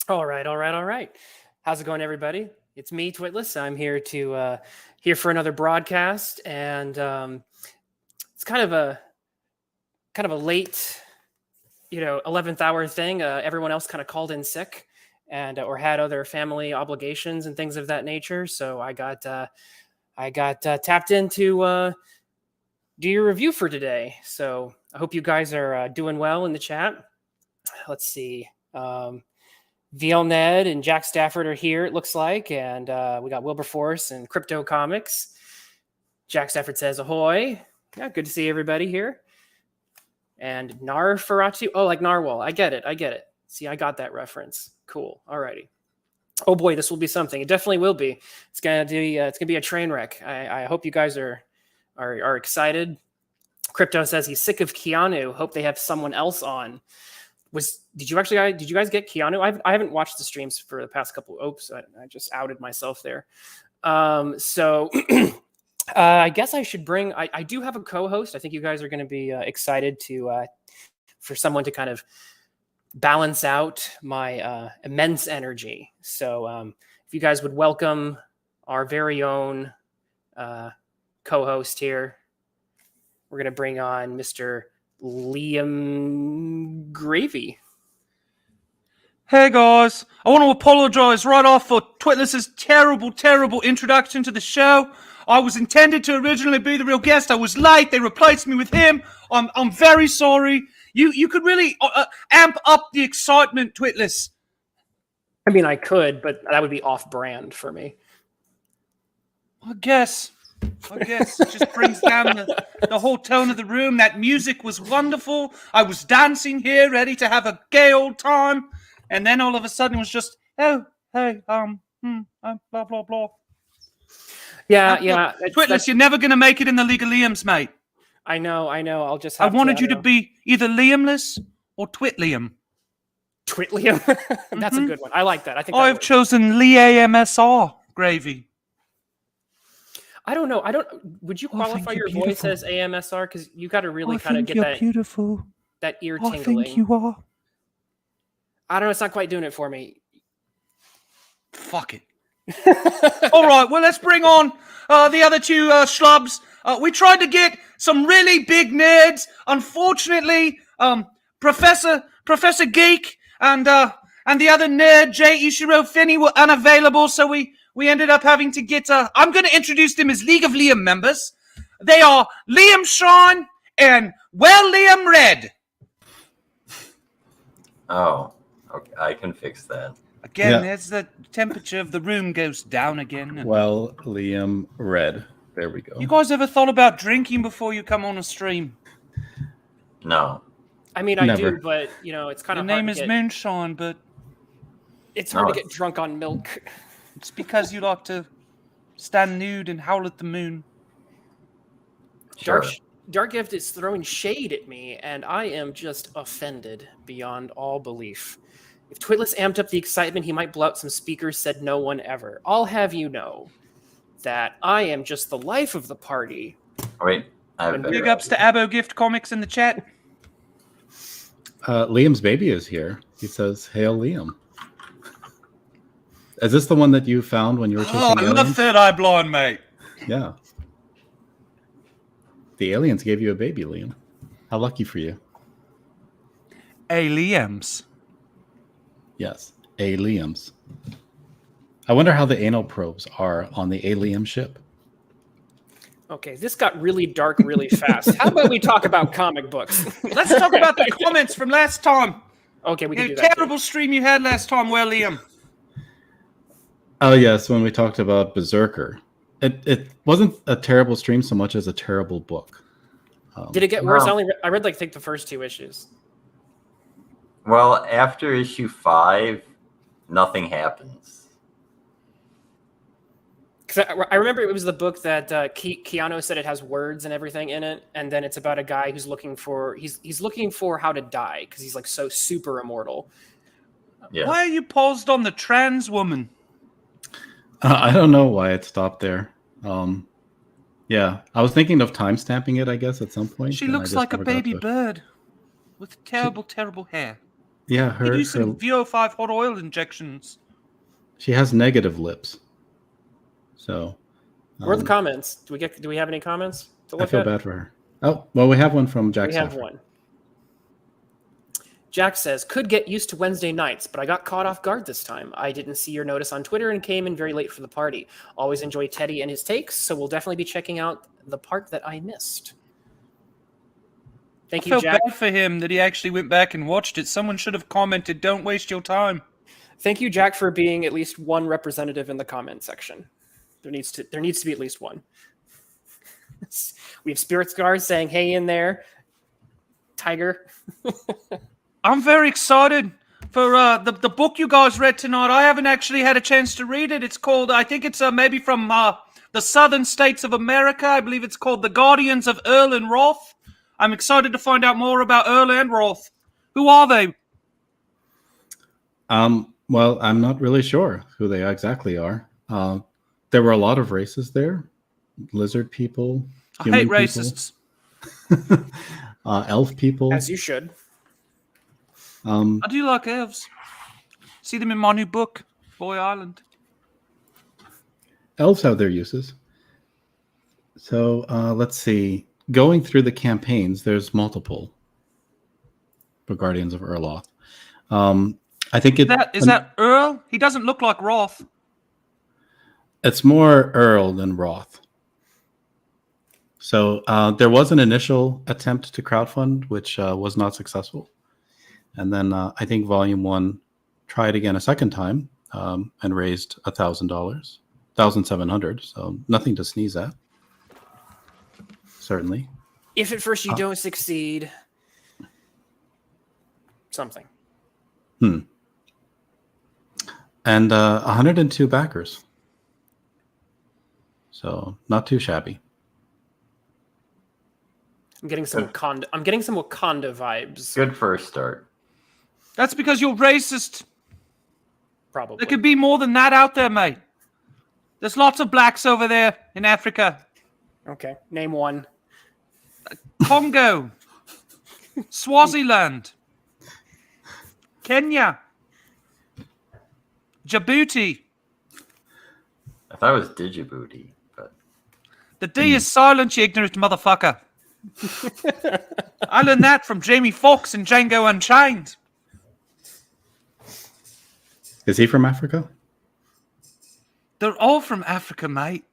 All right, all right, all right. How's it going, everybody? It's me, Twitless. I'm here for another broadcast, and it's kind of a late, 11th hour thing. Everyone else kind of called in sick, and or had other family obligations and things of that nature. So I got tapped in to do your review for today. So I hope you guys are doing well in the chat. Let's see. VL Ned and Jack Stafford are here, it looks like. And we got Wilberforce and Crypto Comics. Jack Stafford says, ahoy. Yeah, good to see everybody here. And Nosferatu. Oh, like Narwhal. I get it. See, I got that reference. Cool. Alrighty. Oh boy, this will be something. It definitely will be. It's gonna be a train wreck. I hope you guys are excited. Crypto says he's sick of Keanu. Hope they have someone else on. Did you guys get Keanu? I haven't watched the streams for the past couple. Oops, I just outed myself there. So I guess I should bring. I do have a co-host. I think you guys are going to be excited for someone to kind of balance out my immense energy. So if you guys would welcome our very own co-host here, we're going to bring on Mr. Liam Gravy. Hey guys, I want to apologise right off for Twitless's terrible introduction to the show. I was intended to originally be the real guest. I was late. They replaced me with him. I'm very sorry. You could really amp up the excitement, Twitless. I mean, I could, but that would be off-brand for me. I guess it just brings down the whole tone of the room. That music was wonderful. I was dancing here, ready to have a gay old time. And then all of a sudden it was just, blah, blah, blah. Yeah. Twitless, you're never going to make it in the League of Liams, mate. I know. I'll just I wanted you to be either Liamless or Twitliam. Twitliam? That's a good one. I like that. I think I've chosen Liamsr, Gravy. I don't know. Would you qualify your voice as AMSR? Because you got to really kind of get that beautiful. That ear I tingling. think you are. I don't know. It's not quite doing it for me. Fuck it. All right. Well, let's bring on the other two schlubs. We tried to get some really big nerds. Unfortunately, Professor Geek and the other nerd, J. Ishiro Finney, were unavailable, so we ended up having to get... I'm going to introduce them as League of Liam members. They are Liam Shine and Liam Red. Oh, okay. I can fix that. Again, as the temperature of the room goes down again. Liam Red. There we go. You guys ever thought about drinking before you come on a stream? No. I mean, I do, but, it's kind of hard. Your name is Moonshine, but... It's hard to get drunk on milk. It's because you like to stand nude and howl at the moon. Sure. Dark Gift is throwing shade at me, and I am just offended beyond all belief. If Twitless amped up the excitement, he might blow out some speakers, said no one ever. I'll have you know that I am just the life of the party. Wait. Big ups to Abo Gift Comics in the chat. Liam's baby is here. He says, "Hail, Liam." Is this the one that you found when you were chasing aliens? I love Third Eye Blind, mate. Yeah. The aliens gave you a baby, Liam. How lucky for you. Aliens. Yes, aliens. I wonder how the anal probes are on the alien ship. Okay, this got really dark really fast. How about we talk about comic books? Let's talk about the comments from last time. Okay, we can do that. Terrible stream you had last time, Liam. Oh, yes, when we talked about Berserker. It wasn't a terrible stream so much as a terrible book. Did it get worse? I read, I think, the first 2 issues. Well, after issue 5, nothing happens. Because I remember it was the book that Keanu said it has words and everything in it, and then it's about a guy who's looking for how to die because he's like so super immortal. Yeah. Why are you paused on the trans woman? I don't know why it stopped there. Yeah, I was thinking of time stamping it, I guess, at some point. She looks like a baby bird with terrible hair. Yeah, You her do some VO5 hot oil injections. she has negative lips. So Where are the comments? Do we have any comments to I look feel at? bad for her. Oh, well, we have one from Jack. We have Saffron. one. Jack says, could get used to Wednesday nights, but I got caught off guard this time. I didn't see your notice on Twitter and came in very late for the party. Always enjoy Teddy and his takes, so we'll definitely be checking out the part that I missed. Thank I you, felt Jack. bad for him that he actually went back and watched it. Someone should have commented, "Don't waste your time." Thank you, Jack, for being at least one representative in the comment section. There needs to be at least one. We have Spirit Scars saying, "Hey, in there, Tiger." I'm very excited for the book you guys read tonight. I haven't actually had a chance to read it. It's called, I think it's maybe from the southern states of America. I believe it's called The Guardians of Earl and Roth. I'm excited to find out more about Earl and Roth. Who are they? Well, I'm not really sure who they exactly are. There were a lot of races there. Lizard people. I hate racists. Elf people. As you should. I do like elves. See them in my new book, Boy Island. Elves have their uses. So let's see. Going through the campaigns, there's multiple for Guardians of Erloth. I think Is that Earl? He doesn't look like Roth. It's more Earl than Roth. So there was an initial attempt to crowdfund, which was not successful. And then I think Volume 1 tried again a second time and raised $1,000, $1,700. So nothing to sneeze at. Certainly. If at first you don't succeed, something. And 102 backers. So not too shabby. I'm getting some Wakanda vibes. Good first start. That's because you're racist. Probably. There could be more than that out there, mate. There's lots of blacks over there in Africa. Okay, name one. Congo. Swaziland. Kenya. Djibouti. I thought it was Djibouti, but The D is silent, you ignorant motherfucker. I learned that from Jamie Foxx in Django Unchained. Is he from Africa? They're all from Africa, mate.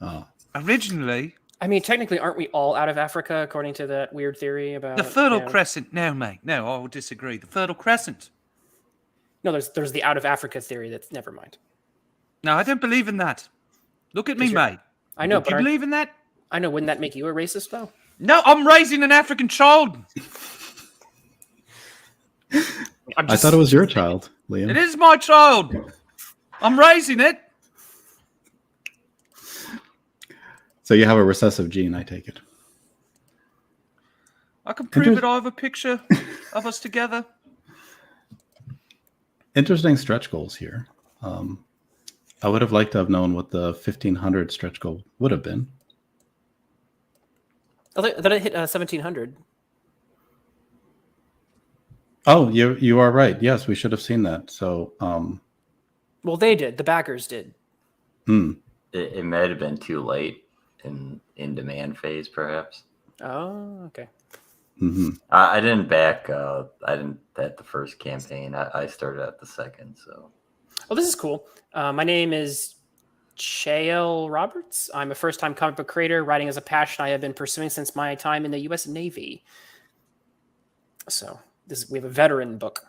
Oh. Originally. I mean, technically, aren't we all out of Africa, according to that weird theory about... The Fertile Crescent. No, mate. No, I would disagree. The Fertile Crescent. No, there's the out of Africa theory. That's never mind. No, I don't believe in that. Look at me, mate. I know, Do you believe in that? I know. Wouldn't that make you a racist, though? No, I'm raising an African child. I thought it was your child, Liam. It is my child. I'm raising it. So you have a recessive gene, I take it. I can prove it. I have a picture of us together. Interesting stretch goals here. I would have liked to have known what the 1,500 stretch goal would have been. I thought it hit 1,700. Oh, you are right. Yes, we should have seen that. So, well, they did. The backers did. it might have been too late in demand phase, perhaps. Oh, okay. Mm-hmm. I didn't back. I didn't at the first campaign. I started at the second. So. Well, this is cool. My name is Chael Roberts. I'm a first-time comic book creator. Writing is a passion I have been pursuing since my time in the U.S. Navy. So we have a veteran book.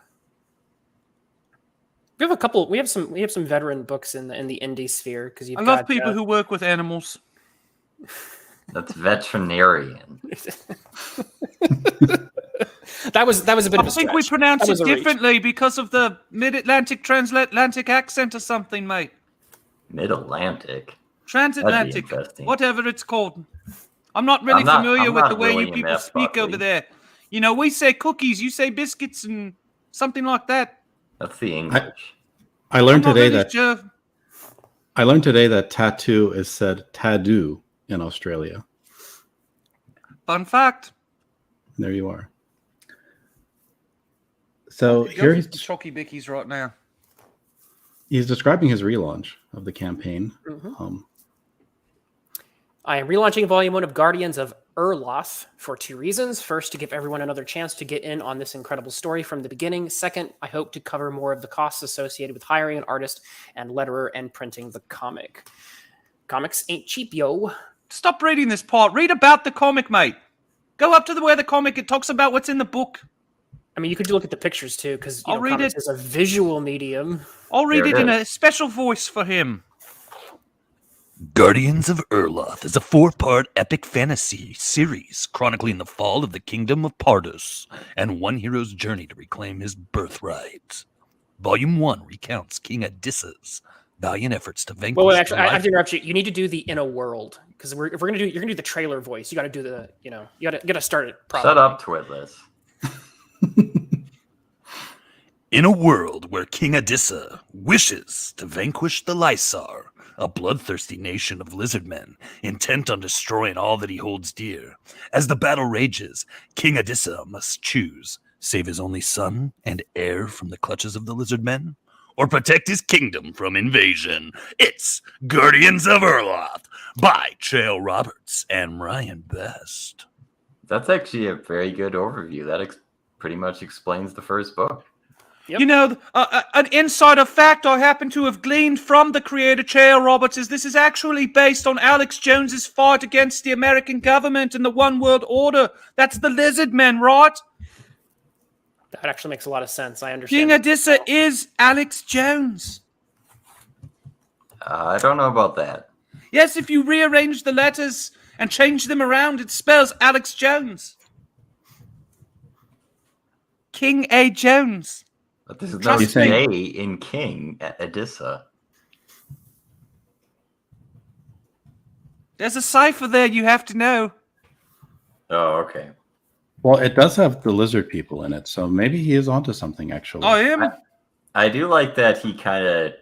We have a couple. We have some veteran books in the indie sphere because I love people who work with animals. That's veterinarian. That was a bit of a stretch. I think we pronounce it differently because of the mid-Atlantic transatlantic accent or something, mate. Mid-Atlantic? Transatlantic. Whatever it's called. I'm not really familiar with the way you people speak over there. You know, we say cookies, you say biscuits and something like that. That's the English. I learned today that tattoo is said tattoo in Australia. Fun fact. There you are. So Go here for he's, some Chocky Bickies right now. he's describing his relaunch of the campaign. Mhm. I am relaunching Volume 1 of Guardians of Erloth for 2 reasons. First, to give everyone another chance to get in on this incredible story from the beginning. Second, I hope to cover more of the costs associated with hiring an artist and letterer and printing the comic. Comics ain't cheap, yo. Stop reading this part. Read about the comic, mate. Go up to where the comic, it talks about what's in the book. I mean, you could look at the pictures too, because I'll read comics it. is a visual medium. I'll read There it it in is. a special voice for him. Guardians of Erloth is a 4-part epic fantasy series chronicling the fall of the kingdom of Pardus and one hero's journey to reclaim his birthright. Volume 1 recounts King Adissa's valiant efforts to vanquish Well, the actually, I have life- to interrupt you. You need to do the in a world, because if we're gonna do, you're gonna do the trailer voice. You got to do the, you gotta start it properly. Shut up, Twitless. In a world where King Adissa wishes to vanquish the Lysar, a bloodthirsty nation of lizardmen intent on destroying all that he holds dear. As the battle rages, King Adissa must choose: save his only son and heir from the clutches of the lizardmen, or protect his kingdom from invasion. It's Guardians of Erloth by Trail Roberts and Ryan Best. That's actually a very good overview. That pretty much explains the first book. Yep. You know, an insider fact I happen to have gleaned from the creator, Chael Roberts, is this is actually based on Alex Jones's fight against the American government and the One World Order. That's the Lizard Men, right? That actually makes a lot of sense. I King understand. Adissa is Alex Jones. I don't know about that. Yes, if you rearrange the letters and change them around, it spells Alex Jones. King A. Jones. But there's no Trust me. J in King Adissa. There's a cipher there you have to know. Oh, okay. Well, it does have the lizard people in it, so maybe he is onto something, actually. I am. I do like that he kind of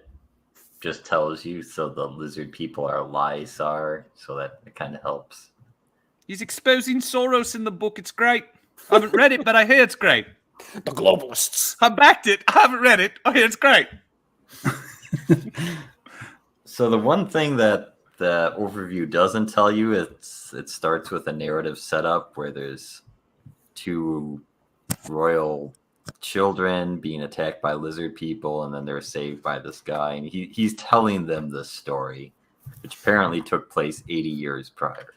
just tells you, so the lizard people are Lysar, so that it kind of helps. He's exposing Soros in the book. It's great. I haven't read it, but I hear it's great. The globalists. I backed it. I haven't read it. I hear it's great. So the one thing that the overview doesn't tell you, it starts with a narrative setup where there's 2 royal children being attacked by lizard people, and then they're saved by this guy, and he's telling them this story, which apparently took place 80 years prior.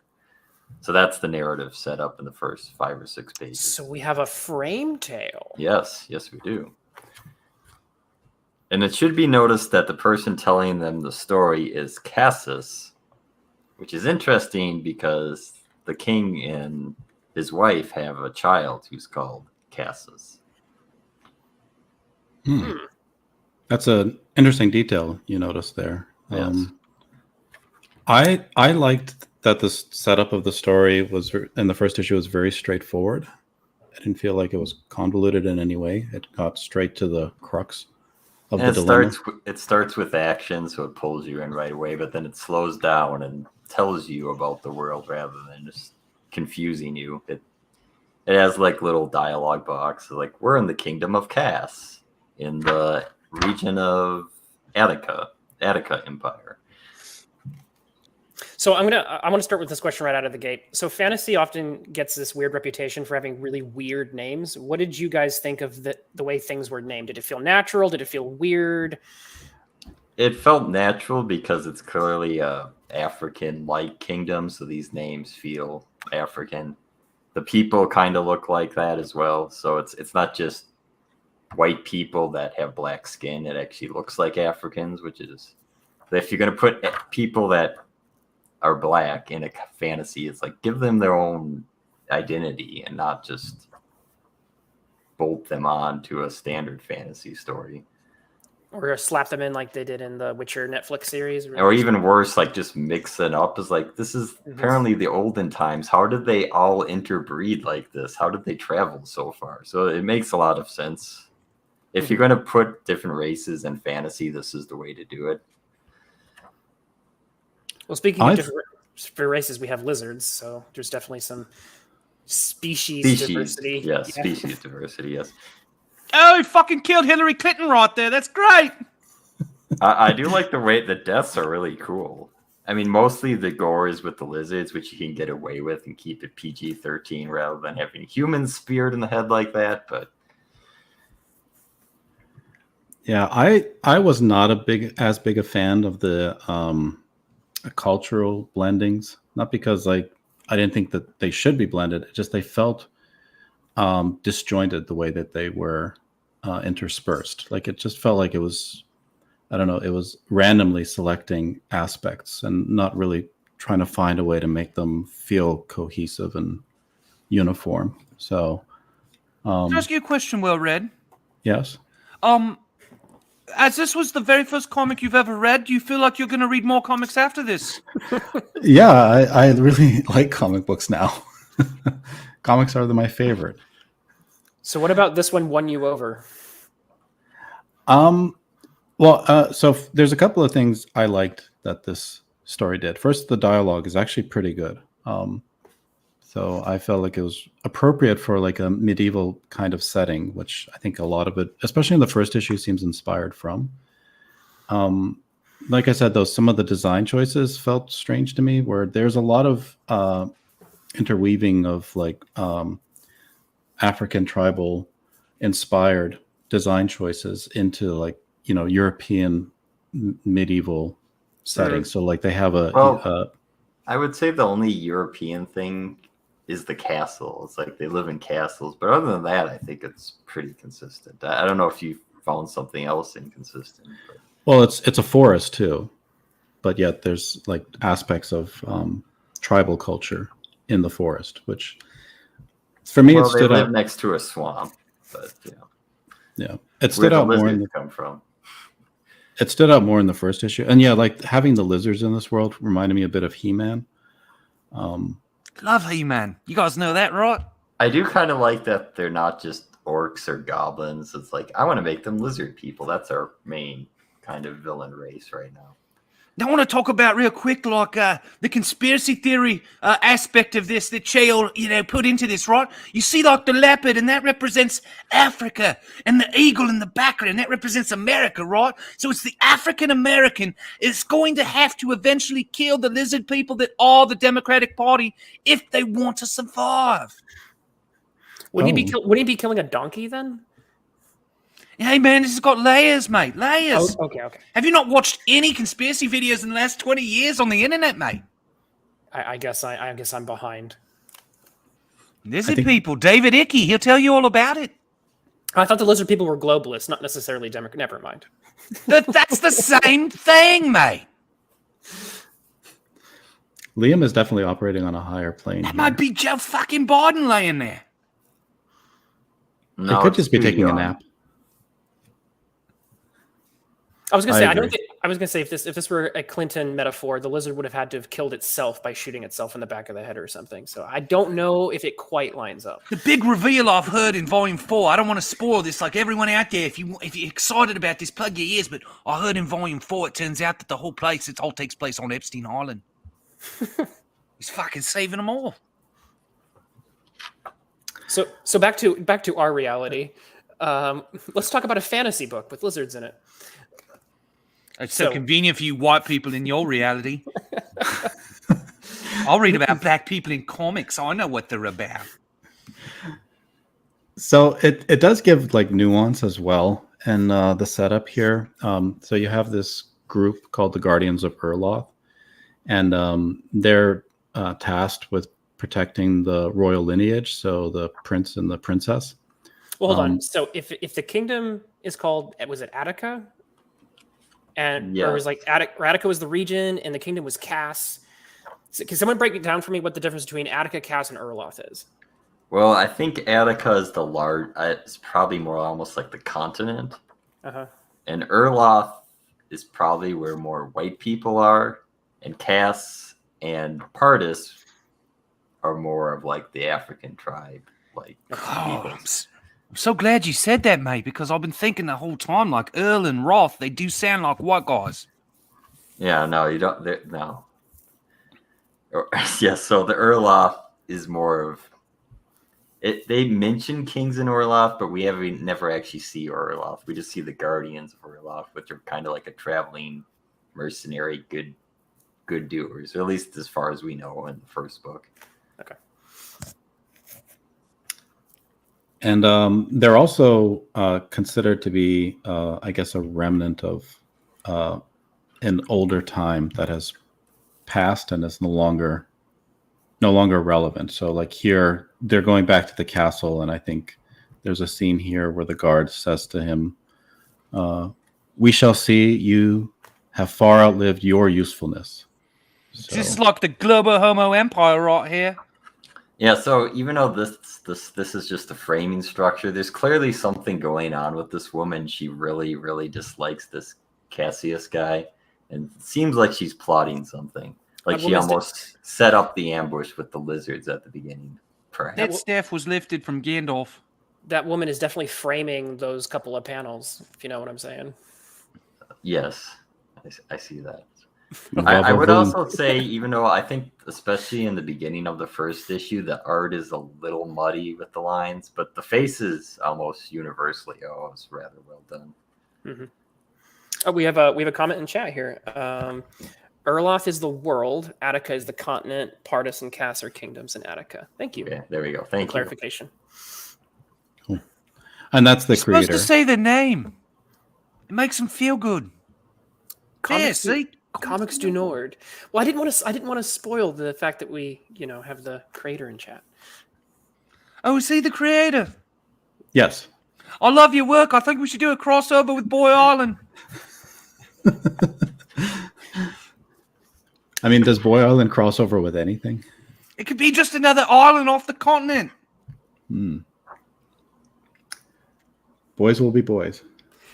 So that's the narrative set up in the first 5 or 6 pages. So we have a frame tale. Yes, we do. And it should be noticed that the person telling them the story is Cassus, which is interesting because the king and his wife have a child who's called Cassus. That's an interesting detail you noticed there. Yes. I liked that the setup of the story was in the first issue was very straightforward. I didn't feel like it was convoluted in any way. It got straight to the crux of the dilemma. It starts with action, so it pulls you in right away, but then it slows down and tells you about the world rather than just confusing you. It has like little dialogue boxes, like we're in the kingdom of Cass, in the region of Attica Empire. So I want to start with this question right out of the gate. So fantasy often gets this weird reputation for having really weird names. What did you guys think of the way things were named? Did it feel natural? Did it feel weird? It felt natural because it's clearly a African-like kingdom, so these names feel African. The people kind of look like that as well, so it's not just white people that have black skin. It actually looks like Africans, which is, if you're going to put people that are black in a fantasy, it's like give them their own identity and not just bolt them on to a standard fantasy story. Or slap them in like they did in the Witcher Netflix series? Or even worse, like just mix it up. Is like, this is apparently the olden times. How did they all interbreed like this? How did they travel so far? So it makes a lot of sense. If you're going to put different races in fantasy, this is the way to do it. Well, speaking of different races, we have lizards, so there's definitely some species diversity. Yes, species diversity, yes. Oh, he fucking killed Hillary Clinton right there. That's great. I do like the way the deaths are really cool. I mean, mostly the gore is with the lizards, which you can get away with and keep it PG-13 rather than having humans speared in the head like that. But Yeah, I was not as big a fan of the cultural blendings. Not because like I didn't think that they should be blended. It just they felt disjointed the way that they were interspersed. Like it just felt like it was, I don't know, it was randomly selecting aspects and not really trying to find a way to make them feel cohesive and uniform. So, Can I ask you a question, Well Read? yes. As this was the very first comic you've ever read, do you feel like you're going to read more comics after this? Yeah, I really like comic books now. Comics are my favorite. So what about this one won you over? So there's a couple of things I liked that this story did. First, the dialogue is actually pretty good. So I felt like it was appropriate for like a medieval kind of setting, which I think a lot of it, especially in the first issue, seems inspired from. Like I said, though, some of the design choices felt strange to me, where there's a lot of interweaving of like African tribal inspired design choices into like, you know, European medieval settings. So like they have I would say the only European thing is the castle. It's like they live in castles, but other than that, I think it's pretty consistent. I don't know if you found something else inconsistent. But. Well, it's a forest too, but yet there's like aspects of tribal culture in the forest, which for me it They stood live out next to a swamp, but Yeah, it stood out more. Come from. It stood out more in the first issue, and yeah, like having the lizards in this world reminded me a bit of He-Man. Love He-Man. You guys know that, right? I do kind of like that they're not just orcs or goblins. It's like I want to make them lizard people. That's our main kind of villain race right now. I want to talk about real quick, like the conspiracy theory aspect of this that Chael, put into this, right? You see, like the leopard, and that represents Africa, and the eagle in the background, that represents America, right? So it's the African American is going to have to eventually kill the lizard people that are the Democratic Party if they want to survive. Wouldn't he be killing a donkey then? Hey, man, this has got layers, mate. Layers. Oh, okay. Have you not watched any conspiracy videos in the last 20 years on the internet, mate? I guess I'm behind. Lizard people. David Icke, he'll tell you all about it. I thought the lizard people were globalists, not necessarily Democrat. Never mind. That's the same thing, mate. Liam is definitely operating on a higher plane. That might be Joe fucking Biden laying there. No, he could just be taking a nap. I was gonna say if this were a Clinton metaphor, the lizard would have had to have killed itself by shooting itself in the back of the head or something. So I don't know if it quite lines up. The big reveal I've heard in Volume 4. I don't want to spoil this. Like everyone out there, if you're excited about this, plug your ears. But I heard in Volume 4, it turns out that the whole place, it all takes place on Epstein Island. He's fucking saving them all. So back to our reality. Let's talk about a fantasy book with lizards in it. It's so convenient for you white people in your reality. I'll read about black people in comics. I know what they're about. So it does give like nuance as well, and the setup here. So you have this group called the Guardians of Erloth, and they're tasked with protecting the royal lineage, so the prince and the princess. Well, hold on. So if the kingdom is called, was it Attica? And or it was like Attica was the region, and the kingdom was Cass. So, can someone break it down for me what the difference between Attica, Cass, and Erloth is? Well, I think Attica is the large. It's probably more almost like the continent, and Erloth is probably where more white people are, and Cass and Pardis are more of like the African tribe, like. I'm so glad you said that, mate, because I've been thinking the whole time, like Earl and Roth, they do sound like white guys. Yeah, no, you don't. No. Yeah, so the Erloth is more of They mention kings in Erloth, but we never actually see Erloth. We just see the guardians of Erloth, which are kind of like a traveling mercenary good doers, or at least as far as we know in the first book. Okay. And they're also considered to be, I guess, a remnant of an older time that has passed and is no longer relevant. So like here, they're going back to the castle, and I think there's a scene here where the guard says to him, "We shall see you have far outlived your usefulness." So, This is like the global homo empire right here. Yeah, so even though this is just a framing structure, there's clearly something going on with this woman. She really, really dislikes this Cassius guy, and it seems like she's plotting something. Like she almost set up the ambush with the lizards at the beginning. Perhaps. That staff was lifted from Gandalf. That woman is definitely framing those couple of panels, if you know what I'm saying. Yes, I see that. I would also say, even though I think, especially in the beginning of the first issue, the art is a little muddy with the lines, but the faces almost universally it's rather well done. Mm-hmm. Oh, we have a comment in chat here. Erloth is the world, Attica is the continent, Pardus and Cass are kingdoms in Attica. Thank you. Okay, there we go. Thank you. Clarification. Cool. And that's the You're creator. supposed to say the name. It makes them feel good. Comics du Nord. Well, I didn't want to spoil the fact that we, have the creator in chat. Oh, is he the creator? Yes. I love your work. I think we should do a crossover with Boy Island. I mean, does Boy Island cross over with anything? It could be just another island off the continent. Boys will be boys.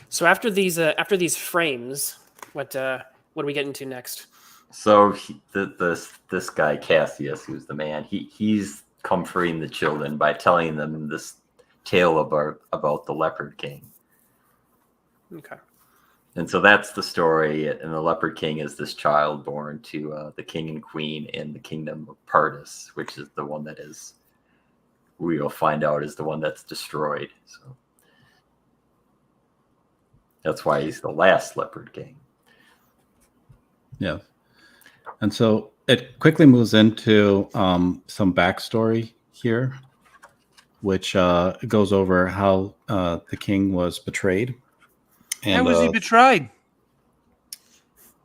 So after these frames, what do we get into next? So this guy Cassius, who's the man, he's comforting the children by telling them this tale about the Leopard King. Okay. And so that's the story. And the Leopard King is this child born to the king and queen in the kingdom of Pardus, which is the one that is, we will find out, is the one that's destroyed. So that's why he's the last Leopard King. Yeah. And so it quickly moves into some backstory here, which goes over how the king was betrayed. And, how was he betrayed?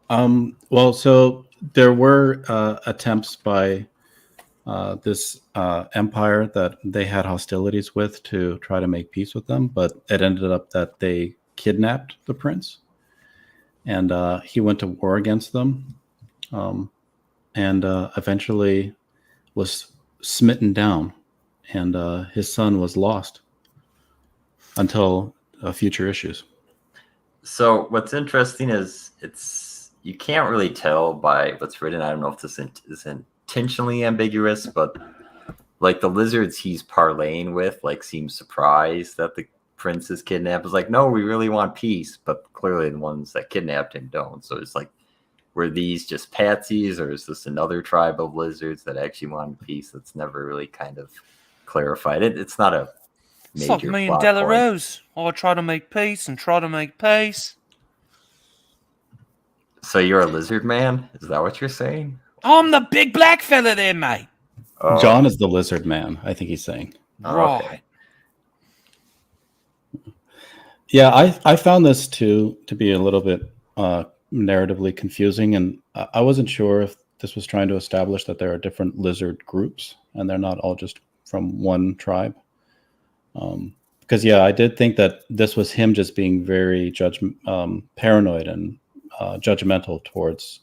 Well, so there were attempts by this empire that they had hostilities with to try to make peace with them, but it ended up that they kidnapped the prince, and he went to war against them, and eventually was smitten down, and his son was lost until future issues. So what's interesting is you can't really tell by what's written. I don't know if this is intentionally ambiguous, but like the lizards he's parlaying with like seem surprised that the prince is kidnapped. It's like, no, we really want peace, but clearly the ones that kidnapped him don't. So it's like, were these just patsies, or is this another tribe of lizards that actually wanted peace? That's never really kind of clarified. It's not a It's like major me and plot Della point. Rose. I try to make peace and try to make peace. So you're a lizard man? Is that what you're saying? I'm the big black fella there, mate. Oh, John is the lizard man, I think he's saying. okay. Right. Yeah, I found this to be a little bit narratively confusing, and I wasn't sure if this was trying to establish that there are different lizard groups and they're not all just from one tribe. Because I did think that this was him just being very paranoid and judgmental towards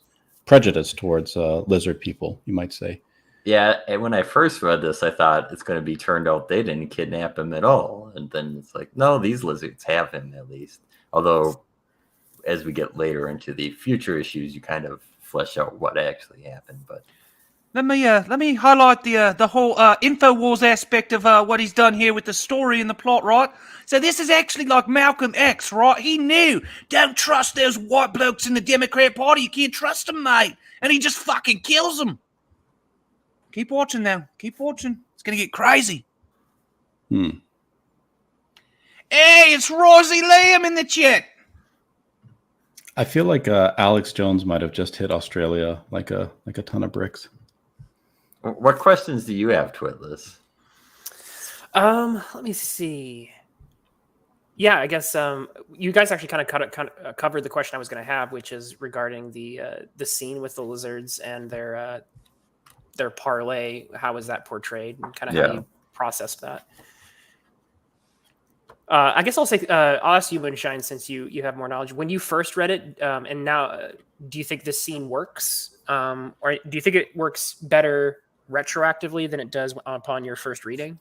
prejudice towards lizard people, you might say. Yeah, and when I first read this, I thought it's going to be turned out they didn't kidnap him at all. And then it's like, no, these lizards have him at least. Although, as we get later into the future issues, you kind of flesh out what actually happened. But Let me highlight the whole InfoWars aspect of what he's done here with the story and the plot, right? So this is actually like Malcolm X, right? He knew, don't trust those white blokes in the Democrat Party. You can't trust them, mate. And he just fucking kills them. Keep watching now. Keep watching. It's going to get crazy. Hey, it's Rosie Liam in the chat. I feel like Alex Jones might have just hit Australia like a ton of bricks. What questions do you have, Twitless? Let me see. Yeah, I guess you guys actually kind of covered the question I was going to have, which is regarding the scene with the lizards and their parlay. How was that portrayed, and kind of how you processed that? I guess I'll say I'll ask you, Moonshine, since you have more knowledge. When you first read it, and now, do you think this scene works, or do you think it works better retroactively than it does upon your first reading?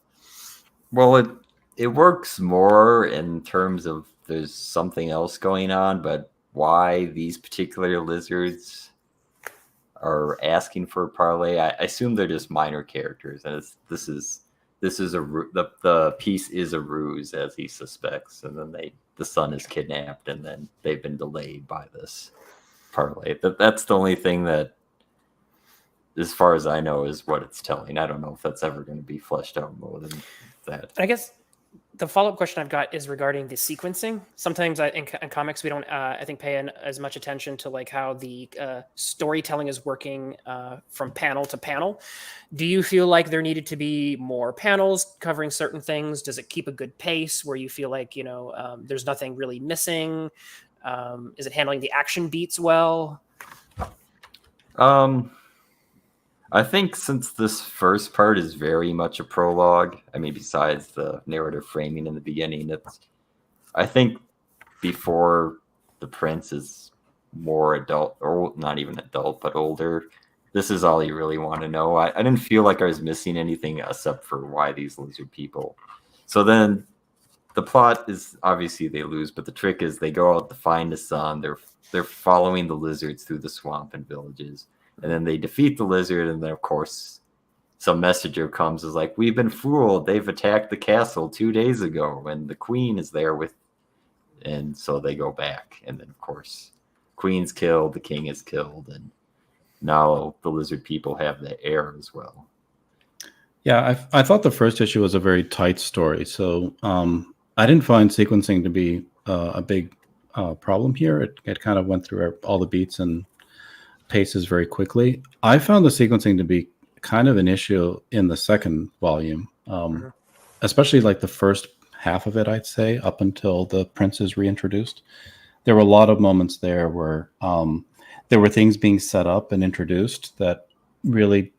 Well, it works more in terms of there's something else going on, but why these particular lizards are asking for a parlay, I assume they're just minor characters, and this is the piece is a ruse, as he suspects, and then the son is kidnapped, and then they've been delayed by this parlay. That's the only thing that, as far as I know, is what it's telling. I don't know if that's ever going to be fleshed out more than that. I guess the follow-up question I've got is regarding the sequencing. Sometimes in comics we don't, I think, pay as much attention to like how the storytelling is working from panel to panel. Do you feel like there needed to be more panels covering certain things? Does it keep a good pace where you feel like there's nothing really missing? Is it handling the action beats well? I think since this first part is very much a prologue, I mean, besides the narrative framing in the beginning, I think before the prince is more adult, or not even adult, but older, this is all you really want to know. I didn't feel like I was missing anything except for why these lizard people. So then the plot is obviously they lose, but the trick is they go out to find the sun. They're following the lizards through the swamp and villages. And then they defeat the lizard, and then, of course, some messenger comes, is like, we've been fooled. They've attacked the castle 2 days ago, and the queen is there with... And so they go back. And then, of course, queen's killed, the king is killed, and now the lizard people have the heir as well. Yeah, I thought the first issue was a very tight story, so I didn't find sequencing to be a big problem here. It kind of went through all the beats and paces very quickly. I found the sequencing to be kind of an issue in the second volume, especially like the first half of it, I'd say, up until the prince is reintroduced. There were a lot of moments there where there were things being set up and introduced that really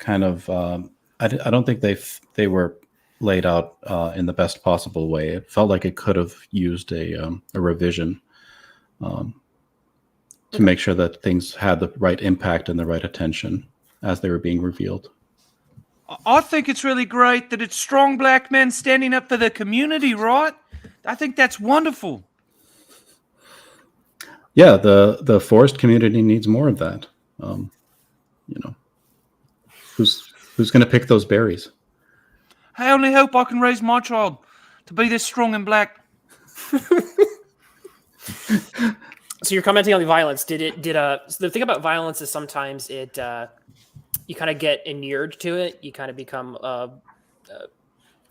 kind of I don't think they were laid out in the best possible way. It felt like it could have used a revision to make sure that things had the right impact and the right attention as they were being revealed. I think it's really great that it's strong black men standing up for the community, right? I think that's wonderful. Yeah, the forest community needs more of that. Who's going to pick those berries? I only hope I can raise my child to be this strong and black. So you're commenting on the violence. So the thing about violence is sometimes it you kind of get inured to it. You kind of become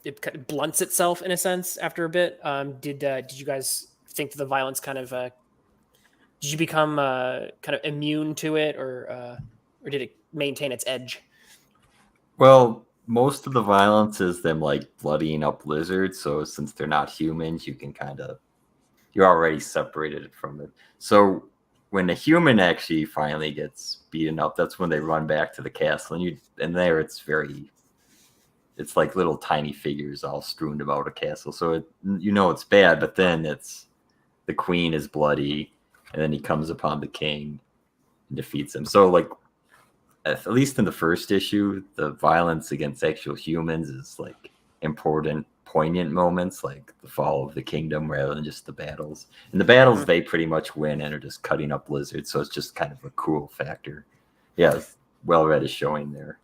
it kind of blunts itself in a sense after a bit. Did you guys think that the violence kind of did you become kind of immune to it, or did it maintain its edge? Well, most of the violence is them like bloodying up lizards. So since they're not humans, you're already separated from it. So when a human actually finally gets beaten up, that's when they run back to the castle, and there it's like little tiny figures all strewn about a castle. So it's bad, but then the queen is bloody, and then he comes upon the king and defeats him. So like, at least in the first issue, the violence against actual humans is like important, poignant moments, like the fall of the kingdom, rather than just the battles. In the battles, they pretty much win and are just cutting up lizards, so it's just kind of a cool factor. Yeah, well read is showing there.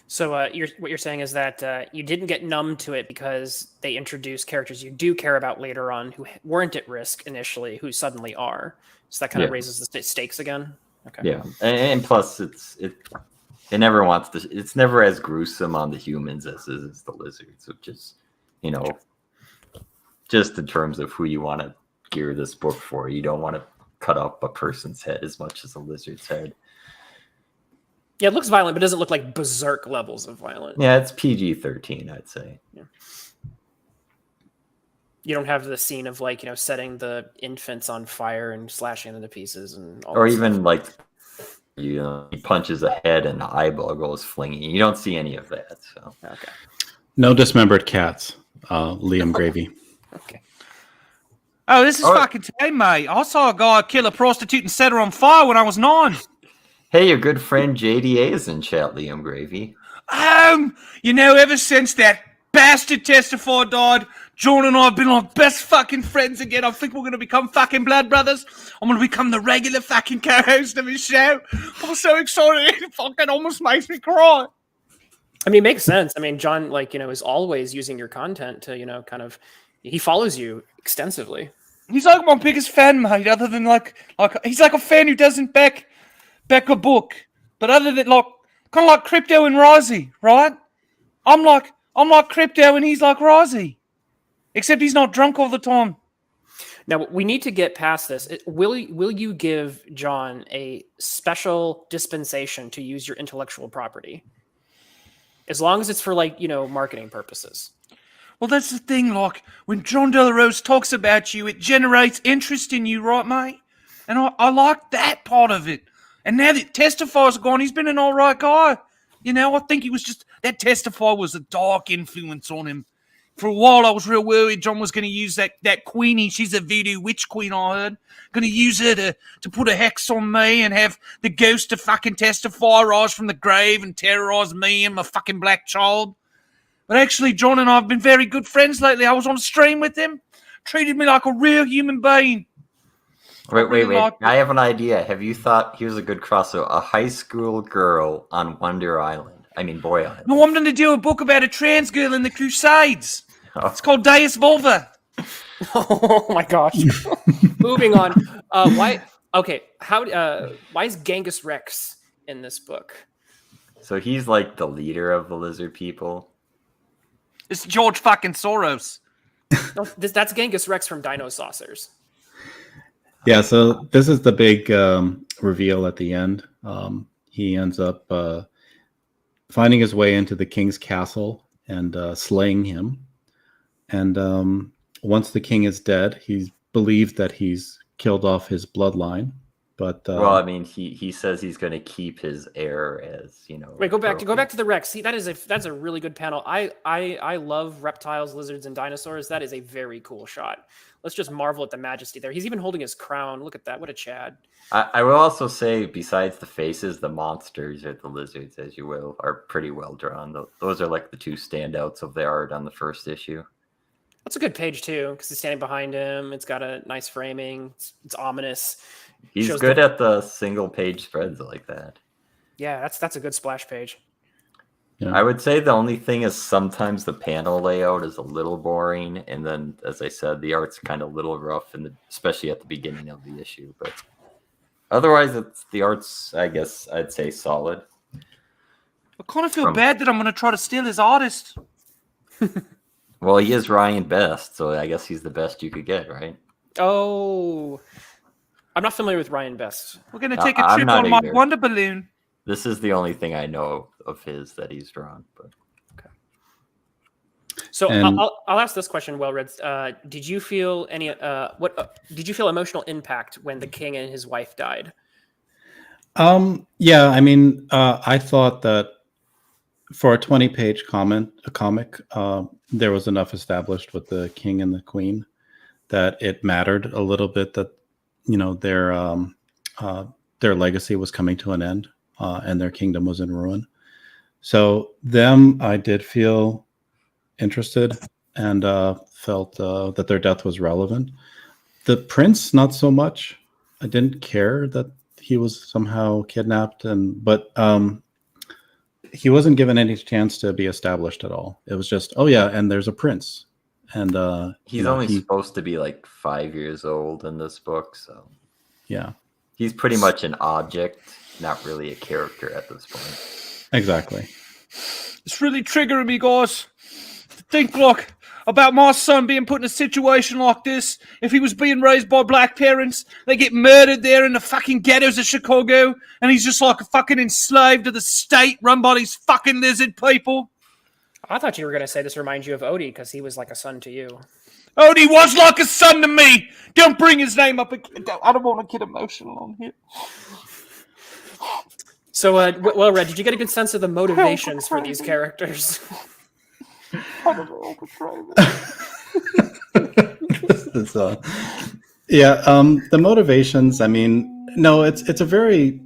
So what you're saying is that you didn't get numb to it because they introduced characters you do care about later on who weren't at risk initially, who suddenly are. So that kind of raises the stakes again. Okay. Yeah, and plus it never wants to. It's never as gruesome on the humans as is the lizards, which is you know, just in terms of who you want to gear this book for. You don't want to cut up a person's head as much as a lizard's head. Yeah, it looks violent, but it doesn't look like berserk levels of violent. Yeah, it's PG-13, I'd say. Yeah. You don't have the scene of like, setting the infants on fire and slashing them to pieces and all Or that even stuff. like, he punches a head and the eyeball goes flinging. You don't see any of that. So Okay. No dismembered cats, Liam Gravy. Okay. Oh, this is fucking tame, mate. I saw a guy kill a prostitute and set her on fire when I was 9. hey, your good friend JDA is in chat, Liam Gravy. Ever since that bastard testifier died, John and I have been like best fucking friends again. I think we're going to become fucking blood brothers. I'm going to become the regular fucking co-host of his show. I'm so excited. It fucking almost makes me cry. I mean, it makes sense. I mean, John, is always using your content to, he follows you extensively. He's like my biggest fan, mate, other than like he's like a fan who doesn't back a book. But other than kind of like Crypto and Rozzy, right? I'm like Crypto and he's like Rozzy. Except he's not drunk all the time. Now, we need to get past this. Will you give John a special dispensation to use your intellectual property? As long as it's for marketing purposes. Well, that's the thing, when John Delarose talks about you, it generates interest in you, right, mate? And I like that part of it. And now that Testifier's gone, he's been an all right guy. I think he was that Testifier was a dark influence on him. For a while, I was real worried John was going to use that Queenie. She's a voodoo witch queen, I heard. Going to use her to put a hex on me and have the ghost of fucking Testifier rise from the grave and terrorize me and my fucking black child. But actually, John and I have been very good friends lately. I was on a stream with him. Treated me like a real human being. Wait. I have an idea. Have you thought, here's a good crossover, a high school girl on Wonder Island? I mean, Boy Island. No, I'm going to do a book about a trans girl in the Crusades. Oh. It's called Deus Vulva. Oh my gosh. Moving on. Why is Genghis Rex in this book? So he's like the leader of the lizard people. It's George fucking Soros. No, that's Genghis Rex from Dino Saucers. Yeah, so this is the big reveal at the end. He ends up finding his way into the king's castle and slaying him. And once the king is dead, he's believed that he's killed off his bloodline. But well, I mean, he says he's going to keep his heir as, Wait, go back to the Rex. See, that's a really good panel. I love reptiles, lizards, and dinosaurs. That is a very cool shot. Let's just marvel at the majesty there. He's even holding his crown. Look at that. What a Chad. I will also say, besides the faces, the monsters or the lizards, as you will, are pretty well drawn. Those are like the two standouts of the art on the first issue. That's a good page too, because he's standing behind him. It's got a nice framing. It's ominous. He's good at the single page spreads like that. Yeah, that's a good splash page. Yeah. I would say the only thing is sometimes the panel layout is a little boring, and then, as I said, the art's kind of a little rough, especially at the beginning of the issue. But otherwise, the art's, I guess, I'd say solid. I kind of feel bad that I'm going to try to steal his artist. Well, he is Ryan Best, so I guess he's the best you could get, right? Oh, I'm not familiar with Ryan Best. We're going to take a I'm trip not on my either. Wonder Balloon. This is the only thing I know of his that he's drawn. But okay. So And- I'll ask this question, Well-Read. Did you feel did you feel emotional impact when the king and his wife died? Yeah, I mean, I thought that for a 20-page comic, there was enough established with the king and the queen that it mattered a little bit that their legacy was coming to an end and their kingdom was in ruin. So I did feel interested and felt that their death was relevant. The prince, not so much. I didn't care that he was somehow kidnapped, but he wasn't given any chance to be established at all. It was just, oh yeah, and there's a prince, and he's only supposed to be like 5 years old in this book, so yeah, he's pretty much an object, not really a character at this point. exactly. It's really triggering me, guys. To think, look, about my son being put in a situation like this. If he was being raised by black parents, they get murdered there in the fucking ghettos of Chicago, and he's just like a fucking enslaved to the state run by these fucking lizard people. I thought you were going to say this reminds you of Odie because he was like a son to you. Odie was like a son to me. Don't bring his name up again. I don't want to get emotional on here. So, well, Red, did you get a good sense of the motivations for these characters? I don't know, the motivations. I mean, no, it's a very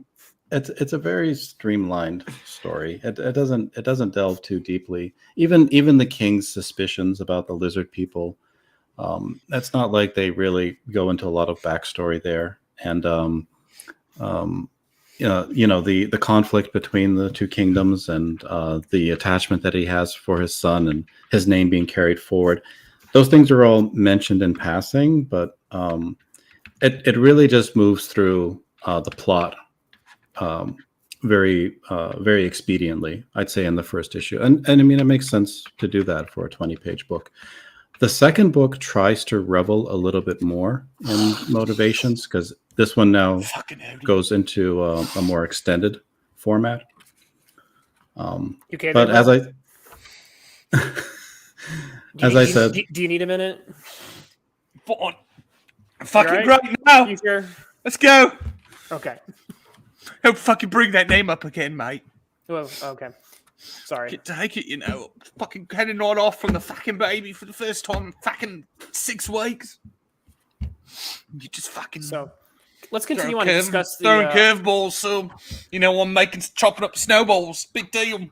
streamlined story. It doesn't delve too deeply. Even the king's suspicions about the lizard people. It's not like they really go into a lot of backstory there, and the conflict between the two kingdoms and the attachment that he has for his son and his name being carried forward. Those things are all mentioned in passing, but it really just moves through the plot very expediently, I'd say, in the first issue. And I mean, it makes sense to do that for a 20-page book. The second book tries to revel a little bit more in motivations, because this one now goes into a more extended format. But as I said, do you need a minute? Fucking great now. Sure? Let's go. Okay. Don't fucking bring that name up again, mate. Oh, okay. Sorry. Take it, fucking heading right off from the fucking baby for the first time in fucking 6 weeks. You just fucking... So, let's continue on to discuss the... Throwing curveballs, so, I'm chopping up snowballs. Big deal.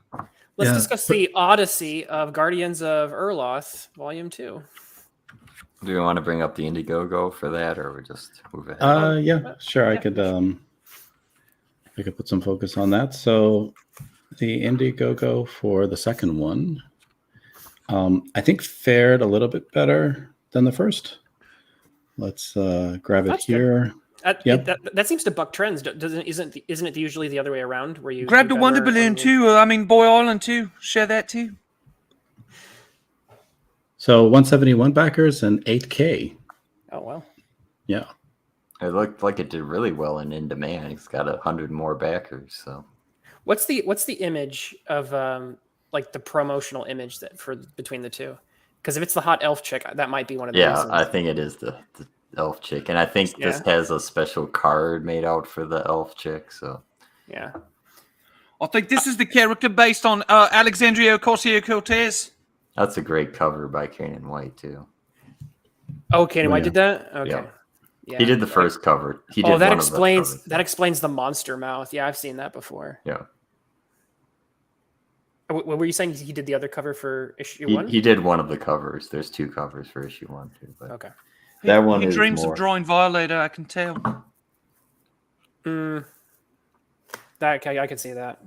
Let's discuss the Odyssey of Guardians of Erloth, Volume 2. Do we want to bring up the Indiegogo for that, or we just move ahead? Yeah, sure. I could put some focus on that. So the Indiegogo for the second one, I think fared a little bit better than the first. Let's grab it here. That seems to buck trends. Isn't it usually the other way around? Where you grab the Wonder Balloon too? Boy Island too. Share that too. So 171 backers and 8K. Oh wow. Yeah. It looked like it did really well in demand. It's got 100 more backers. So, what's the image of like the promotional image that for between the two? Because if it's the hot elf chick, that might be one of the reasons. I think it is the elf chick, and I think this has a special card made out for the elf chick. So, yeah, I think this is the character based on Alexandria Ocasio-Cortez. That's a great cover by Kanan White too. Oh, Kanan White did that. Okay. Yeah. Yeah, he did the first cover. He did that explains the monster mouth. Yeah, I've seen that before. Yeah. What were you saying? He did the other cover for issue 1? He did one of the covers. There's 2 covers for issue 1 too. But okay. That one he is dreams more... of drawing Violator. I can tell. That I can see that.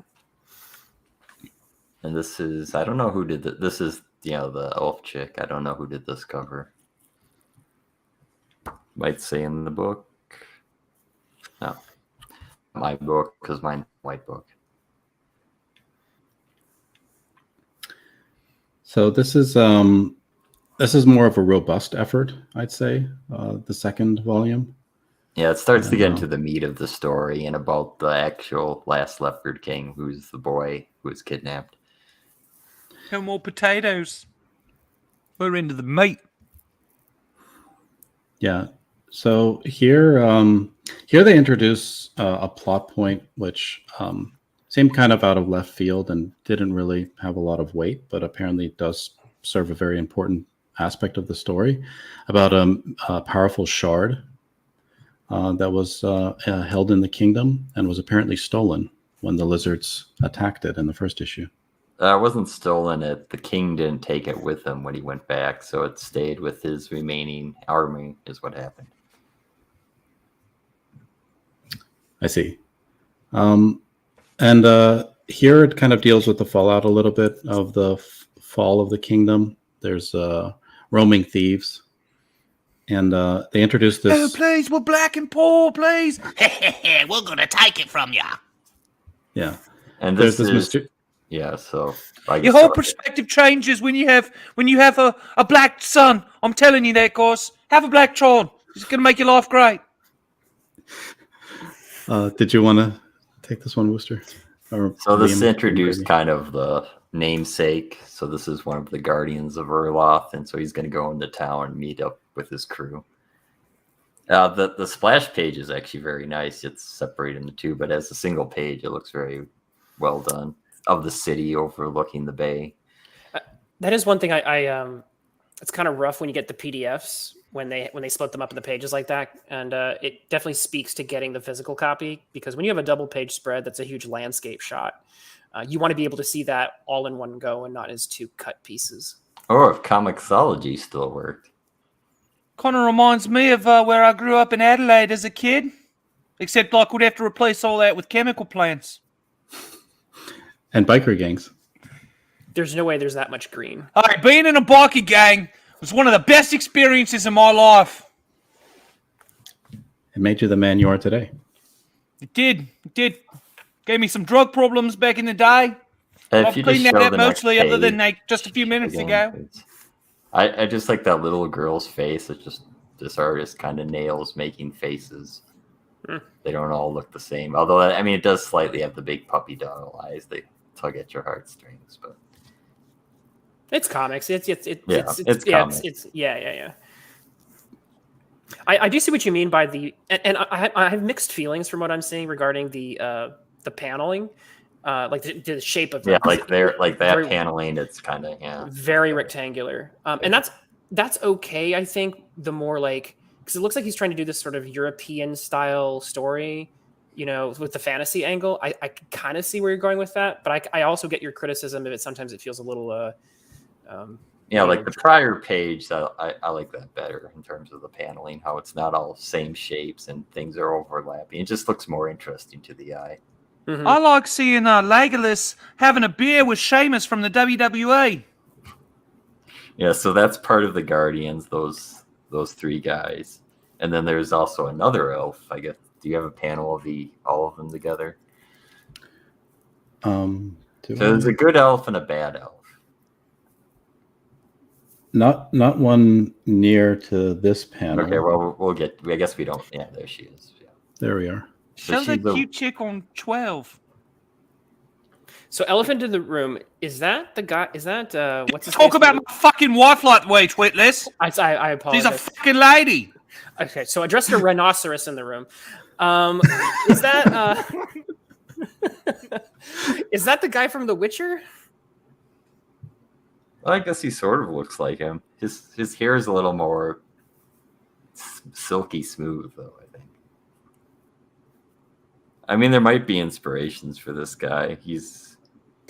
And this is, I don't know who did that. This is the elf chick. I don't know who did this cover. Might say in the book. No. My book, because mine's white book. So this is more of a robust effort, I'd say, the second volume. Yeah, it starts to get into the meat of the story and about the actual last Leopard King, who's the boy who was kidnapped. No more potatoes. We're into the meat. Yeah. So here they introduce a plot point which seemed kind of out of left field and didn't really have a lot of weight, but apparently does serve a very important aspect of the story about a powerful shard that was held in the kingdom and was apparently stolen when the lizards attacked it in the first issue. It wasn't stolen. The king didn't take it with him when he went back, so it stayed with his remaining army, is what happened. I see. And here it kind of deals with the fallout a little bit of the fall of the kingdom. There's roaming thieves. And they introduced this... Oh, please, we're black and poor, please. We're going to take it from you. Yeah. And there's this this Yeah, so I Your guess whole perspective changes when you have a black son. I'm telling you that, guys. Have a black child. It's gonna make your life great. Did you want to take this one, Wooster? Or so this Liam? introduced kind of the namesake. So this is one of the guardians of Erloth, and so he's going to go into town and meet up with his crew. The splash page is actually very nice. It's separated into two, but as a single page, it looks very well done. Of the city overlooking the bay. That is one thing I it's kind of rough when you get the PDFs when they split them up in the pages like that, and it definitely speaks to getting the physical copy, because when you have a double page spread that's a huge landscape shot, you want to be able to see that all in one go and not as two cut pieces. Or if Comixology still worked. Kind of reminds me of where I grew up in Adelaide as a kid, except like we'd have to replace all that with chemical plants. And biker gangs. There's no way there's that much green. All right, being in a biker gang was one of the best experiences in my life. It made you the man you are today. It did. It did. Gave me some drug problems back in the day. I've cleaned that up mostly, other than like just a few minutes ago. I just like that little girl's face. It's just this artist kind of nails making faces. They don't all look the same. Although, I mean, it does slightly have the big puppy dog eyes. They tug at your heartstrings, but it's comics. It's comics. Yeah. I do see what you mean by the, and I have mixed feelings from what I'm seeing regarding the paneling, like the shape of that very, paneling. It's kind of very rectangular, and that's okay. I think the more like, because it looks like he's trying to do this sort of European style story, with the fantasy angle. I kind of see where you're going with that, but I also get your criticism of it. Sometimes it feels a little like the prior page, I like that better in terms of the paneling, how it's not all same shapes and things are overlapping. It just looks more interesting to the eye. Mm-hmm. I like seeing Legolas having a beer with Sheamus from the WWE. Yeah, so that's part of the Guardians, those three guys. And then there's also another elf, I guess. Do you have a panel of all of them together? So there's a good elf and a bad elf. Not one near to this panel. Okay, well, we'll get. I guess we don't. Yeah, there she is. Yeah. There we are. Show the cute chick on 12. So, elephant in the room. Is that the guy? Is that what's his Talk about my fucking wife like the way, Twitless. I apologize. She's a fucking lady. Okay, so address your rhinoceros in the room. Is that is that the guy from The Witcher? Well, I guess he sort of looks like him. His hair is a little more silky smooth, though, I think. I mean, there might be inspirations for this guy. He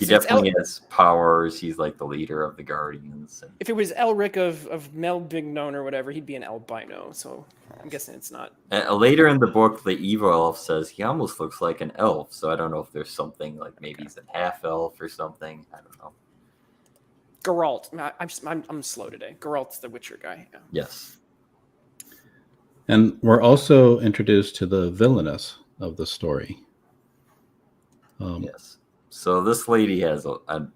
definitely has powers. He's like the leader of the Guardians. If it was Elric of Mel Bignon or whatever, he'd be an albino. So I'm guessing it's not. Later in the book, the evil elf says he almost looks like an elf. So I don't know if there's something like maybe he's a half elf or something. I don't know. Geralt. I'm slow today. Geralt's the Witcher guy. Yeah. Yes. And we're also introduced to the villainess of the story. Yes. So this lady has.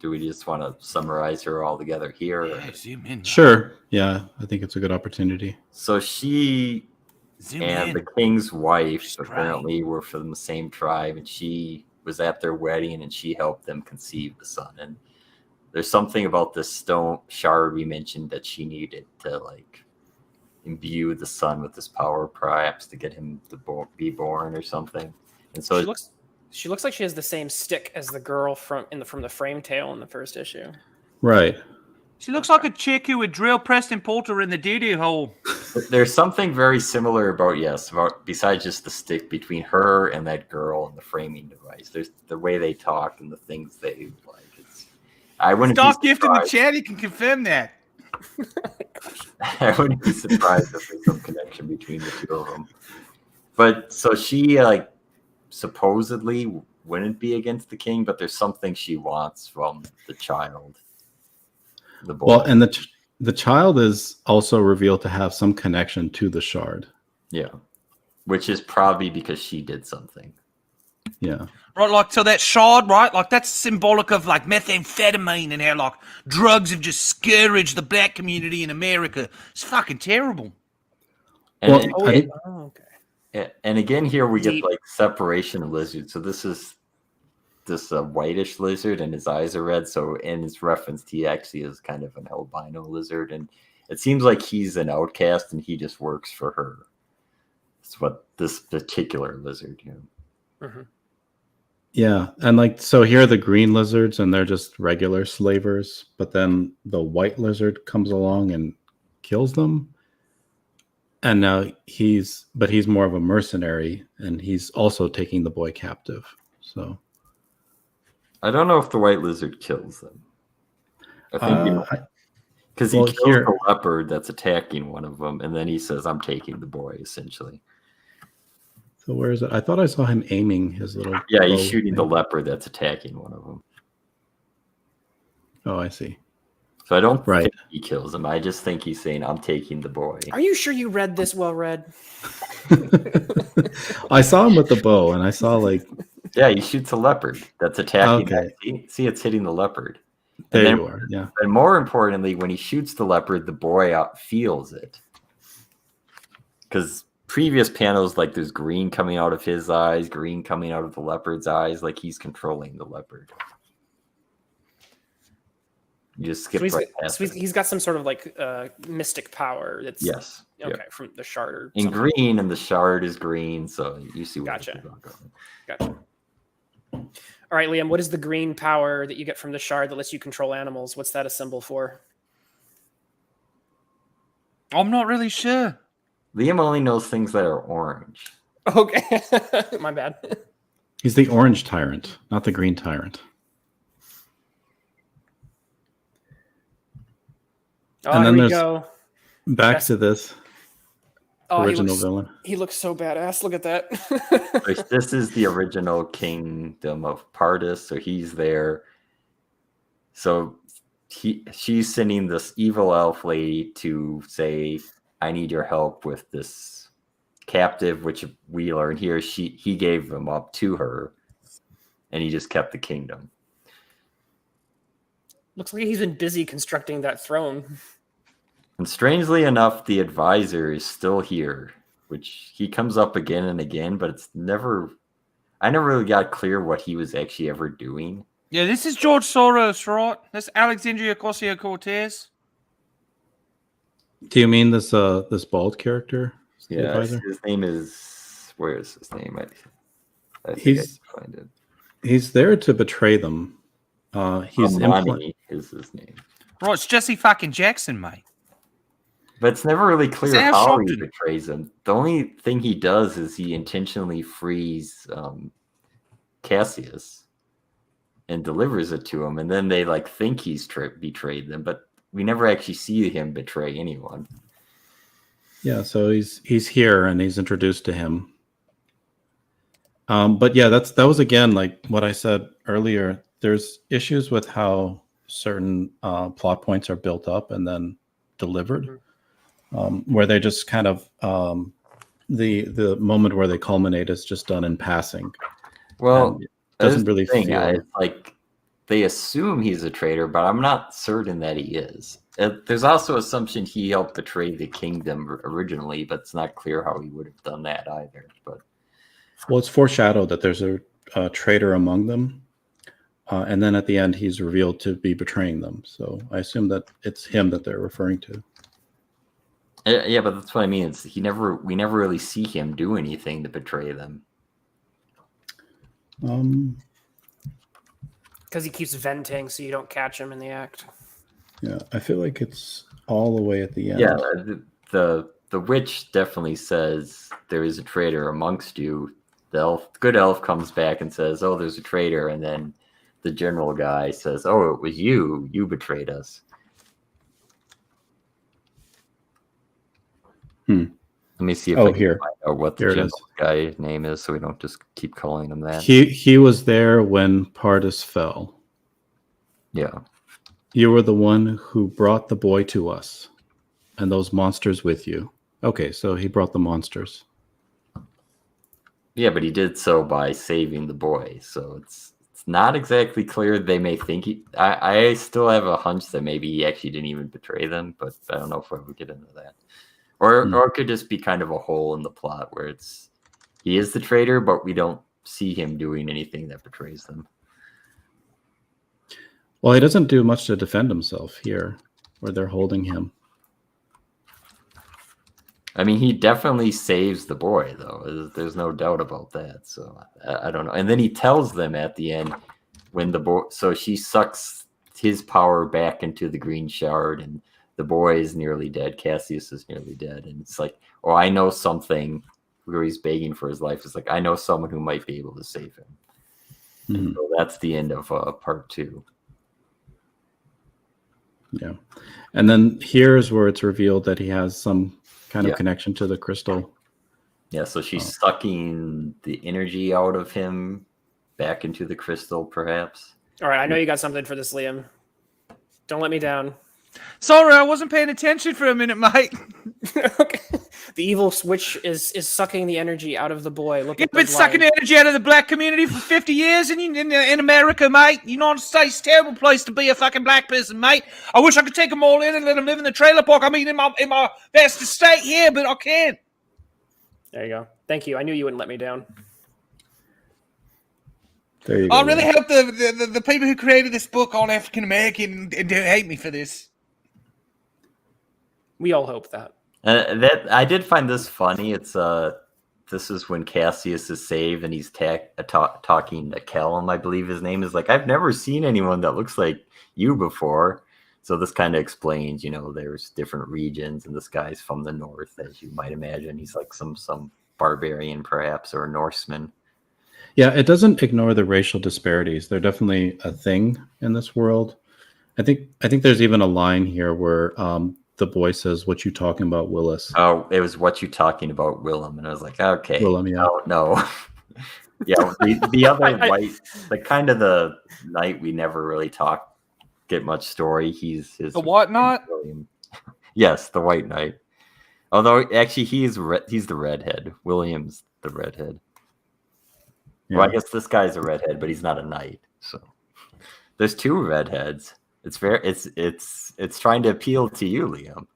Do we just want to summarize her all together here? Sure. Yeah, I think it's a good opportunity. So she the king's wife apparently were from the same tribe, and she was at their wedding, and she helped them conceive the son. And there's something about this stone shard we mentioned that she needed to imbue the son with this power, perhaps to get him to be born or something. And so she looks like she has the same stick as the girl from the frame tale in the first issue. Right. She looks like a chick who would drill Preston Porter in the doo-doo hole. There's something very similar about besides just the stick between her and that girl and the framing device. There's the way they talk and the things they like. I wouldn't. Stock gift in the chat. You can confirm that. I wouldn't be surprised if there's some connection between the two of them. But so she supposedly wouldn't be against the king, but there's something she wants from the child. The boy. Well, and the child is also revealed to have some connection to the shard. Yeah, which is probably because she did something. Yeah. Right, like, so that shard, right? Like, that's symbolic of, like, methamphetamine and how, like, drugs have just scourged the black community in America. It's fucking terrible. And, Well, Oh, I think okay. and again, here we Deep. get like separation of lizards. So this is this whitish lizard, and his eyes are red. So in his reference, he actually is kind of an albino lizard, and it seems like he's an outcast, and he just works for her. That's what this particular lizard, Mm-hmm. yeah, and like so here are the green lizards, and they're just regular slavers. But then the white lizard comes along and kills them, and now he's more of a mercenary, and he's also taking the boy captive. So I don't know if the white lizard kills them. I think because he well, kills here- the leopard that's attacking one of them, and then he says, "I'm taking the boy." Essentially, so where is it? I thought I saw him aiming his little. yeah, he's bow shooting the thing. leopard that's attacking one of them. Oh, I see. So I don't Right. think he kills him. I just think he's saying, "I'm taking the boy." Are you sure you read this well read? I saw him with the bow, and I saw like Yeah, he shoots a leopard that's attacking. Okay. That. See, it's hitting the leopard. there then- you are. Yeah. And more importantly, when he shoots the leopard, the boy feels it. Because previous panels, like there's green coming out of his eyes, green coming out of the leopard's eyes, like he's controlling the leopard. You just skip So right past it. he's got some sort of like mystic power. That's Yes. okay Yeah. from the shard or In something. green, and the shard is green, so you see what Gotcha. this is all going. Gotcha. All right, Liam. What is the green power that you get from the shard that lets you control animals? What's that a symbol for? I'm not really sure. Liam only knows things that are orange. Okay, my bad. He's the orange tyrant, not the green tyrant. Oh, And then here we there's- go. Back Yes. to this Oh, original villain. he looks so badass. Look at that. This is the original kingdom of Pardis, so he's there. So she's sending this evil elf lady to say, "I need your help with this captive," which we learn here he gave him up to her, and he just kept the kingdom. Looks like he's been busy constructing that throne. And strangely enough, the advisor is still here, which he comes up again and again, but I never really got clear what he was actually ever doing. Yeah, this is George Soros, right? That's Alexandria Ocasio-Cortez. Do you mean this this bald character? The Yeah, advisor? his name is. Where is his name? I think He's- I can find it. He's there to betray them. He's Amani is his name, Right, it's Jesse fucking Jackson, mate. but it's never really clear Sam how he Shopton. betrays him. The only thing he does is he intentionally frees Cassius and delivers it to him, and then they like think he's betrayed them, but we never actually see him betray anyone. Yeah, so he's here and he's introduced to him. But yeah, that was again like what I said earlier. There's issues with how certain plot points are built up and then delivered, where they just kind of the moment where they culminate is just done in passing. Well, And it doesn't that's the really thing. feel. It's like they assume he's a traitor, but I'm not certain that he is. There's also assumption he helped betray the kingdom originally, but it's not clear how he would have done that either. But Well, it's foreshadowed that there's a traitor among them, and then at the end he's revealed to be betraying them. So I assume that it's him that they're referring to. yeah, but that's what I mean. We never really see him do anything to betray them. Because he keeps venting so you don't catch him in the act. Yeah, I feel like it's all the way at the end. Yeah, the witch definitely says there is a traitor amongst you. The good elf comes back and says, "Oh, there's a traitor," and then the general guy says, "Oh, it was you. You betrayed us." Let me see if I can here. find out what the Here it general is. guy name is, so we don't just keep calling him that. He was there when Pardis fell. Yeah. You were the one who brought the boy to us, and those monsters with you. Okay, so he brought the monsters. Yeah, but he did so by saving the boy. So it's not exactly clear. They may think I still have a hunch that maybe he actually didn't even betray them, but I don't know if we ever get into that. Or it could just be kind of a hole in the plot where he is the traitor, but we don't see him doing anything that betrays them. Well, he doesn't do much to defend himself here, where they're holding him. I mean, he definitely saves the boy, though. There's no doubt about that. So I don't know. And then he tells them at the end when the boy. So she sucks his power back into the green shard, and the boy is nearly dead. Cassius is nearly dead, and it's like, oh, I know something. Where he's begging for his life. It's like, I know someone who might be able to save him. Mm-hmm. And so that's the end of part 2. Yeah, and then here's where it's revealed that he has some kind of connection to the crystal. Yeah, so she's sucking the energy out of him back into the crystal, perhaps. All right, I know you got something for this, Liam. Don't let me down. Sorry, I wasn't paying attention for a minute, mate. Okay. The evil switch is sucking the energy out of the boy. Look You've at the been sucking line. energy out of the black community for 50 years in America, mate. United States, terrible place to be a fucking black person, mate. I wish I could take them all in and let them live in the trailer park. I mean, in my best estate here, but I can't. There you go. Thank you. I knew you wouldn't let me down. There you go. I really hope the people who created this book aren't African American and don't hate me for this. We all hope that. That I did find this funny. It's this is when Cassius is saved and he's talking to Callum, I believe his name is. Like, I've never seen anyone that looks like you before. So this kind of explains, there's different regions, and this guy's from the north, as you might imagine. He's like some barbarian, perhaps, or a Norseman. Yeah, it doesn't ignore the racial disparities. They're definitely a thing in this world. I think there's even a line here where the boy says, "What you talking about, Willis?" Oh, it was "What you talking about, Willem?" And I was like, okay, Willem, yeah. no. Yeah, the other white, the knight we never really get much story. He's The White Knight? William. Yes, the White Knight. Although actually he's the redhead. William's the redhead. Yeah. Well, I guess this guy's a redhead, but he's not a knight. So there's 2 redheads. It's trying to appeal to you, Liam.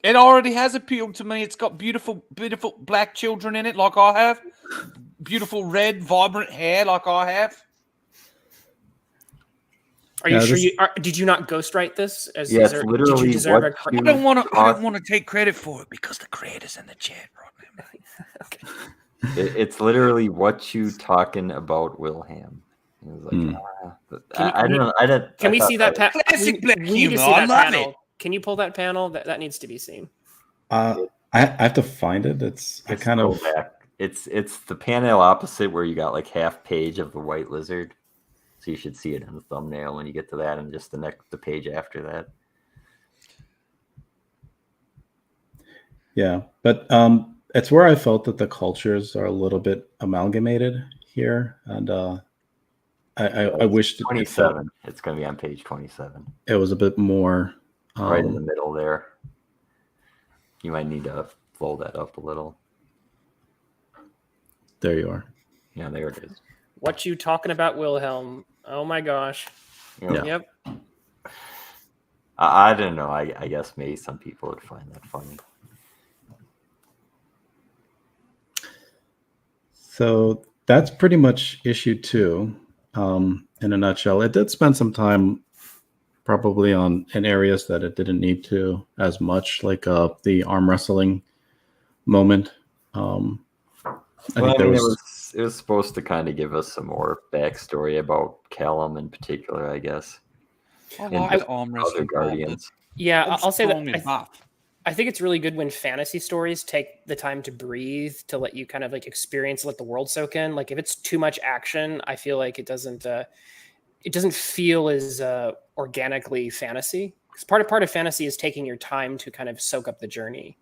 It already has appealed to me. It's got beautiful, beautiful black children in it, like I have. Beautiful red, vibrant hair, like I have. Are you sure did you not ghostwrite this? Yes, literally. Did you deserve a I don't want to take credit for it because the creator's in the chat right now. Okay. It's literally what you talking about, Wilhelm. It was like, I don't know. Can we see that panel? Classic black We need to humor. see I that love panel. it. Can you pull that panel? That needs to be seen. I have to find it. Back. It's the panel opposite where you got like half page of the white lizard. So you should see it in the thumbnail when you get to that, and just the page after that. Yeah, but it's where I felt that the cultures are a little bit amalgamated here, and I wish 27. It's going to be on page 27. It was a bit more right in the middle there. You might need to fold that up a little. There you are. Yeah, there it is. What you talking about, Wilhelm? Oh my gosh. Yeah. Yep. I don't know. I guess maybe some people would find that funny. So that's pretty much issue 2 in a nutshell. It did spend some time probably in areas that it didn't need to as much, like the arm wrestling moment. It was supposed to kind of give us some more backstory about Callum in particular, I guess. I And like arm other wrestling. guardians. Yeah, I'll say Strong and that. buff. I think it's really good when fantasy stories take the time to breathe, to let you kind of like experience, let the world soak in. Like if it's too much action, I feel like it doesn't feel as organically fantasy. Because part of fantasy is taking your time to kind of soak up the journey.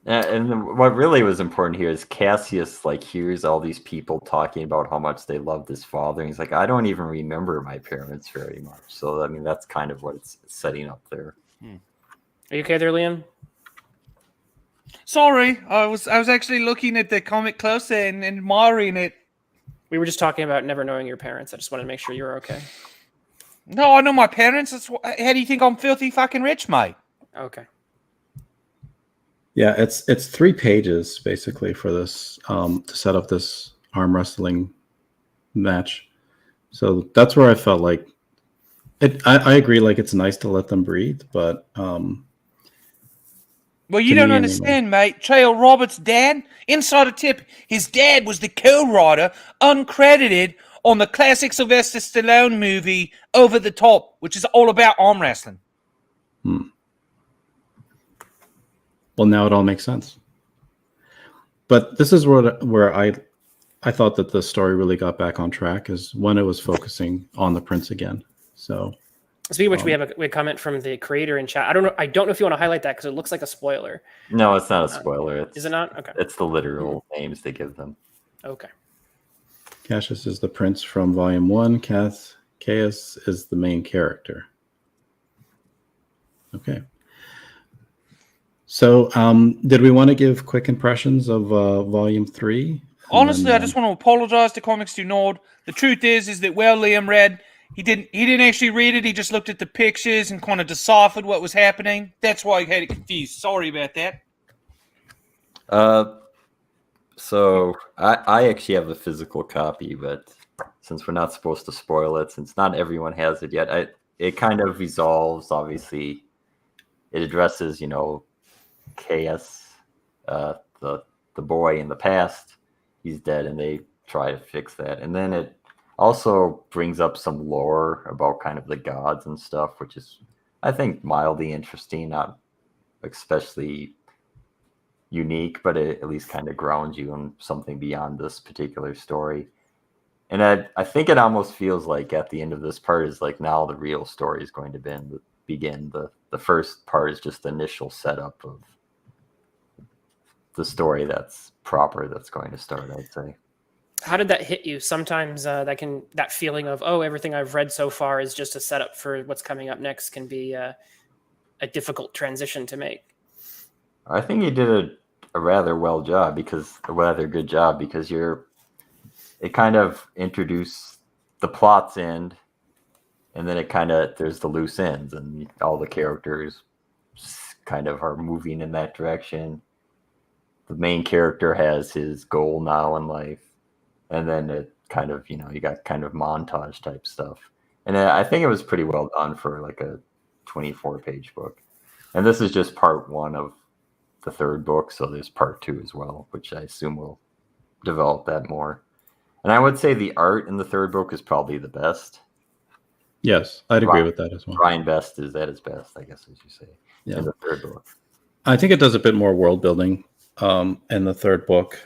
And what really was important here is Cassius hears all these people talking about how much they loved his father. And he's like, I don't even remember my parents very much. So, I mean, that's kind of what it's setting up there. Are you okay there, Liam? Sorry, I was actually looking at the comic closer and admiring it. We were just talking about never knowing your parents. I just wanted to make sure you were okay. No, I know my parents. How do you think I'm filthy fucking rich, mate? Okay. Yeah, it's 3 pages basically for this to set up this arm wrestling match. So that's where I felt like it. I agree, like it's nice to let them breathe, but Well, you to don't me understand, mate. Trail Roberts' dad, insider tip, his dad was the co-writer, uncredited, on the classic Sylvester Stallone movie Over the Top, which is all about arm wrestling. well, now it all makes sense. But this is where I thought that the story really got back on track is when it was focusing on the prince again. So Speaking of which, we have a comment from the creator in chat. I don't know if you want to highlight that because it looks like a spoiler. No, it's not a spoiler. Is it not? Okay. It's the literal names they give them. Okay. Cassius is the prince from Volume 1. Caius is the main character. Okay. So, did we want to give quick impressions of Volume 3? Honestly, I just want to apologize to Comics Do Nord. The truth is that Liam read. He didn't actually read it. He just looked at the pictures and kind of deciphered what was happening. That's why he had it confused. Sorry about that. So I actually have a physical copy, but since we're not supposed to spoil it, since not everyone has it yet, it kind of resolves. Obviously, it addresses, Chaos, the boy in the past. He's dead, and they try to fix that, and then it also brings up some lore about kind of the gods and stuff, which is, I think, mildly interesting, not especially unique, but it at least kind of grounds you in something beyond this particular story. And I think it almost feels like at the end of this part is like now the real story is going to begin. The first part is just the initial setup of the story that's proper that's going to start, I'd say. How did that hit you? Sometimes that feeling of, oh, everything I've read so far is just a setup for what's coming up next can be a difficult transition to make. I think he did a rather good job because it kind of introduced the plot's end, and then there's the loose ends, and all the characters kind of are moving in that direction. The main character has his goal now in life. And then it kind of, you got kind of montage type stuff. And I think it was pretty well done for like a 24-page book. And this is just part 1 of the 3rd book. So there's part 2 as well, which I assume will develop that more. And I would say the art in the 3rd book is probably the best. Yes, I'd agree with that as well. Ryan Best is at his best, I guess, as you say, in the 3rd book. I think it does a bit more world building in the 3rd book.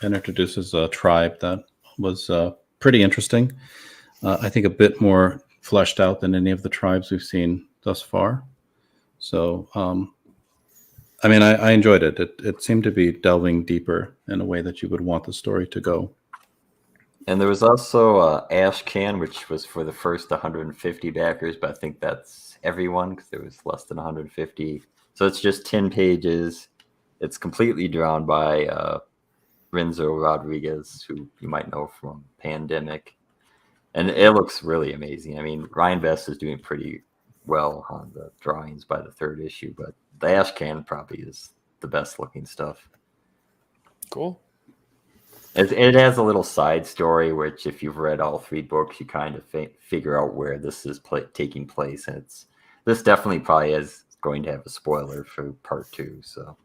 It introduces a tribe that was pretty interesting. I think a bit more fleshed out than any of the tribes we've seen thus far. So, I enjoyed it. It seemed to be delving deeper in a way that you would want the story to go. And there was also Ashcan, which was for the first 150 backers, but I think that's everyone because there was less than 150. So it's just 10 pages. It's completely drawn by Renzo Rodriguez, who you might know from Pandemic. And it looks really amazing. I mean, Ryan Best is doing pretty well on the drawings by the 3rd issue, but the Ashcan probably is the best looking stuff. Cool. It has a little side story, which if you've read all 3 books, you kind of figure out where this is taking place. And this definitely probably is going to have a spoiler for part 2. So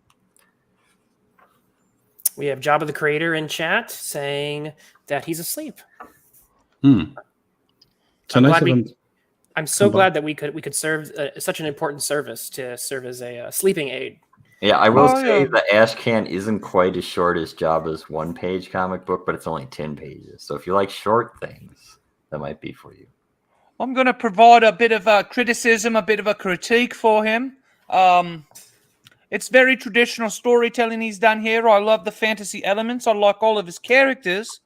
we have Jabba the Creator in chat saying that he's asleep. So nice of him. I'm so glad that we could serve such an important service to serve as a sleeping aid. Yeah, I will say the Ashcan isn't quite as short as Jabba's 1-page comic book, but it's only 10 pages. So if you like short things, that might be for you. I'm going to provide a bit of a criticism, a bit of a critique for him. It's very traditional storytelling he's done here. I love the fantasy elements. I like all of his characters.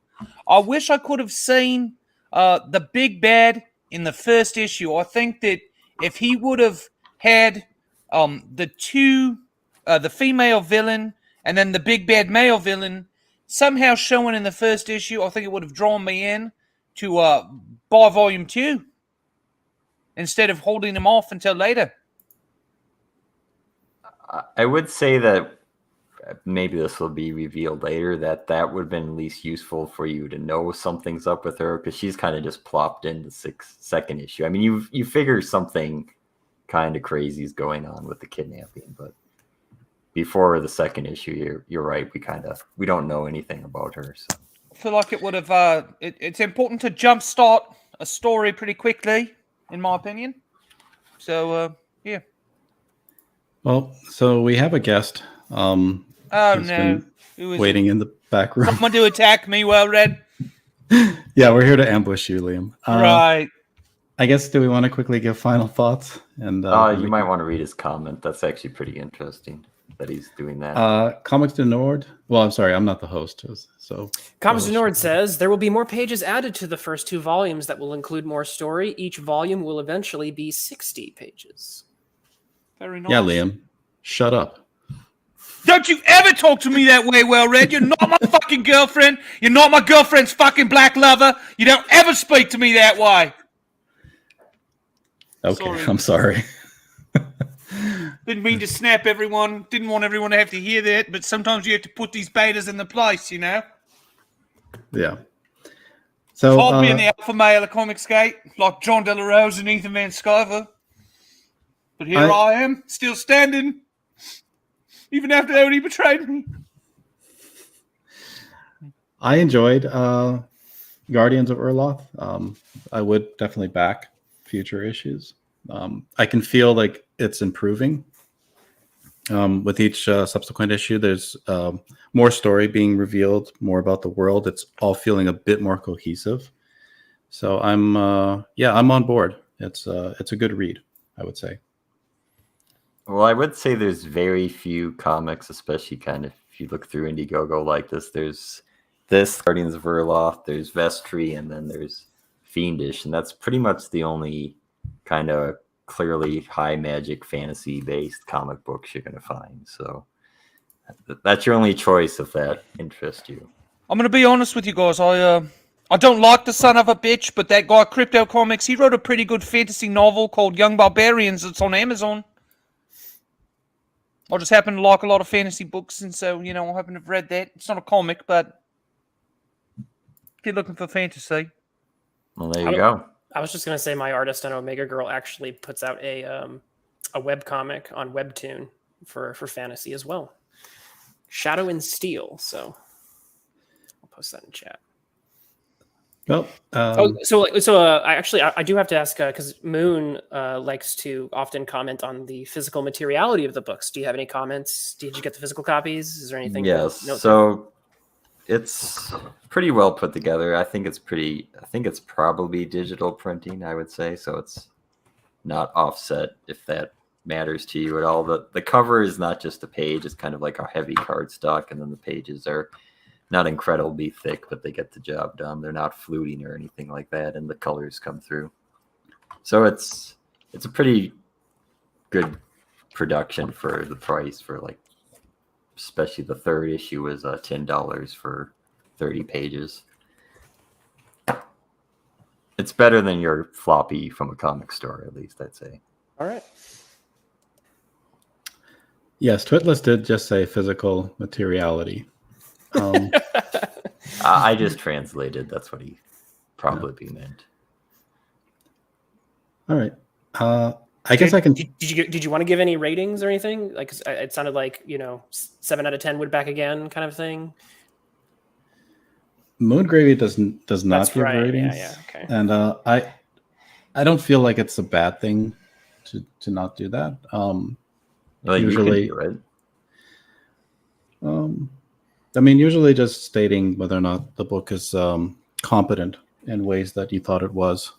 I wish I could have seen the big bad in the first issue. I think that if he would have had the two the female villain and then the big bad male villain somehow showing in the first issue, I think it would have drawn me in to buy volume 2 instead of holding them off until later. I would say that maybe this will be revealed later, that would have been at least useful for you to know something's up with her, because she's kind of just plopped in the second issue. I mean, you figure something kind of crazy is going on with the kidnapping, but before the second issue, you're right. We don't know anything about her. So. I feel like it would have. It's important to jumpstart a story pretty quickly, in my opinion. So yeah. Well, so we have a guest. Oh who's no! been waiting in the back room. Someone to attack me, well read. Yeah, we're here to ambush you, Liam. Right. I guess, do we want to quickly give final thoughts? And you might want to read his comment. That's actually pretty interesting that he's doing that. Comics de Nord. Well, I'm sorry, I'm not the host. So Comics de Nord says there will be more pages added to the first 2 volumes that will include more story. Each volume will eventually be 60 pages. Very nice. Yeah, Liam, shut up. Don't you ever talk to me that way, well read. You're not my fucking girlfriend. You're not my girlfriend's fucking black lover. You don't ever speak to me that way. Okay, Sorry. I'm sorry. Didn't mean to snap everyone. Didn't want everyone to have to hear that, but sometimes you have to put these betas in the place, you know? Yeah. So I'll be in the alpha male of Comicsgate, like John De La Rose and Ethan Van Sciver. But here I am, still standing, even after Odie betrayed me. I enjoyed Guardians of Erloth. I would definitely back future issues. I can feel like it's improving. With each subsequent issue, there's more story being revealed, more about the world. It's all feeling a bit more cohesive. So I'm on board. It's a good read, I would say. Well, I would say there's very few comics, especially kind of if you look through Indiegogo like this. There's this Guardians of Erloth, there's Vestry, and then there's Fiendish, and that's pretty much the only kind of clearly high magic fantasy based comic books you're going to find. So that's your only choice if that interests you. I'm going to be honest with you guys. I don't like the son of a bitch, but that guy Crypto Comics, he wrote a pretty good fantasy novel called Young Barbarians. It's on Amazon. I just happen to like a lot of fantasy books, and so, I happen to have read that. It's not a comic, but if you're looking for fantasy. Well, there you go. I was just going to say my artist on Omega Girl actually puts out a web comic on Webtoon for fantasy as well. Shadow and Steel. So I'll post that in chat. Well, I do have to ask, because Moon likes to often comment on the physical materiality of the books. Do you have any comments? Did you get the physical copies? Is there anything? Yes. So it's pretty well put together. I think it's probably digital printing, I would say. So it's not offset, if that matters to you at all. The cover is not just a page. It's kind of like a heavy cardstock, and then the pages are not incredibly thick, but they get the job done. They're not fluting or anything like that, and the colors come through. So it's a pretty good production for the price. For like, especially the third issue is $10 for 30 pages. It's better than your floppy from a comic store, at least I'd say. All right. Yes, Twitless did just say physical materiality. I just translated. That's what he probably meant. All right. I guess I can. Did you want to give any ratings or anything? Like, it sounded like 7 out of 10 would back again, kind of thing. Moongravy does not That's give right. ratings. Yeah. Okay. And I don't feel like it's a bad thing to not do that. Well, usually, you can do it. I mean, usually just stating whether or not the book is competent in ways that you thought it was,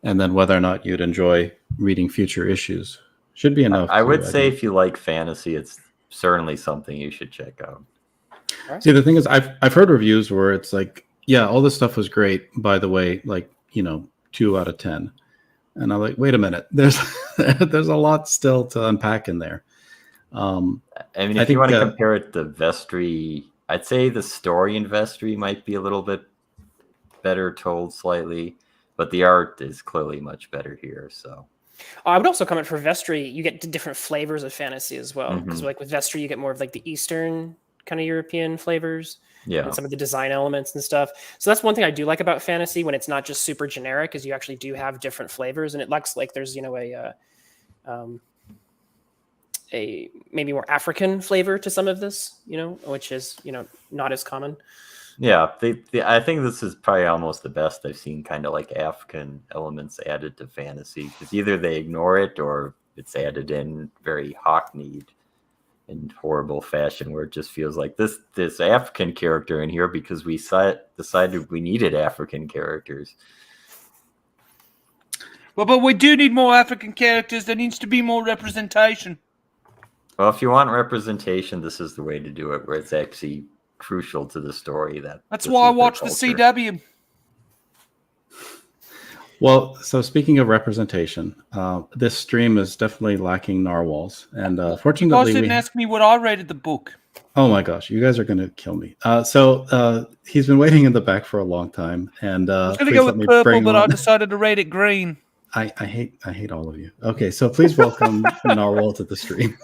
and then whether or not you'd enjoy reading future issues should be enough. I would say if you like fantasy, it's certainly something you should check out. See, the thing is, I've heard reviews where it's like, yeah, all this stuff was great, by the way, like 2 out of 10, and I'm like, wait a minute, there's a lot still to unpack in there. I mean, I if you think, want to compare it to Vestry, I'd say the story in Vestry might be a little bit better told slightly, but the art is clearly much better here. So I would also comment for Vestry, you get different flavors of fantasy as well. Because Mhm. like with Vestry, you get more of like the Eastern kind of European flavors yeah, and some of the design elements and stuff. So that's one thing I do like about fantasy when it's not just super generic, is you actually do have different flavors, and it looks like there's a maybe more African flavor to some of this, which is not as common. yeah. I think this is probably almost the best I've seen, kind of like African elements added to fantasy, because either they ignore it or it's added in very hackneyed and horrible fashion, where it just feels like this African character in here because we decided we needed African characters. Well, but we do need more African characters. There needs to be more representation. Well, if you want representation, this is the way to do it, where it's actually crucial to the story. That's this why I is their watch the culture. CW. Well, so speaking of representation, this stream is definitely lacking narwhals, and You guys fortunately, didn't ask me what I rated the book. oh my gosh, you guys are going to kill me. So he's been waiting in the back for a long time, and I was going to please go let with me purple, bring but I on. decided to rate it green. I hate all of you. Okay, so please welcome Narwhal to the stream.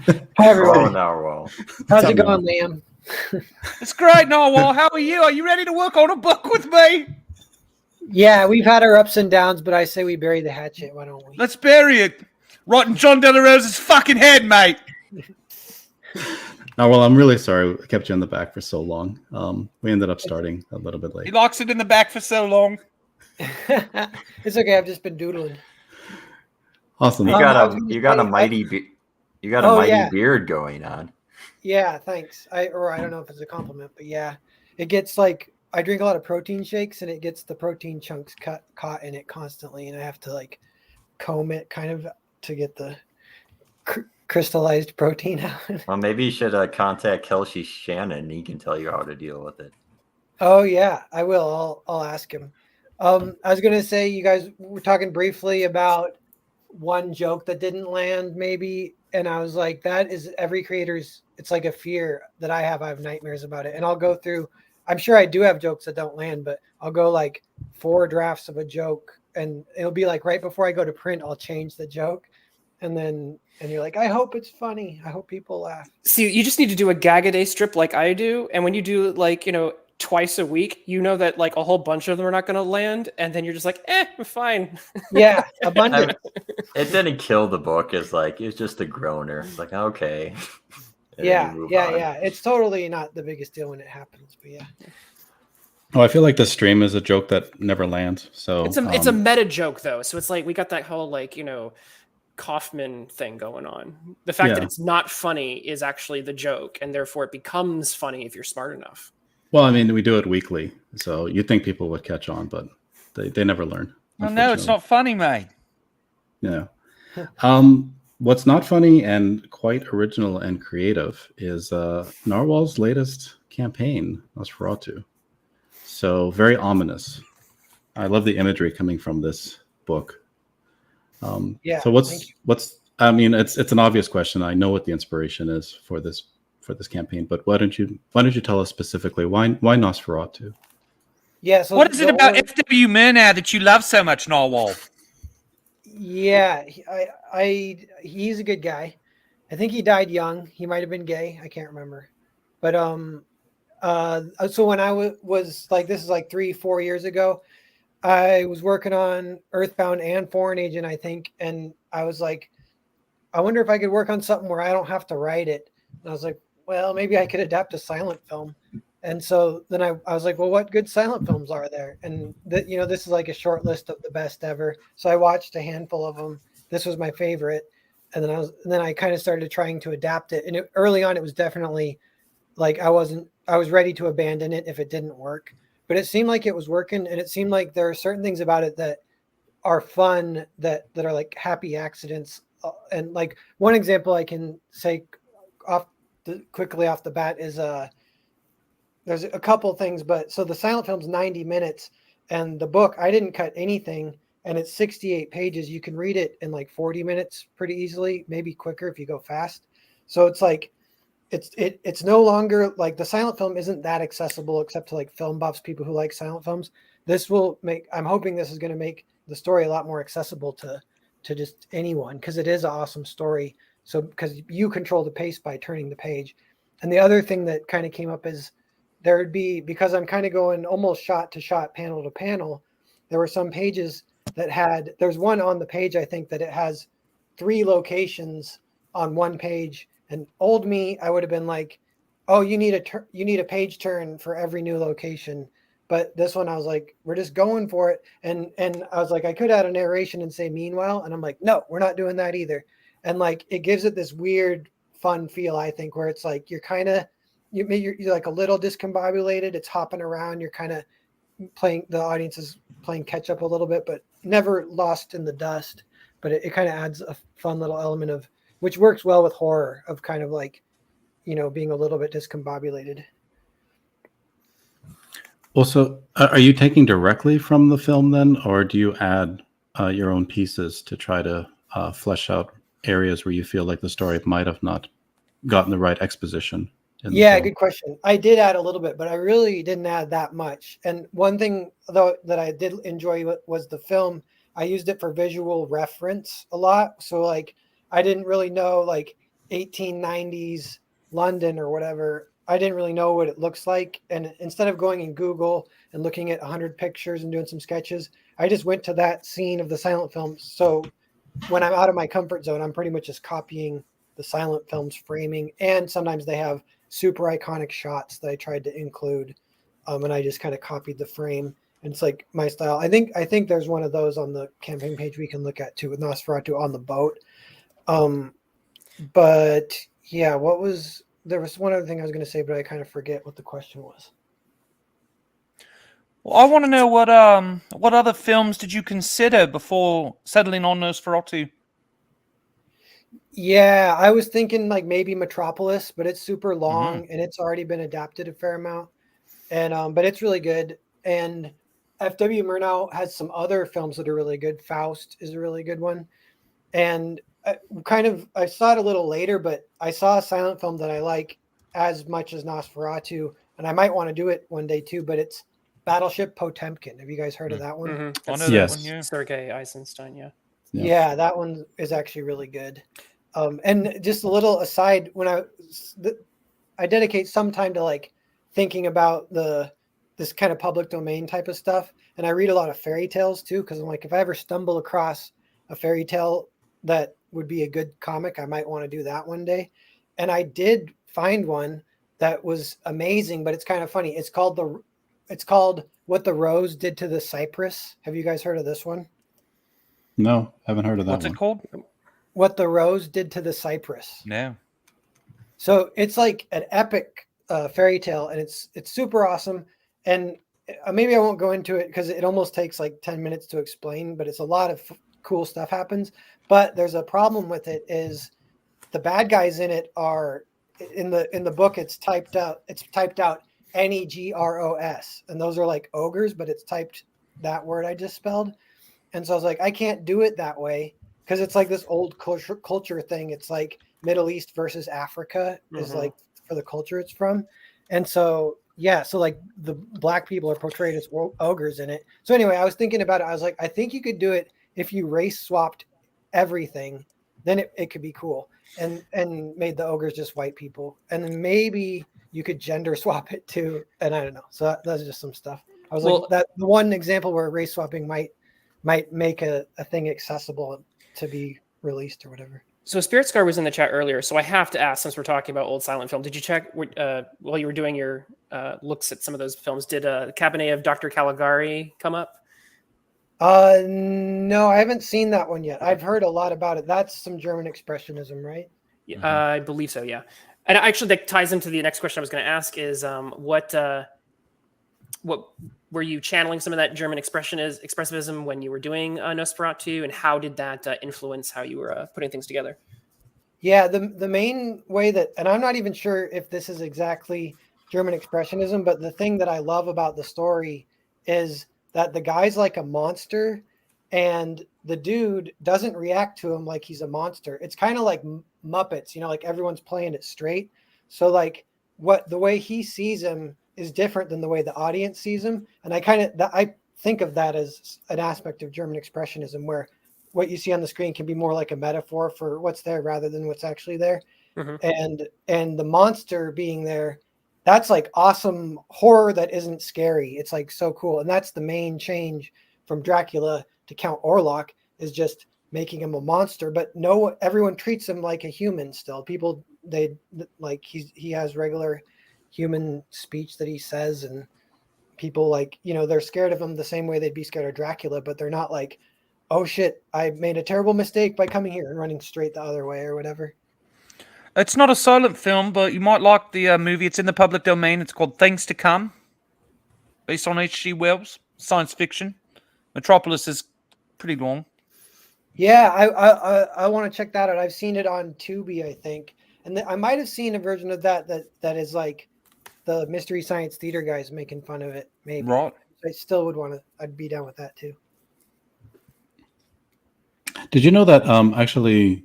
Hi, Oh, everyone. Narwhal. How's Tell it me. going, Liam? It's great, Narwhal. How are you? Are you ready to work on a book with me? Yeah, we've had our ups and downs, but I say we bury the hatchet. Why don't we? Let's bury it. Right in John De La Rosa's fucking head, mate. Narwhal, I'm really sorry I kept you in the back for so long. We ended up starting a little bit He late. locks it in the back for so long. It's okay. I've just been doodling. Awesome. You I got was a gonna you got a say, mighty you got a Oh, mighty yeah. beard going on. Yeah, thanks. I don't know if it's a compliment, but yeah, it gets like I drink a lot of protein shakes, and it gets the protein chunks caught in it constantly, and I have to like comb it kind of to get the crystallized protein out. Well, maybe you should contact Kelsey Shannon. He can tell you how to deal with it. Oh yeah, I will. I'll ask him. I was gonna say, you guys were talking briefly about one joke that didn't land, maybe, and I was like, that is every creator's. It's like a fear that I have. I have nightmares about it, and I'll go through. I'm sure I do have jokes that don't land, but I'll go like 4 drafts of a joke, and it'll be like right before I go to print, I'll change the joke, and you're like, I hope it's funny. I hope people laugh. See, you just need to do a gag a day strip like I do, and when you do like twice a week, that like a whole bunch of them are not going to land, and then you're just like, I'm fine. Yeah, abundant. It didn't kill the book. It's just a groaner. It's like, okay. And then Yeah, you move yeah, on. yeah. It's totally not the biggest deal when it happens, but yeah. Oh, I feel like this stream is a joke that never lands. So It's a meta joke though, so it's like we got that whole like Kaufman thing going on. The fact that Yeah. it's not funny is actually the joke, and therefore it becomes funny if you're smart enough. well, I mean, we do it weekly, so you'd think people would catch on, but they never learn. Oh, no, it's unfortunately. not funny, mate. Yeah. What's not funny and quite original and creative is Narwhal's latest campaign, Nosferatu. So very ominous. I love the imagery coming from this book. Yeah, So thank you. what's? I mean, it's an obvious question. I know what the inspiration is for this campaign, but why don't you tell us specifically why Nosferatu? Yeah. So What is it the about only- F.W. Murnau that you love so much, Narwhal? Yeah, he's a good guy. I think he died young. He might have been gay. I can't remember. But so when I was like, this is like 3-4 years ago, I was working on Earthbound and Foreign Agent, I think, and I was like, I wonder if I could work on something where I don't have to write it. And I was like, well, maybe I could adapt a silent film. And so then I was like, well, what good silent films are there? And this is like a short list of the best ever. So I watched a handful of them. This was my favorite. And then I kind of started trying to adapt it. And early on, it was definitely like, I was ready to abandon it if it didn't work, but it seemed like it was working. And it seemed like there are certain things about it that are fun, that are like happy accidents. And like one example I can say quickly off the bat is there's a couple things, but so the silent film's 90 minutes and the book, I didn't cut anything, and it's 68 pages. You can read it in like 40 minutes pretty easily, maybe quicker if you go fast. So it's like it's no longer like the silent film isn't that accessible except to like film buffs, people who like silent films. This will make, I'm hoping this is going to make the story a lot more accessible to just anyone, because it is an awesome story. So because you control the pace by turning the page. And the other thing that kind of came up is there would be, because I'm kind of going almost shot to shot, panel to panel, there were some pages that had, there's one on the page, I think, that it has 3 locations on one page. And old me, I would have been like, oh, you need a page turn for every new location. But this one, I was like, we're just going for it. And I was like, I could add a narration and say meanwhile. And I'm like, no, we're not doing that either. And like, it gives it this weird, fun feel, I think, where it's like, you're kind of, you're like a little discombobulated. It's hopping around. You're kind of playing, the audience is playing catch up a little bit, but never lost in the dust. But it kind of adds a fun little element of, which works well with horror, of kind of like, being a little bit discombobulated. Also, are you taking directly from the film then, or do you add your own pieces to try to flesh out areas where you feel like the story might have not gotten the right exposition? Yeah, good question. I did add a little bit, but I really didn't add that much. And one thing though that I did enjoy was the film. I used it for visual reference a lot. So like, I didn't really know like 1890s London or whatever. I didn't really know what it looks like. And instead of going in Google and looking at 100 pictures and doing some sketches, I just went to that scene of the silent film. So when I'm out of my comfort zone, I'm pretty much just copying the silent film's framing. And sometimes they have super iconic shots that I tried to include. And I just kind of copied the frame. And it's like my style. I think there's one of those on the campaign page we can look at too, with Nosferatu on the boat. But yeah, there was one other thing I was going to say, but I kind of forget what the question was. Well, I want to know what other films did you consider before settling on Nosferatu? Yeah, I was thinking like maybe Metropolis, but it's super long and it's already been adapted a fair amount. And but it's really good. And F.W. Murnau has some other films that are really good. Faust is a really good one. And I saw it a little later, but I saw a silent film that I like as much as Nosferatu, and I might want to do it one day too, but it's Battleship Potemkin. Have you guys heard of that one? Mm-hmm. I know Yes. that one, yeah. Sergei Eisenstein, yeah. Yeah, that one is actually really good. And just a little aside, when I dedicate some time to like thinking about this kind of public domain type of stuff, and I read a lot of fairy tales too, because I'm like, if I ever stumble across a fairy tale that would be a good comic, I might want to do that one day. And I did find one that was amazing, but it's kind of funny. It's called What the Rose Did to the Cypress. Have you guys heard of this one? No, haven't heard of that What's one. it called? What the Rose Did to the Cypress. No. So it's like an epic fairy tale, and it's super awesome. And maybe I won't go into it because it almost takes like 10 minutes to explain, but it's a lot of cool stuff happens. But there's a problem with it, is the bad guys in it are in the book. It's typed out Negros, and those are like ogres, but it's typed that word I just spelled. And so I was like, I can't do it that way, because it's like this old culture thing. It's like Middle East versus Africa is like for the culture it's from. And so, yeah, so like the black people are portrayed as ogres in it. So anyway, I was thinking about it. I was like, I think you could do it if you race swapped everything, then it could be cool. And made the ogres just white people. And then maybe you could gender swap it too. And I don't know. So that's just some stuff. I was like, that the one example where race swapping might make a thing accessible to be released or whatever. So Spirit Scar was in the chat earlier, so I have to ask, since we're talking about old silent film, did you check while you were doing your looks at some of those films, did Cabinet of Dr. Caligari come up? No, I haven't seen that one yet. I've heard a lot about it. That's some German expressionism, right? Yeah, I believe so, yeah. And actually that ties into the next question I was going to ask is what were you channeling some of that German expressivism when you were doing Nosferatu, and how did that influence how you were putting things together? Yeah, the main way that, and I'm not even sure if this is exactly German expressionism, but the thing that I love about the story is that the guy's like a monster, and the dude doesn't react to him like he's a monster. It's kind of like Muppets, like everyone's playing it straight. So like the way he sees him is different than the way the audience sees him. And I think of that as an aspect of German expressionism, where what you see on the screen can be more like a metaphor for what's there rather than what's actually there. Mm-hmm. And the monster being there, that's like awesome horror that isn't scary. It's like so cool. And that's the main change from Dracula to Count Orlok, is just making him a monster. But no, everyone treats him like a human still. People, they like, he has regular human speech that he says, and people like, they're scared of him the same way they'd be scared of Dracula, but they're not like, oh shit, I made a terrible mistake by coming here and running straight the other way or whatever. It's not a silent film, but you might like the movie. It's in the public domain. It's called Things to Come, based on H.G. Wells, science fiction. Metropolis is pretty long. Yeah, I want to check that out. I've seen it on Tubi, I think, and I might have seen a version of that is like the Mystery Science Theater guys making fun of it. Maybe. Right. I still would want to. I'd be down with that too. Did you know that actually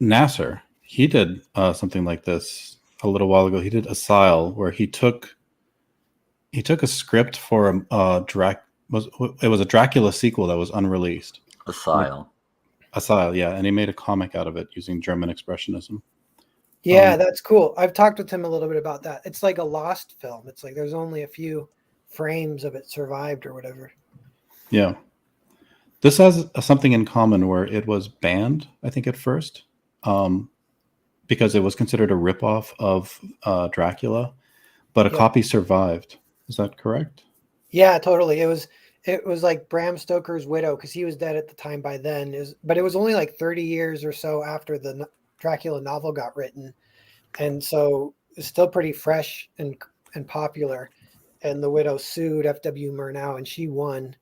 Nasser, he did something like this a little while ago. He did Asile, where he took a script for it was a Dracula sequel that was unreleased. Asile. Asile, yeah, and he made a comic out of it using German expressionism. Yeah, that's cool. I've talked with him a little bit about that. It's like a lost film. It's like there's only a few frames of it survived or whatever. Yeah. This has something in common where it was banned, I think, at first, because it was considered a ripoff of Dracula, but a copy survived. Is that correct? Yeah, totally. It was like Bram Stoker's widow, because he was dead at the time by then. But it was only like 30 years or so after the Dracula novel got written, and so it's still pretty fresh and popular. And the widow sued F.W. Murnau, and she won.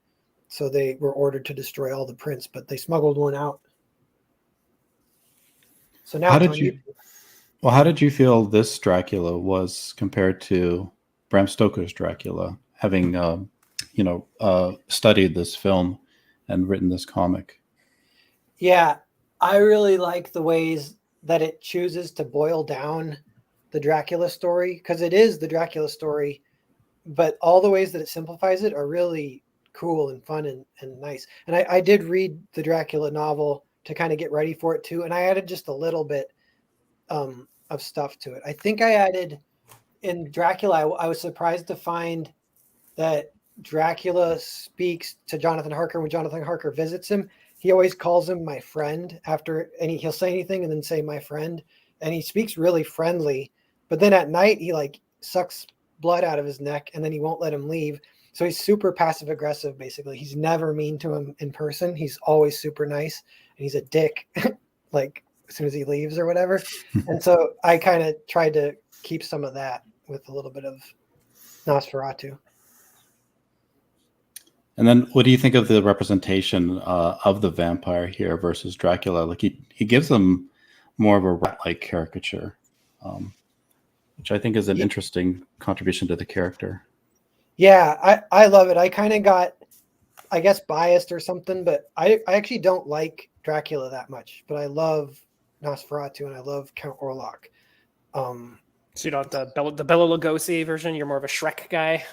So they were ordered to destroy all the prints, but they smuggled one out. So now, how did you feel this Dracula was compared to Bram Stoker's Dracula, having studied this film and written this comic? Yeah, I really like the ways that it chooses to boil down the Dracula story, because it is the Dracula story, but all the ways that it simplifies it are really cool and fun and nice. And I did read the Dracula novel to kind of get ready for it too, and I added just a little bit of stuff to it. I think I added in Dracula, I was surprised to find that Dracula speaks to Jonathan Harker when Jonathan Harker visits him. He always calls him my friend after, and he'll say anything and then say my friend, and he speaks really friendly. But then at night he like sucks blood out of his neck, and then he won't let him leave. So he's super passive aggressive. Basically, he's never mean to him in person. He's always super nice, and he's a dick like as soon as he leaves or whatever. And so I kind of tried to keep some of that with a little bit of Nosferatu. And then what do you think of the representation of the vampire here versus Dracula? Like he gives them more of a rat-like caricature, which I think is an interesting contribution to the character. Yeah, I love it. I kind of got, I guess, biased or something, but I actually don't like Dracula that much, but I love Nosferatu and I love Count Orlok. So you don't the Bela Lugosi version. You're more of a Shrek guy.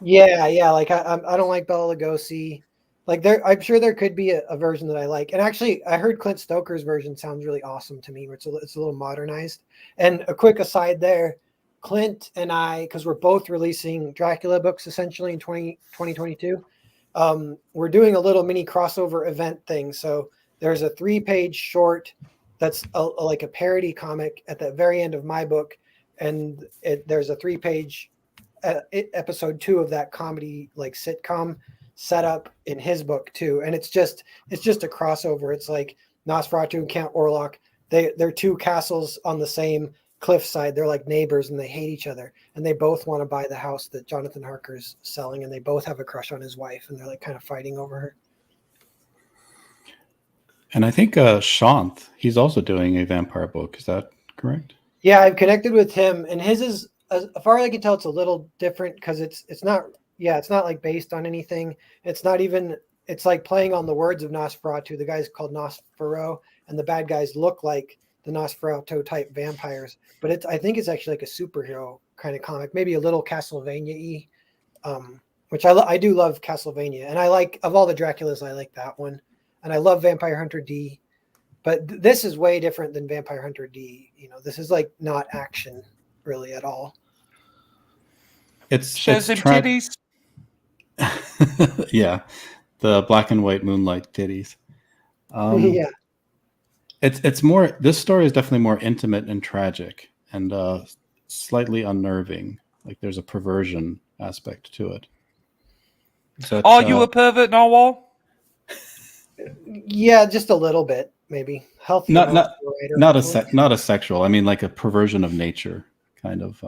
Yeah. Like I don't like Bela Lugosi. Like I'm sure there could be a version that I like. And actually, I heard Clint Stoker's version sounds really awesome to me. Where it's a little modernized. And a quick aside there, Clint and I, because we're both releasing Dracula books essentially in 2022, we're doing a little mini crossover event thing. So there's a 3-page short that's like a parody comic at the very end of my book, and there's a 3-page episode 2 of that comedy like sitcom set up in his book too. And it's just a crossover. It's like Nosferatu and Count Orlok. They're two castles on the same cliffside. They're like neighbors and they hate each other, and they both want to buy the house that Jonathan Harker's selling, and they both have a crush on his wife, and they're like kind of fighting over her. And I think Shanth, he's also doing a vampire book. Is that correct? Yeah, I've connected with him, and his is, as far as I can tell, it's a little different because it's not it's not like based on anything. It's not even. It's like playing on the words of Nosferatu. The guy's called Nosferatu, and the bad guys look like the Nosferatu type vampires. But I think it's actually like a superhero kind of comic, maybe a little Castlevania-y, which I do love Castlevania, and I like, of all the Draculas, I like that one, and I love Vampire Hunter D. But this is way different than Vampire Hunter D. This is like not action really at all. Shows them titties. Yeah, the black and white moonlight titties. Yeah. It's more. This story is definitely more intimate and tragic, and slightly unnerving. Like there's a perversion aspect to it. But, Are you a pervert, Narwhal? Yeah, just a little bit, maybe. Healthy. not a sexual. I mean, like a perversion of nature, kind of.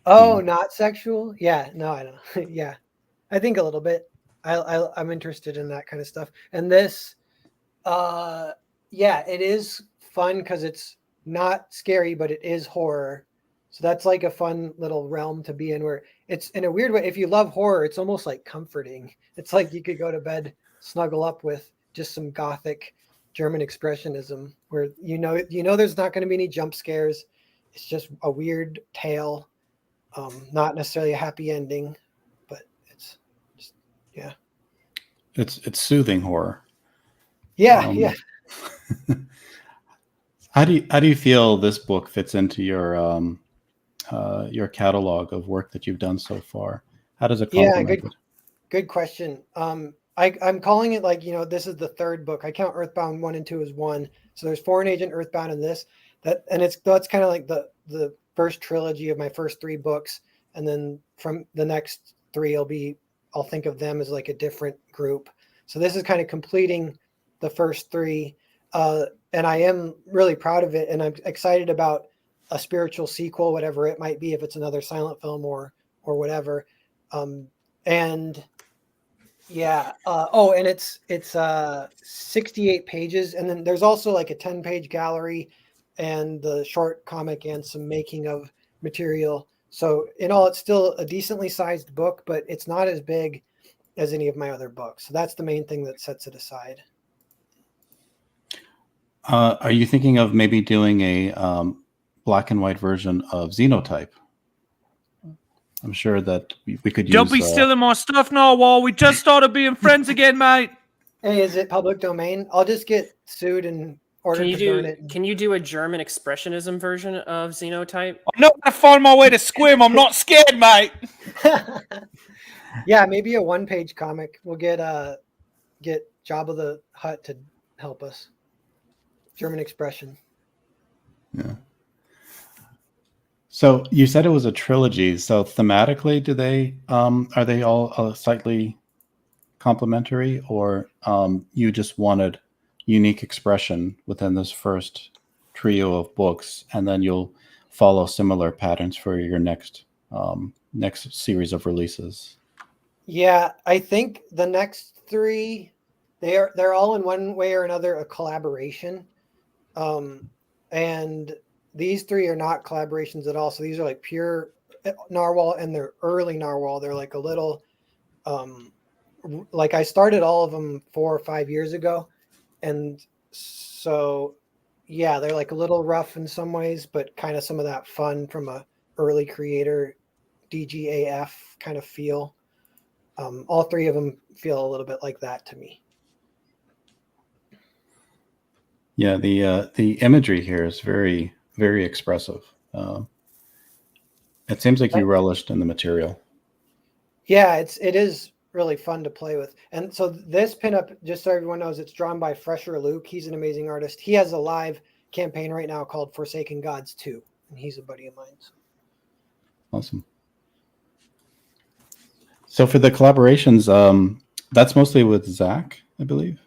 Not sexual. Yeah, no, I don't know. Yeah, I think a little bit. I'm interested in that kind of stuff. And this, it is fun because it's not scary, but it is horror. So that's like a fun little realm to be in, where it's, in a weird way, if you love horror, it's almost like comforting. It's like you could go to bed, snuggle up with just some gothic German expressionism, where there's not going to be any jump scares. It's just a weird tale, not necessarily a happy ending, but it's just, yeah. It's soothing horror. Yeah, yeah. How do you feel this book fits into your catalog of work that you've done so far? How does it complement it? Good question. I'm calling it, like, this is the third book. I count Earthbound 1 and 2 as one. So there's Foreign Agent, Earthbound, and this. That's kind of like the first trilogy of my first three books. And then from the next three, I'll think of them as like a different group. So this is kind of completing the first three. And I am really proud of it. And I'm excited about a spiritual sequel, whatever it might be, if it's another silent film or whatever. And it's 68 pages. And then there's also like a 10-page gallery and the short comic and some making of material. So in all, it's still a decently sized book, but it's not as big as any of my other books. So that's the main thing that sets it aside. Are you thinking of maybe doing a black and white version of Xenotype? I'm sure that we could use... Don't be stealing my stuff, Narwhal. We just started being friends again, mate. Hey, is it public domain? I'll just get sued and ordered to burn it. Can you do a German expressionism version of Xenotype? I'm not going to find my way to Squim. I'm not scared, mate. Yeah, maybe a one-page comic. We'll get Jabba the Hutt to help us. German expression. Yeah. So you said it was a trilogy. So thematically, are they all slightly complementary, or you just wanted unique expression within this first trio of books, and then you'll follow similar patterns for your next series of releases? Yeah, I think the next three, they're all in one way or another a collaboration. And these three are not collaborations at all. So these are like pure Narwhal, and they're early Narwhal. They're like a little, like I started all of them 4 or 5 years ago. And so, yeah, they're like a little rough in some ways, but kind of some of that fun from a early creator DGAF kind of feel. All three of them feel a little bit like that to me. Yeah, the imagery here is very, very expressive. It seems like you relished in the material. Yeah, it is really fun to play with. And so this pinup, just so everyone knows, it's drawn by Fresher Luke. He's an amazing artist. He has a live campaign right now called Forsaken Gods 2, and he's a buddy of mine. So. Awesome. So for the collaborations, that's mostly with Zach, I believe.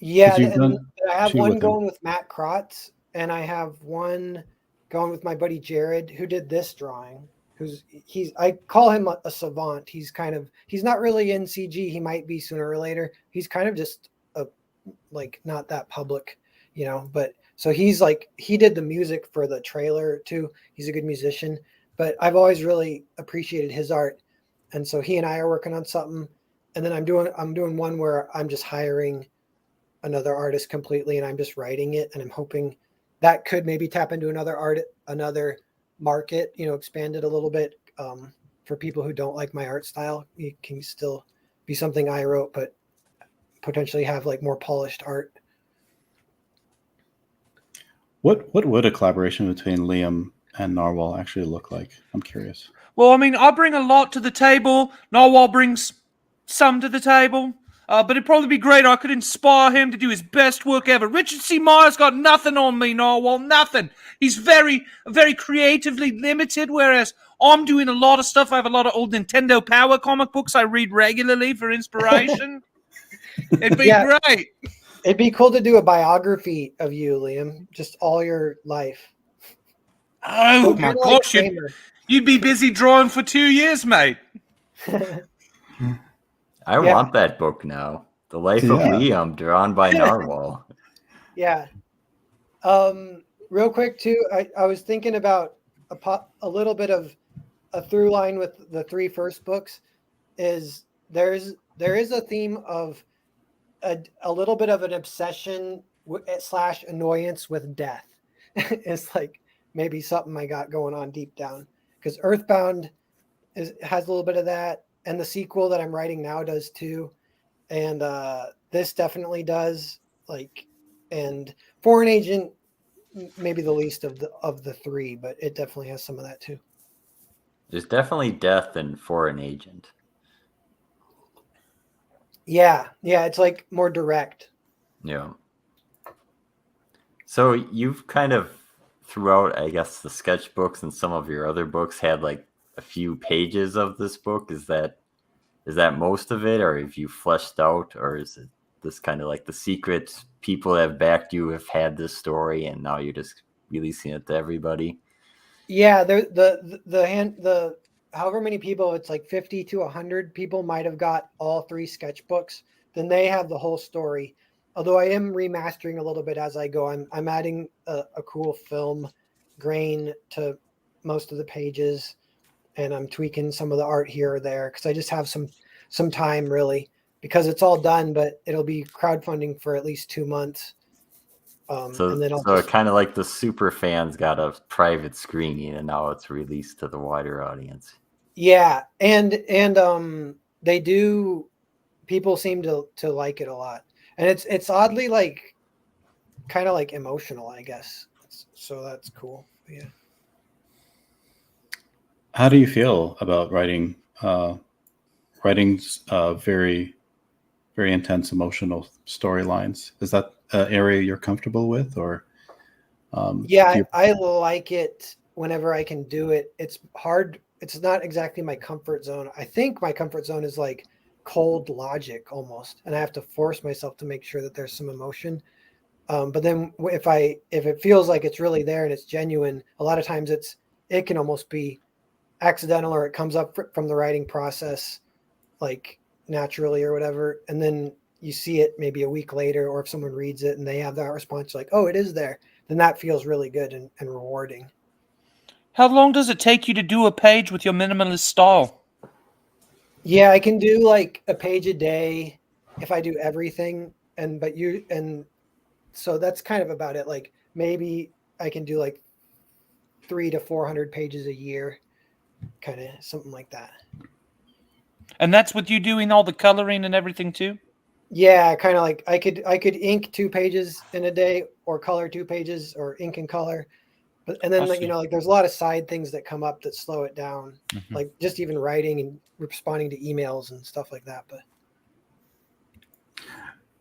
Yeah, and I have one going with Matt Krotz, and I have one going with my buddy Jared, who did this drawing. I call him a savant. He's not really in CG. He might be sooner or later. He's kind of just not that public, but so he did the music for the trailer too. He's a good musician, but I've always really appreciated his art. And so he and I are working on something. And then I'm doing one where I'm just hiring another artist completely and I'm just writing it. And I'm hoping that could maybe tap into another market, expand it a little bit. For people who don't like my art style, it can still be something I wrote, but potentially have like more polished art. What would a collaboration between Liam and Narwhal actually look like? I'm curious. Well, I mean, I bring a lot to the table. Narwhal brings some to the table. But it'd probably be great. I could inspire him to do his best work ever. Richard C. Meyer's got nothing on me, Narwhal, nothing. He's very, very creatively limited, whereas I'm doing a lot of stuff. I have a lot of old Nintendo Power comic books I read regularly for inspiration. It'd be great. It'd be cool to do a biography of you, Liam, just all your life. Oh, my gosh. You'd be busy drawing for 2 years, mate. I want that book now. The Life of Liam, drawn by Narwhal. Yeah. Real quick, too, I was thinking about a little bit of a through line with the 3 first books. Is there is a theme of a little bit of an obsession / annoyance with death. It's like maybe something I got going on deep down, because Earthbound has a little bit of that, and the sequel that I'm writing now does too, and this definitely does. Like, and Foreign Agent, maybe the least of the 3, but it definitely has some of that too. There's definitely death in Foreign Agent. Yeah, it's like more direct. Yeah. So you've kind of, throughout, I guess, the sketchbooks and some of your other books, had like a few pages of this book. Is that most of it, or have you fleshed out, or is it this kind of like the secret people that have backed you have had this story and now you're just releasing it to everybody? Yeah, the however many people, it's like 50 to 100 people might have got all 3 sketchbooks. Then they have the whole story. Although I am remastering a little bit as I go. I'm adding a cool film grain to most of the pages, and I'm tweaking some of the art here or there because I just have some time, really, because it's all done, but it'll be crowdfunding for at least 2 months. And then it kind of like the super fans got a private screening and now it's released to the wider audience. Yeah, and they do. People seem to like it a lot, and it's oddly like kind of like emotional, I guess. So that's cool. Yeah. How do you feel about writing very, very intense emotional storylines? Is that an area you're comfortable with, or? I like it whenever I can do it. It's hard. It's not exactly my comfort zone. I think my comfort zone is like cold logic almost, and I have to force myself to make sure that there's some emotion. But then if it feels like it's really there and it's genuine, a lot of times it can almost be accidental, or it comes up from the writing process, like naturally or whatever. And then you see it maybe a week later, or if someone reads it and they have that response, like, oh, it is there, then that feels really good and rewarding. How long does it take you to do a page with your minimalist style? Yeah, I can do like a page a day if I do everything. So that's kind of about it. Like maybe I can do like 300 to 400 pages a year, kind of something like that. And that's with you doing all the coloring and everything too? Yeah, kind of like I could ink 2 pages in a day, or color 2 pages, or ink and color. And then, like, like there's a lot of side things that come up that slow it down, like just even writing and responding to emails and stuff like that. But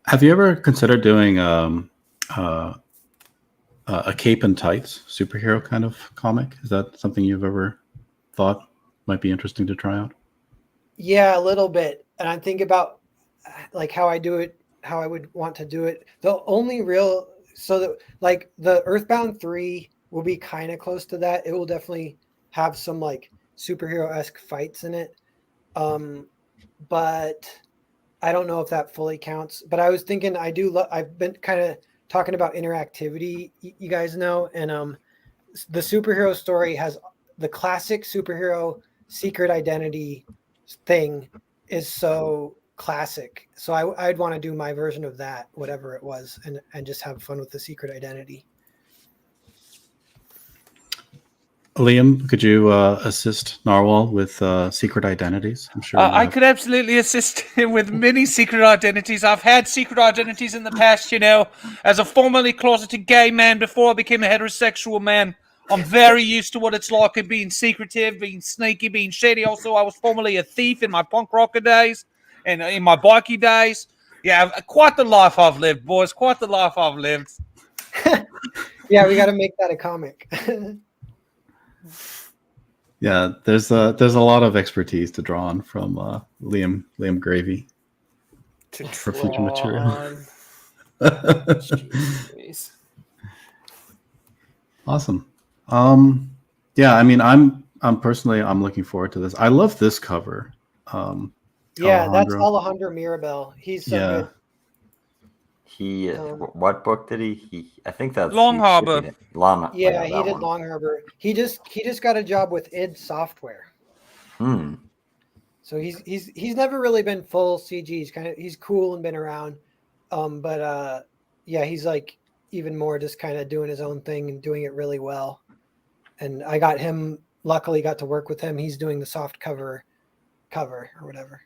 have you ever considered doing a cape and tights superhero kind of comic? Is that something you've ever thought might be interesting to try out? Yeah, a little bit. And I'm thinking about like how I do it, how I would want to do it. The only real, so that like the Earthbound 3 will be kind of close to that. It will definitely have some like superhero-esque fights in it. But I don't know if that fully counts. But I was thinking I've been kind of talking about interactivity, you guys know, and the superhero story has the classic superhero secret identity thing is so classic. So I'd want to do my version of that, whatever it was, and just have fun with the secret identity. Liam, could you assist Narwhal with secret identities? I'm sure. I could absolutely assist him with many secret identities. I've had secret identities in the past, as a formerly closeted gay man before I became a heterosexual man. I'm very used to what it's like of being secretive, being sneaky, being shady. Also, I was formerly a thief in my punk rocker days and in my bikey days. Yeah, quite the life I've lived, boys. Quite the life I've lived. Yeah, we got to make that a comic. Yeah, there's a lot of expertise to draw on from Liam Gravy for future material. Jeez. Awesome. Yeah, I mean, I'm personally looking forward to this. I love this cover. Yeah, that's Alejandro Mirabel. He's so good. He what book did he? I think that's Long Harbor. Yeah, he did Long Harbor. He just got a job with id Software. So he's never really been full CG. He's cool and been around. But he's like even more just kind of doing his own thing and doing it really well. And I luckily got to work with him. He's doing the soft cover or whatever.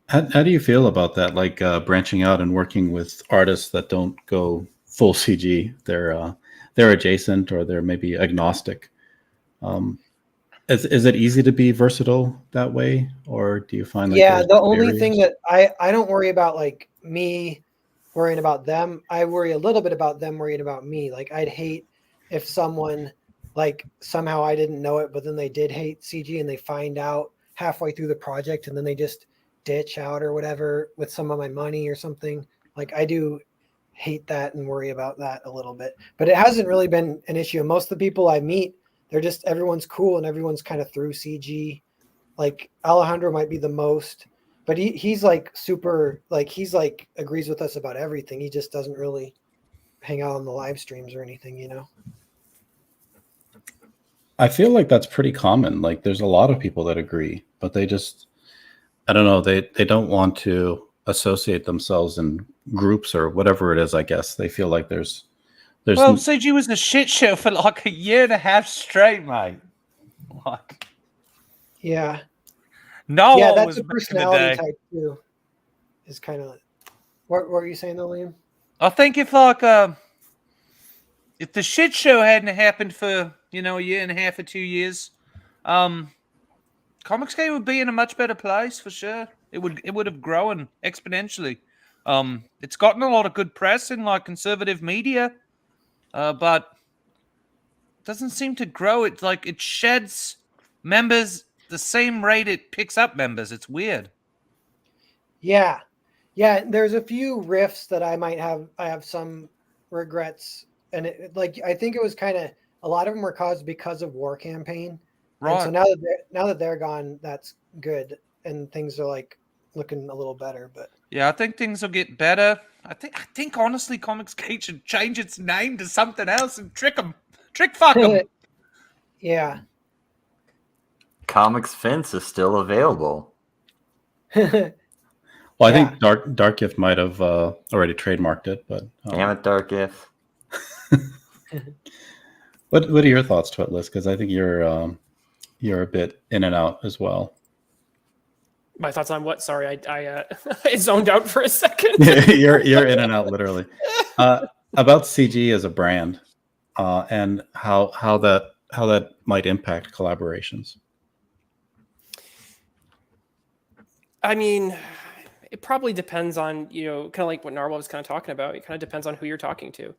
How do you feel about that? Like branching out and working with artists that don't go full CG. They're adjacent or they're maybe agnostic. Is it easy to be versatile that way, or do you find the only thing that I don't worry about, like me worrying about them, I worry a little bit about them worrying about me. Like I'd hate if someone, like somehow I didn't know it, but then they did hate CG and they find out halfway through the project and then they just ditch out or whatever with some of my money or something. Like I do hate that and worry about that a little bit, but it hasn't really been an issue. Most of the people I meet, everyone's cool and everyone's kind of through CG. Like Alejandro might be the most, but he's like super, like he's like agrees with us about everything. He just doesn't really hang out on the live streams or anything, I feel like that's pretty common. Like there's a lot of people that agree, but they just, I don't know, they don't want to associate themselves in groups or whatever it is. I guess they feel like there's well, CG was a shit show for like a year and a half straight, mate. Like, yeah, no, yeah, that's a personality type too. Is kind of what were you saying, though, Liam? I think if the shit show hadn't happened for a year and a half or 2 years, Comics Game would be in a much better place for sure. It would have grown exponentially. It's gotten a lot of good press in like conservative media, but it doesn't seem to grow. It's like it sheds members the same rate it picks up members. It's weird. Yeah. There's a few riffs that I have some regrets, and I think it was kind of a lot of them were caused because of War Campaign. Right. And so now that they're gone, that's good, and things are like looking a little better. But yeah, I think things will get better. I think honestly, Comics Gate should change its name to something else and trick fuck them. Yeah. Comics Fence is still available. Well, I think Dark Gift might have already trademarked it, but damn it, Dark Gift. What are your thoughts, Twitless? Because I think you're a bit in and out as well. My thoughts on what? Sorry, I zoned out for a second. you're in and out literally. About CG as a brand, and how that might impact collaborations. I mean, it probably depends on, kind of like what Narwhal was kind of talking about. It kind of depends on who you're talking to.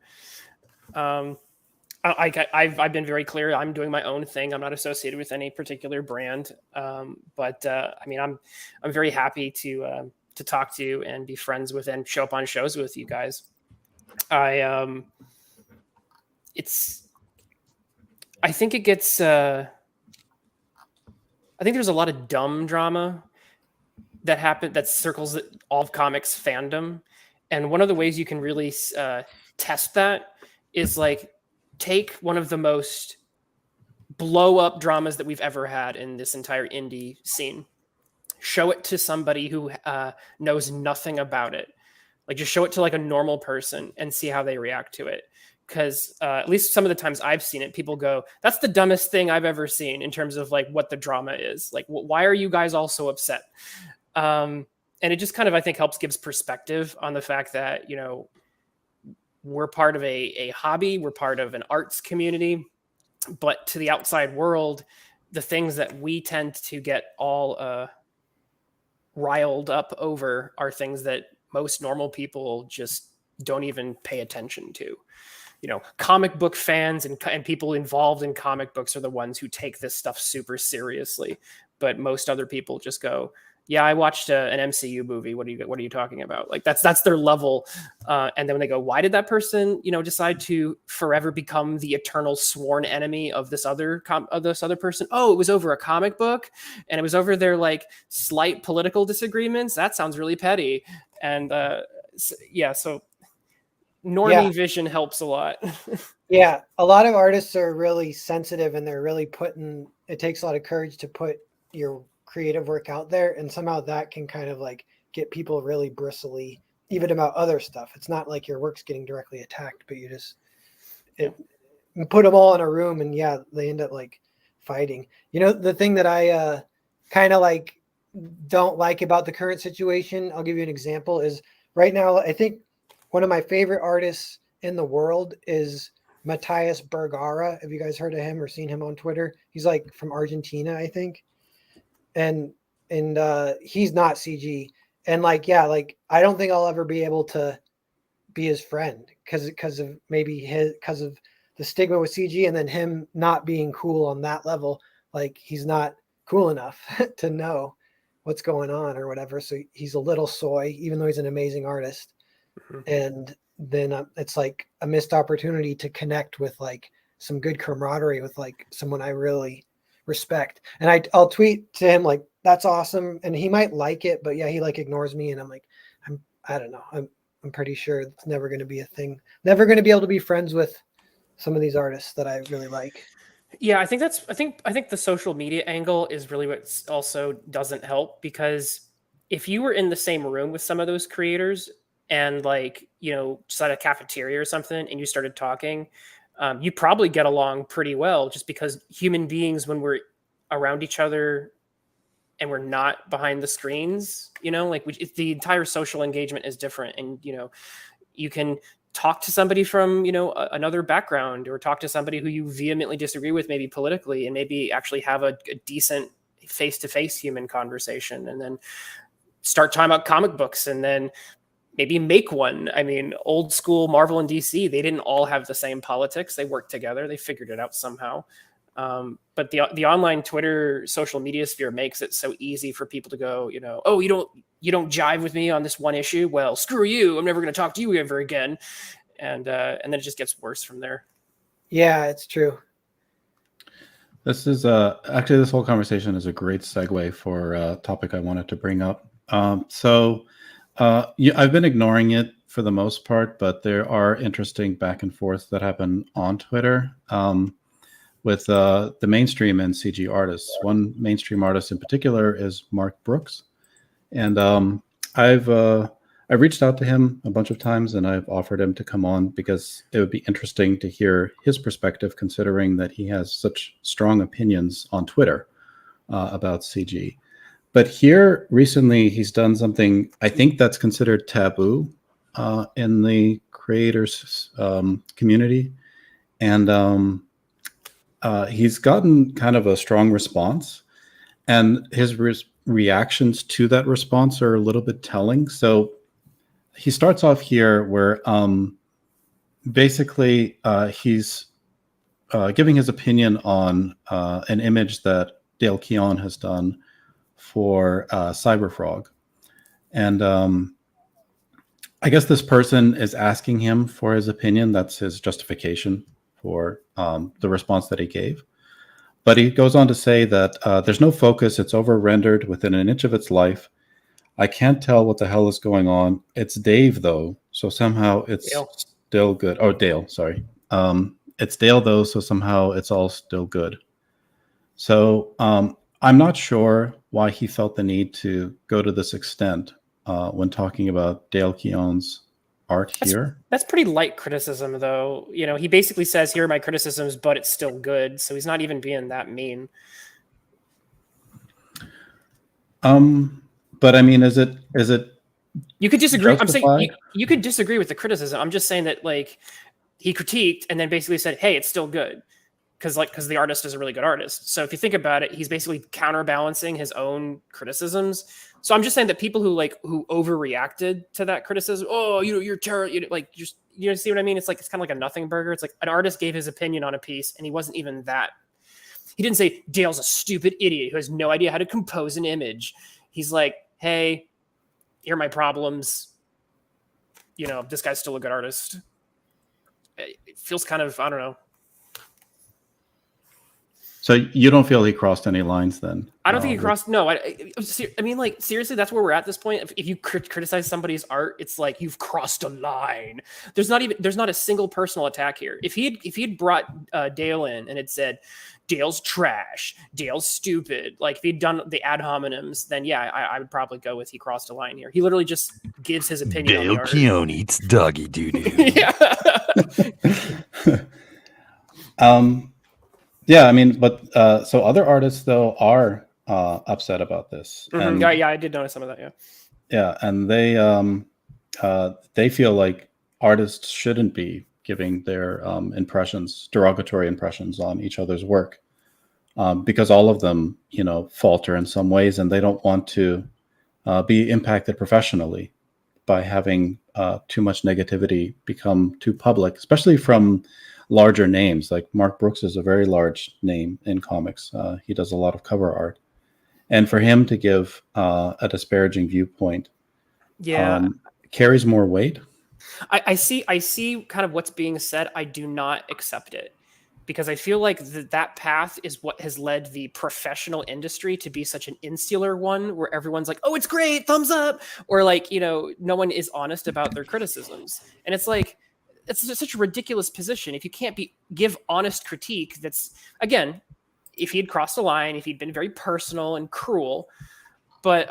I've been very clear. I'm doing my own thing. I'm not associated with any particular brand. But I mean, I'm very happy to talk to and be friends with and show up on shows with you guys. I think it gets. I think there's a lot of dumb drama that circles all of comics fandom, and one of the ways you can really test that is like take one of the most blow up dramas that we've ever had in this entire indie scene. Show it to somebody who knows nothing about it. Like, just show it to like a normal person and see how they react to it. Because at least some of the times I've seen it, people go, "That's the dumbest thing I've ever seen," in terms of like what the drama is. Like, why are you guys all so upset? And it just kind of, I think, helps gives perspective on the fact that, you know, we're part of a hobby, we're part of an arts community, but to the outside world, the things that we tend to get all riled up over are things that most normal people just don't even pay attention to. You know, comic book fans and people involved in comic books are the ones who take this stuff super seriously. But most other people just go, "Yeah, I watched an MCU movie. What are you talking about?" Like, that's their level. And then when they go, "Why did that person, you know, decide to forever become the eternal sworn enemy of this other person?" "Oh, it was over a comic book, and it was over their like slight political disagreements. That sounds really petty." And so normie vision helps a lot. Yeah, a lot of artists are really sensitive, and they're really it takes a lot of courage to put your creative work out there, and somehow that can kind of like get people really bristly, even about other stuff. It's not like your work's getting directly attacked, but you put them all in a room, and yeah, they end up like fighting. You know, the thing that I kind of like don't like about the current situation, I'll give you an example, is right now I think one of my favorite artists in the world is Matthias Bergara. Have you guys heard of him or seen him on Twitter? He's like from Argentina, I think. And he's not CG. And like, yeah, like I don't think I'll ever be able to be his friend because of the stigma with CG, and then him not being cool on that level. Like, he's not cool enough to know what's going on or whatever. So he's a little soy, even though he's an amazing artist. Mm-hmm. And then it's like a missed opportunity to connect with like some good camaraderie with like someone I really respect. And I'll tweet to him like, "That's awesome," and he might like it, but yeah, he like ignores me, and I'm like, I don't know, I'm pretty sure it's never going to be a thing. Never going to be able to be friends with some of these artists that I really like. Yeah, I think the social media angle is really what also doesn't help, because if you were in the same room with some of those creators and like, you know, just at a cafeteria or something, and you started talking, you probably get along pretty well, just because human beings, when we're around each other and we're not behind the screens, you know, like the entire social engagement is different. And, you know, you can talk to somebody from, you know, another background, or talk to somebody who you vehemently disagree with, maybe politically, and maybe actually have a decent face-to-face human conversation, and then start talking about comic books, and then maybe make one. I mean, old school Marvel and DC, they didn't all have the same politics. They worked together. They figured it out somehow. But the online Twitter social media sphere makes it so easy for people to go, you know, "Oh, you don't jive with me on this one issue. Well, screw you. I'm never going to talk to you ever again." And then it just gets worse from there. Yeah, it's true. This is actually, this whole conversation is a great segue for a topic I wanted to bring up. I've been ignoring it for the most part, but there are interesting back and forth that happen on Twitter with the mainstream and CG artists. One mainstream artist in particular is Mark Brooks, and I've reached out to him a bunch of times, and I've offered him to come on because it would be interesting to hear his perspective, considering that he has such strong opinions on Twitter about CG. But here recently, he's done something I think that's considered taboo in the creators community, and he's gotten kind of a strong response, and his reactions to that response are a little bit telling. So he starts off here where basically he's giving his opinion on an image that Dale Keown has done for Cyberfrog. And I guess this person is asking him for his opinion. That's his justification for the response that he gave. But he goes on to say that there's no focus. It's over-rendered within an inch of its life. I can't tell what the hell is going on. It's Dave, though, so somehow it's still good. Oh, Dale, sorry. It's Dale, though, so somehow it's all still good. So I'm not sure why he felt the need to go to this extent when talking about Dale Keown's art here. That's pretty light criticism, though. You know, he basically says, "Here are my criticisms, but it's still good." So he's not even being that mean. But I mean, is it You could disagree. I'm saying justified? you could disagree with the criticism. I'm just saying that like he critiqued and then basically said, "Hey, it's still good," because the artist is a really good artist. So if you think about it, he's basically counterbalancing his own criticisms. So I'm just saying that people who overreacted to that criticism, oh, you're terrible, you see what I mean? It's kind of like a nothing burger. It's like an artist gave his opinion on a piece and he wasn't even that. He didn't say Dale's a stupid idiot who has no idea how to compose an image. He's like, hey, here are my problems. You know, this guy's still a good artist. It feels kind of, I don't know. So you don't feel he crossed any lines then? I don't think he crossed. No, I mean, like, seriously, that's where we're at this point. If you criticize somebody's art, it's like you've crossed a line. There's not a single personal attack here. If he had brought Dale in and had said, Dale's trash, Dale's stupid, like if he'd done the ad hominems, then yeah, I would probably go with he crossed a line here. He literally just gives his opinion. Dale Keown eats doggy doo doo. Yeah. Yeah, I mean, but so other artists though are upset about this. Mm-hmm. And, yeah, I did notice some of that. Yeah. Yeah, and they feel like artists shouldn't be giving their derogatory impressions on each other's work, because all of them, falter in some ways, and they don't want to be impacted professionally by having too much negativity become too public, especially from larger names. Like Mark Brooks is a very large name in comics. He does a lot of cover art, and for him to give a disparaging viewpoint, carries more weight. I see kind of what's being said. I do not accept it because I feel like that path is what has led the professional industry to be such an insular one where everyone's like, oh, it's great, thumbs up, or like, no one is honest about their criticisms. And it's like, it's such a ridiculous position. If you can't give honest critique, that's, again, if he had crossed the line, if he'd been very personal and cruel, but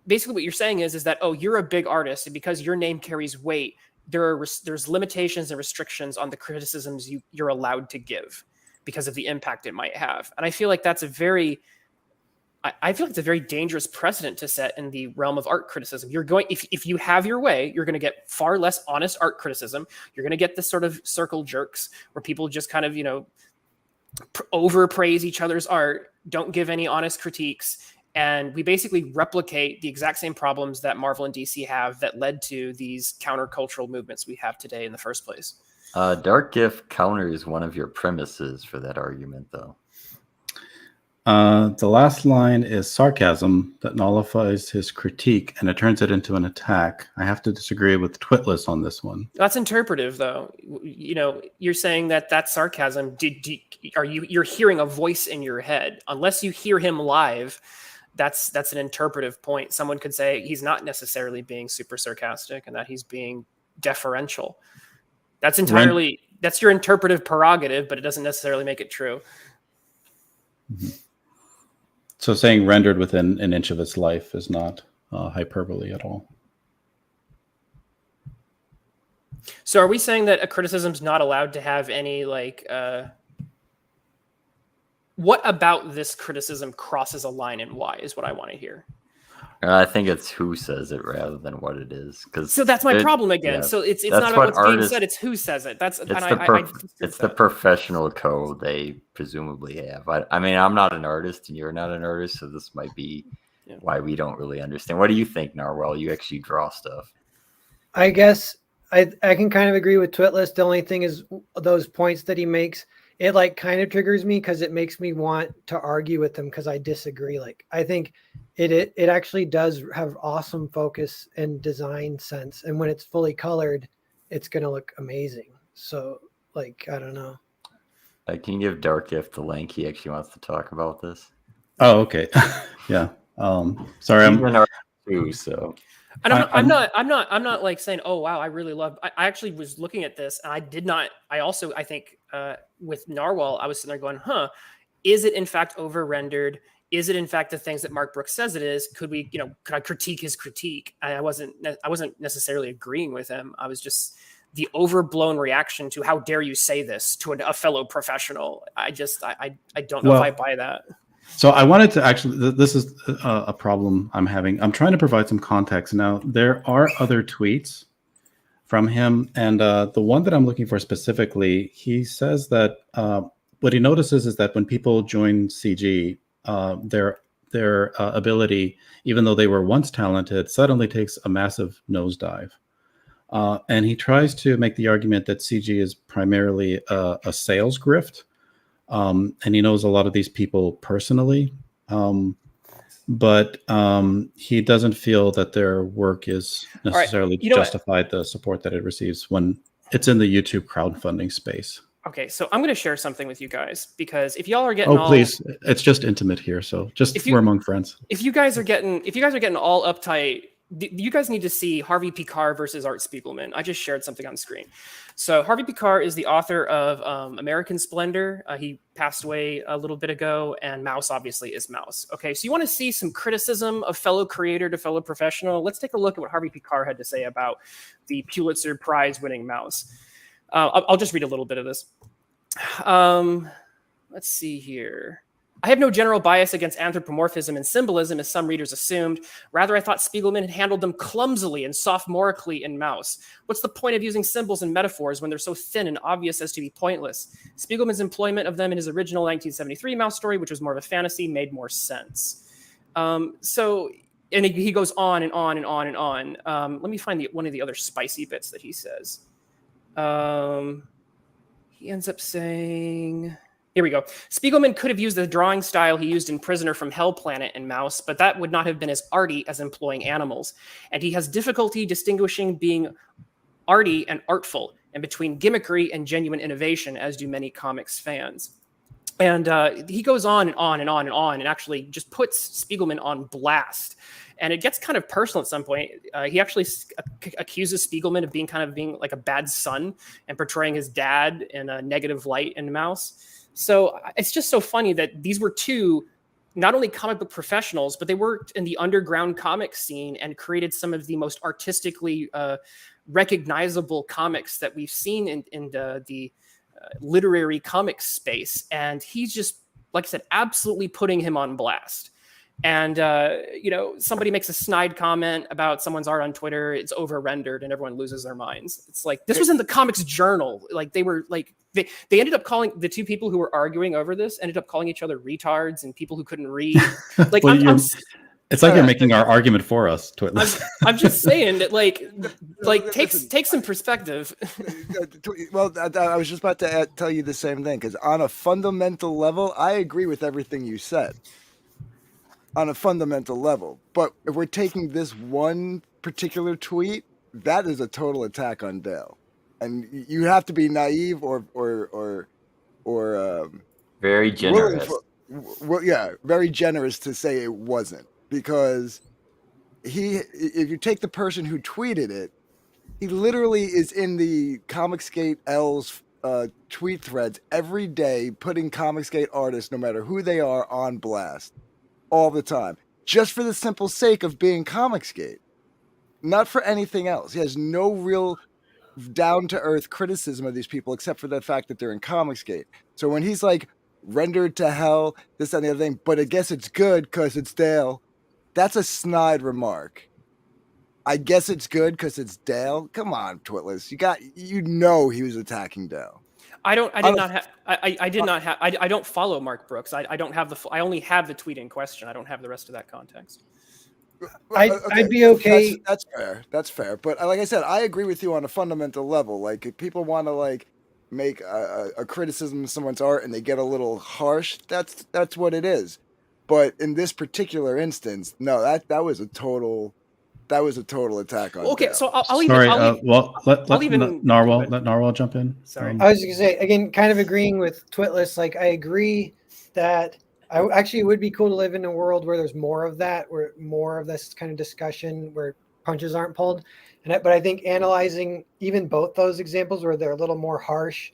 basically what you're saying is that, oh, you're a big artist, and because your name carries weight, there's limitations and restrictions on the criticisms you're allowed to give because of the impact it might have. And I feel like that's a very dangerous precedent to set in the realm of art criticism. You're going, if you have your way, you're going to get far less honest art criticism. You're going to get this sort of circle jerks where people just kind of, overpraise each other's art, don't give any honest critiques. And we basically replicate the exact same problems that Marvel and DC have that led to these countercultural movements we have today in the first place. Dark Gift counters one of your premises for that argument, though. The last line is sarcasm that nullifies his critique, and it turns it into an attack. I have to disagree with Twitless on this one. That's interpretive, though. You're saying that that's sarcasm. You're hearing a voice in your head. Unless you hear him live, that's an interpretive point. Someone could say he's not necessarily being super sarcastic and that he's being deferential. That's that's your interpretive prerogative, but it doesn't necessarily make it true. Mm-hmm. So saying rendered within an inch of its life is not hyperbole at all. So are we saying that a criticism's not allowed to have any what about this criticism crosses a line and why is what I want to hear? I think it's who says it rather than what it is. So that's my problem again. Yeah, so it's not about what's being said; it's who says it. It's the professional code they presumably have. I mean, I'm not an artist, and you're not an artist, so this might be why we don't really understand. What do you think, Narwhal? You actually draw stuff. I guess I can kind of agree with Twitless. The only thing is those points that he makes. It kind of triggers me because it makes me want to argue with them because I disagree. I think it actually does have awesome focus and design sense, and when it's fully colored, it's gonna look amazing. So I don't know. Can you give Dark Gift the link? He actually wants to talk about this. Oh, okay. Yeah. Sorry, I'm an artist too, so. And I'm not like saying, oh wow, I really love. I actually was looking at this, and I did not. I also, I think with Narwhal, I was sitting there going, is it in fact over rendered? Is it in fact the things that Mark Brooks says it is? Could I critique his critique? I wasn't necessarily agreeing with him. I was just the overblown reaction to how dare you say this to a fellow professional. I don't know if I buy that. So I wanted to actually, this is a problem I'm having. I'm trying to provide some context. Now, there are other tweets from him, and the one that I'm looking for specifically, he says that what he notices is that when people join CG, their ability, even though they were once talented, suddenly takes a massive nosedive. And he tries to make the argument that CG is primarily a sales grift. And he knows a lot of these people personally, but he doesn't feel that their work is necessarily justified the support that it receives when it's in the YouTube crowdfunding space. Okay, so I'm going to share something with you guys, because if y'all are getting please, it's just intimate here, so we're among friends. If you guys are getting all uptight, you guys need to see Harvey Picard versus Art Spiegelman. I just shared something on screen. So Harvey Picard is the author of American Splendor. He passed away a little bit ago, and Mouse obviously is Mouse. Okay, so you want to see some criticism of fellow creator to fellow professional? Let's take a look at what Harvey Picard had to say about the Pulitzer Prize winning Mouse. I'll just read a little bit of this. Let's see here. I have no general bias against anthropomorphism and symbolism, as some readers assumed. Rather, I thought Spiegelman had handled them clumsily and sophomorically in Mouse. What's the point of using symbols and metaphors when they're so thin and obvious as to be pointless? Spiegelman's employment of them in his original 1973 Mouse story, which was more of a fantasy, made more sense. And he goes on and on and on and on. Let me find one of the other spicy bits that he says. He ends up saying... Here we go. Spiegelman could have used the drawing style he used in Prisoner from Hell Planet and Mouse, but that would not have been as arty as employing animals. And he has difficulty distinguishing being arty and artful, and between gimmickry and genuine innovation, as do many comics fans. And he goes on and on and on and on, and actually just puts Spiegelman on blast. And it gets kind of personal at some point. He actually accuses Spiegelman of being like a bad son and portraying his dad in a negative light in Mouse. So it's just so funny that these were two, not only comic book professionals, but they worked in the underground comic scene and created some of the most artistically recognizable comics that we've seen in the literary comic space. And he's just, like I said, absolutely putting him on blast. And, somebody makes a snide comment about someone's art on Twitter. It's over rendered and everyone loses their minds. It's like, this was in the Comics Journal. Like they were like, they ended up calling the two people who were arguing over this ended up calling each other retards and people who couldn't read. Like, well, it's like you're making our argument for us. I'm just saying that, take some perspective. Well, I was just about to tell you the same thing, because on a fundamental level, I agree with everything you said. On a fundamental level, but if we're taking this one particular tweet, that is a total attack on Dale, and you have to be naive or very generous. Very generous to say it wasn't, because if you take the person who tweeted it, he literally is in the Comicsgate L's tweet threads every day, putting Comicsgate artists, no matter who they are, on blast. All the time, just for the simple sake of being Comicsgate, not for anything else. He has no real down-to-earth criticism of these people, except for the fact that they're in Comicsgate. So when he's like, rendered to hell, this, that, and the other thing, but I guess it's good because it's Dale, that's a snide remark. I guess it's good because it's Dale? Come on, Twitless. He was attacking Dale. I don't follow Mark Brooks. I don't have I only have the tweet in question. I don't have the rest of that context. I'd be okay. That's fair. But like I said, I agree with you on a fundamental level. Like, if people want to make a criticism of someone's art and they get a little harsh, that's what it is. But in this particular instance, no, that was a total attack on. Okay, Dale. so I'll let Narwhal jump in. Sorry, I was going to say again, kind of agreeing with Twitless. Like, I agree that it would be cool to live in a world where there's more of that, where more of this kind of discussion, where punches aren't pulled. But I think analyzing even both those examples where they're a little more harsh,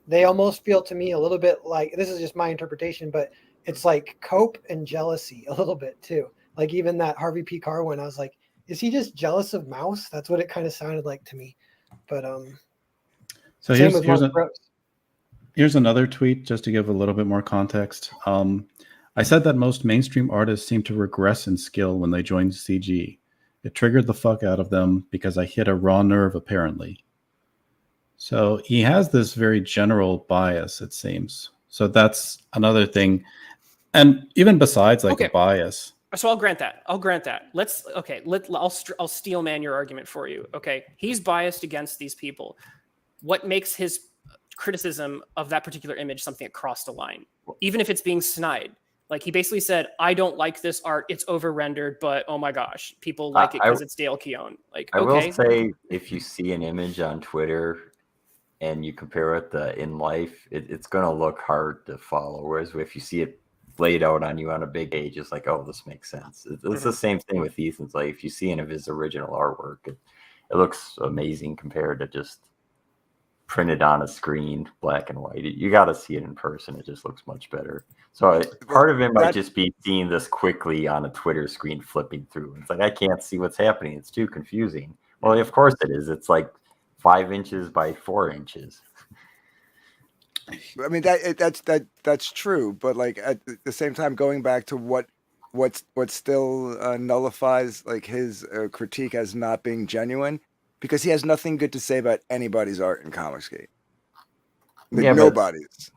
they almost feel to me a little bit like, this is just my interpretation, but it's like cope and jealousy a little bit too. Like even that Harvey P. Carr one, I was like, is he just jealous of Mouse? That's what it kind of sounded like to me. But So same with Mark Gross. here's another tweet just to give a little bit more context. I said that most mainstream artists seem to regress in skill when they join CG. It triggered the fuck out of them because I hit a raw nerve, apparently. So he has this very general bias, it seems. So that's another thing. And even besides like a bias. So I'll grant that. I'll steel man your argument for you. Okay. He's biased against these people. What makes his criticism of that particular image something that crossed a line? Even if it's being snide. Like he basically said, I don't like this art. It's over rendered, but oh my gosh, people like it because it's Dale Keown. Like, I will say, if you see an image on Twitter and you compare it to in life, it's going to look hard to follow. Whereas if you see it laid out on you on a big page, it's like, oh, this makes sense. It's the same thing with Ethan's. Like if you see any of his original artwork, it looks amazing compared to just printed on a screen, black and white. You got to see it in person. It just looks much better. So part of it might just be seeing this quickly on a Twitter screen, flipping through. It's like, I can't see what's happening. It's too confusing. Well, of course it is. It's like 5 inches by 4 inches. I mean that's true, but like at the same time, going back to what still nullifies like his critique as not being genuine, because he has nothing good to say about anybody's art in Comicsgate. Nobody's.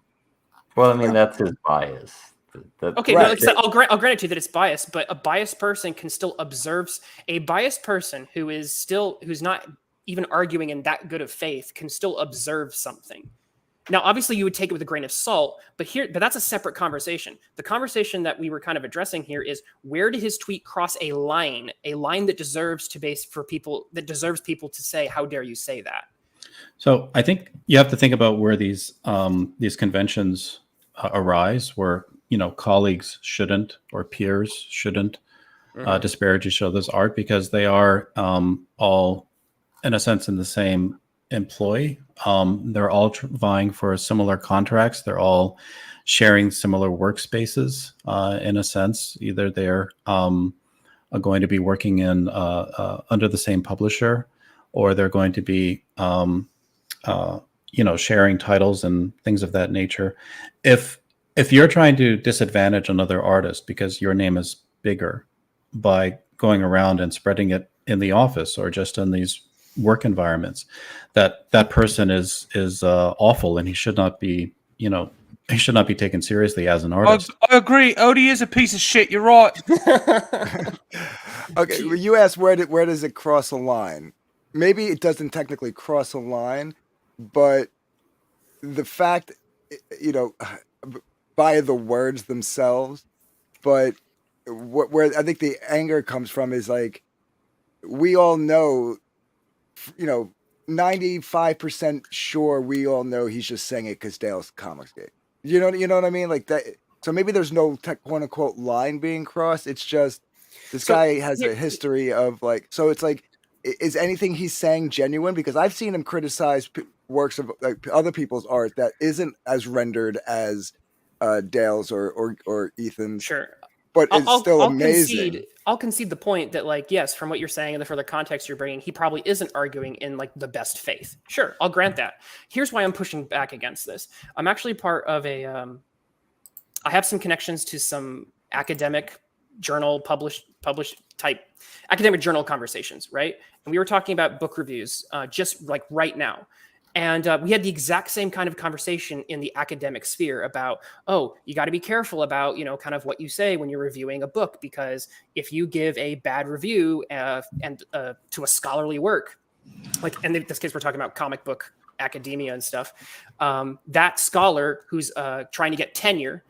Well, I mean, that's his bias. Okay, right. Like I said, I'll grant it to you that it's biased, but a biased person can still observe. A biased person who's not even arguing in that good of faith can still observe something. Now, obviously, you would take it with a grain of salt, but that's a separate conversation. The conversation that we were kind of addressing here is, where did his tweet cross a line that deserves people to say, how dare you say that? So I think you have to think about where these conventions arise, where colleagues shouldn't or peers shouldn't disparage each other's art, because they are all, in a sense, in the same employ. They're all vying for similar contracts. They're all sharing similar workspaces, in a sense. Either they're going to be working in under the same publisher, or they're going to be sharing titles and things of that nature. If you're trying to disadvantage another artist because your name is bigger by going around and spreading it in the office or just in these work environments, that person is awful, and he should not be taken seriously as an artist. I agree. Odie is a piece of shit. You're right. Okay, well, you asked where does it cross a line? Maybe it doesn't technically cross a line, but the fact, by the words themselves, but where I think the anger comes from is like, we all know, 95% sure we all know he's just saying it because Dale's Comicsgate. You know what I mean? Like that. So maybe there's no quote unquote line being crossed. It's just this guy has a history of like. So it's like, is anything he's saying genuine? Because I've seen him criticize works of like other people's art that isn't as rendered as Dale's or Ethan's. Sure. But it's still amazing. I'll concede the point that, like, yes, from what you're saying and the further context you're bringing, he probably isn't arguing in like the best faith. Sure, I'll grant that. Here's why I'm pushing back against this. I'm actually part of I have some connections to some academic journal published type academic journal conversations, right? And we were talking about book reviews just like right now. And we had the exact same kind of conversation in the academic sphere about, oh, you got to be careful about, kind of what you say when you're reviewing a book, because if you give a bad review and to a scholarly work, like, and in this case, we're talking about comic book academia and stuff, that scholar who's trying to get tenure,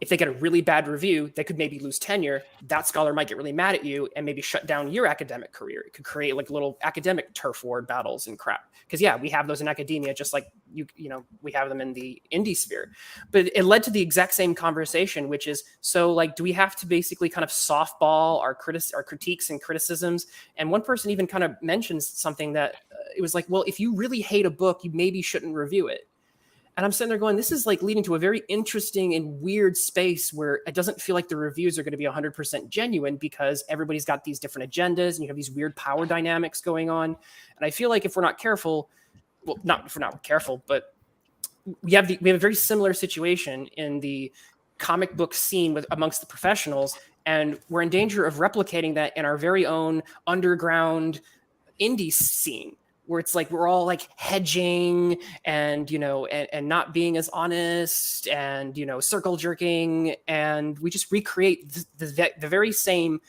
if they get a really bad review, they could maybe lose tenure. That scholar might get really mad at you and maybe shut down your academic career. It could create like little academic turf war battles and crap. Because we have those in academia, just like we have them in the indie sphere. But it led to the exact same conversation, which is, so like, do we have to basically kind of softball our critiques and criticisms? And one person even kind of mentions something that it was like, well, if you really hate a book, you maybe shouldn't review it. And I'm sitting there going, this is like leading to a very interesting and weird space where it doesn't feel like the reviews are going to be 100% genuine because everybody's got these different agendas and you have these weird power dynamics going on. And I feel like if we're not careful, well, not if we're not careful, but we have a very similar situation in the comic book scene amongst the professionals, and we're in danger of replicating that in our very own underground indie scene, where it's like we're all like hedging and and not being as honest and circle jerking, and we just recreate the very same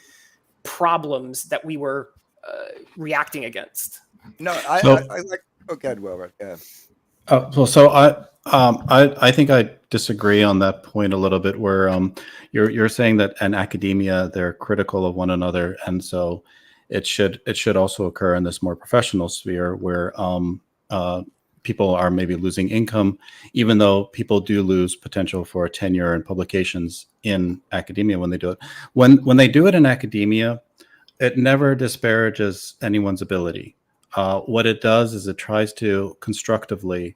problems that we were reacting against. No, I So- like. Okay, well, right, yeah. So I think I disagree on that point a little bit. Where you're saying that in academia they're critical of one another, and so it should also occur in this more professional sphere where people are maybe losing income, even though people do lose potential for tenure and publications in academia when they do it. When they do it in academia, it never disparages anyone's ability. What it does is it tries to constructively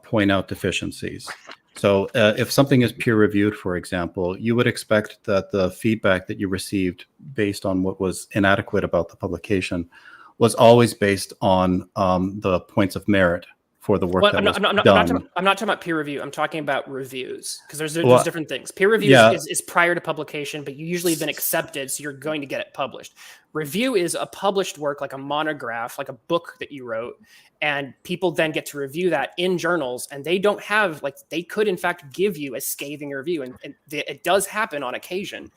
point out deficiencies. So if something is peer reviewed, for example, you would expect that the feedback that you received based on what was inadequate about the publication was always based on the points of merit for the work that was done. I'm not talking about peer review. I'm talking about reviews, because there's Well, different things. Peer review yeah. is prior to publication, but you usually have been accepted, so you're going to get it published. Review is a published work, like a monograph, like a book that you wrote, and people then get to review that in journals, and they don't have, like, they could in fact give you a scathing review, and it does happen on occasion.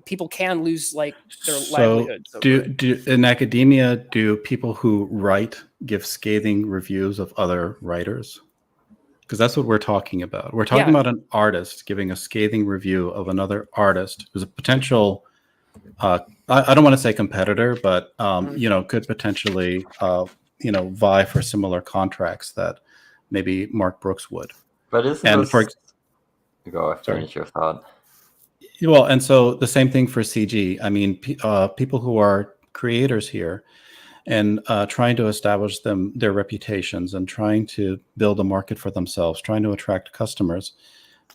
People can lose like their livelihood. So do in academia, do people who write give scathing reviews of other writers? Because that's what we're talking about. We're talking about an artist giving a scathing review of another artist who's a potential, I don't want to say competitor, but could potentially vie for similar contracts that maybe Mark Brooks would. But go finish your thought. Well, and so the same thing for CG. I mean, people who are creators here and trying to establish their reputations and trying to build a market for themselves, trying to attract customers,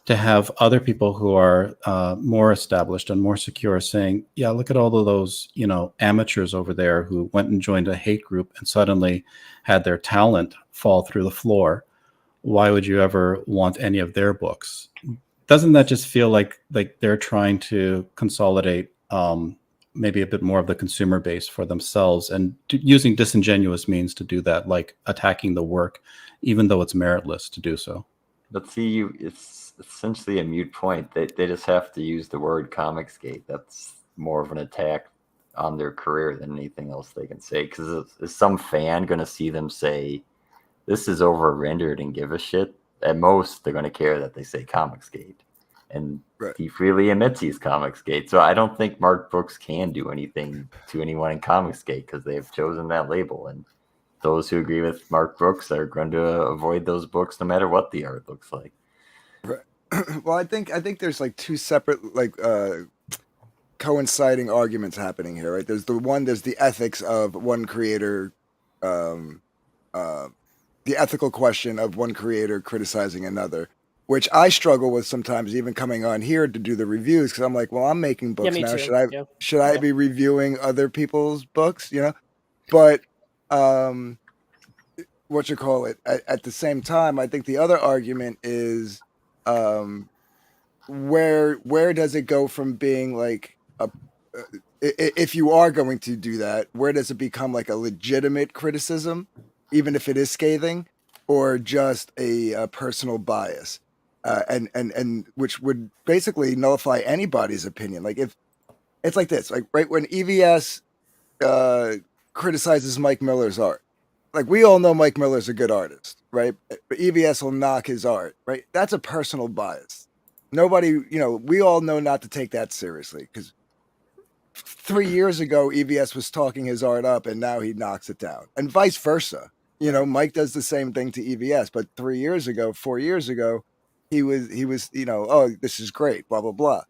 to have other people who are more established and more secure saying, yeah, look at all of those, amateurs over there who went and joined a hate group and suddenly had their talent fall through the floor. Why would you ever want any of their books? Doesn't that just feel like they're trying to consolidate maybe a bit more of the consumer base for themselves and using disingenuous means to do that, like attacking the work, even though it's meritless to do so? But see, it's essentially a moot point. They just have to use the word Comicsgate. That's more of an attack on their career than anything else they can say. Because is some fan going to see them say, this is over-rendered and give a shit? At most, they're going to care that they say Comicsgate. And he freely admits he's Comicsgate. So I don't think Mark Brooks can do anything to anyone in Comicsgate because they've chosen that label. And those who agree with Mark Brooks are going to avoid those books no matter what the art looks like. Right. Well, I think there's like two separate coinciding arguments happening here, right? There's the ethics of one creator, the ethical question of one creator criticizing another, which I struggle with sometimes, even coming on here to do the reviews, because I'm like, well, I'm making books now. Too. Should I be reviewing other people's books? But what you call it? At the same time, I think the other argument is where does it go from being like if you are going to do that, where does it become like a legitimate criticism, even if it is scathing, or just a personal bias, and which would basically nullify anybody's opinion. Like if it's like this, like right when EVS criticizes Mike Miller's art, like we all know Mike Miller's a good artist, right? But EVS will knock his art, right? That's a personal bias. Nobody, we all know not to take that seriously, because 3 years ago EVS was talking his art up and now he knocks it down, and vice versa. Mike does the same thing to EVS, but 4 years ago, he was, oh, this is great, blah, blah, blah.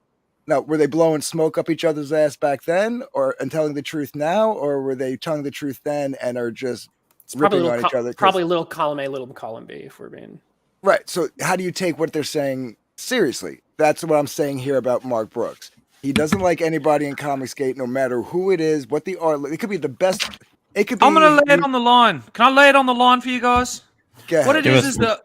Now, were they blowing smoke up each other's ass back then and telling the truth now, or were they telling the truth then and are just ripping on each other? Probably a little column A, little column B, if we're being... Right. So how do you take what they're saying seriously? That's what I'm saying here about Mark Brooks. He doesn't like anybody in Comicsgate, no matter who it is, what the art. It could be the best. It could be. I'm gonna lay it on the line. Can I lay it on the line for you guys? Go What ahead. it Give is us-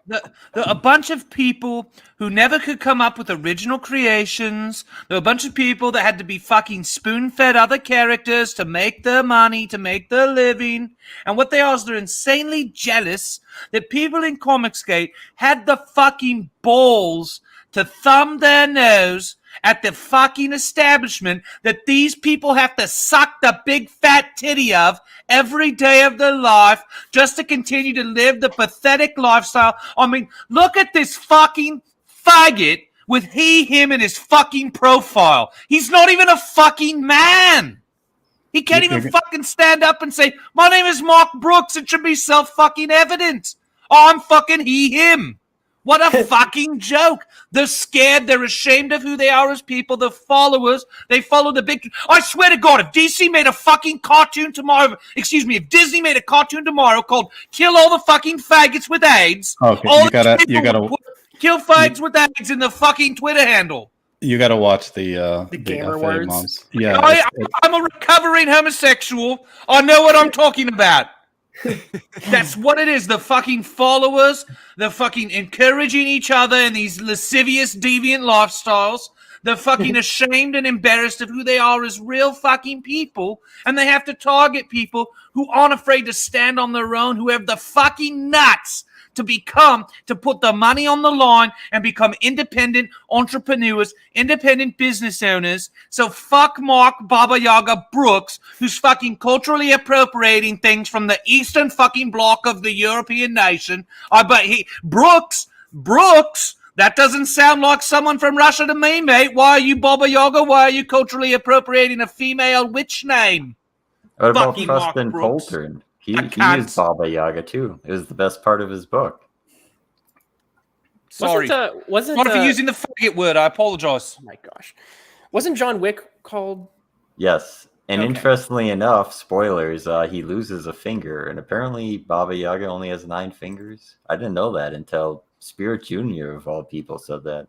a bunch of people who never could come up with original creations. There were a bunch of people that had to be fucking spoon-fed other characters to make their money, to make their living. And what they are is they're insanely jealous that people in Comicsgate had the fucking balls to thumb their nose at the fucking establishment that these people have to suck the big fat titty of every day of their life just to continue to live the pathetic lifestyle. I mean, look at this fucking faggot with he, him in his fucking profile. He's not even a fucking man. He can't even fucking stand up and say, my name is Mark Brooks. It should be self-fucking evident. I'm fucking he, him. What a fucking joke. They're scared. They're ashamed of who they are as people. They're followers. They follow the big... I swear to God, if DC made a fucking cartoon tomorrow... Excuse me, if Disney made a cartoon tomorrow called Kill All the Fucking Faggots with AIDS... Okay, all you gotta put Kill Faggots with AIDS in the fucking Twitter handle. You got to watch the gamer FA words. moms. Yeah, I'm a recovering homosexual. I know what I'm talking about. That's what it is. The fucking followers, they're fucking encouraging each other in these lascivious, deviant lifestyles. They're fucking ashamed and embarrassed of who they are as real fucking people. And they have to target people who aren't afraid to stand on their own, who have the fucking nuts to put the money on the line and become independent entrepreneurs, independent business owners. So fuck Mark Baba Yaga Brooks, who's fucking culturally appropriating things from the eastern fucking bloc of the European nation. Brooks, that doesn't sound like someone from Russia to me, mate. Why are you Baba Yaga? Why are you culturally appropriating a female witch name? What about Fucking Mark Preston Brooks. Poulter? He cunt. used Baba Yaga too. It was the best part of his book. Sorry. Wasn't Not if you're using the faggot word. I apologize. oh my gosh. Wasn't John Wick called? Yes. And Okay. interestingly enough, spoilers, he loses a finger. And apparently Baba Yaga only has 9 fingers. I didn't know that until Spirit Jr. of all people said that.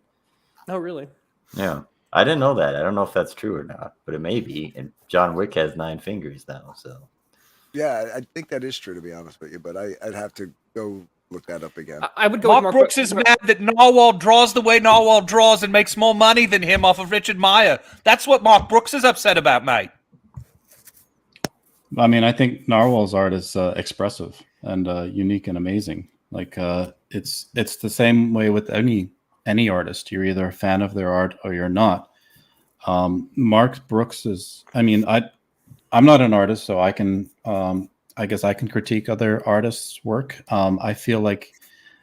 Oh, really? Yeah. I didn't know that. I don't know if that's true or not, but it may be. And John Wick has 9 fingers now, so. Yeah, I think that is true, to be honest with you, but I'd have to go look that up again. I would go Mark with Brooks is mad that Narwhal draws the way Narwhal draws and makes more money than him off of Richard Meyer. That's what Mark Brooks is upset about, mate. I mean, I think Narwhal's art is expressive and unique and amazing. Like it's the same way with any artist. You're either a fan of their art or you're not. Mark Brooks is. I mean, I'm not an artist, so I can. I guess I can critique other artists' work. I feel like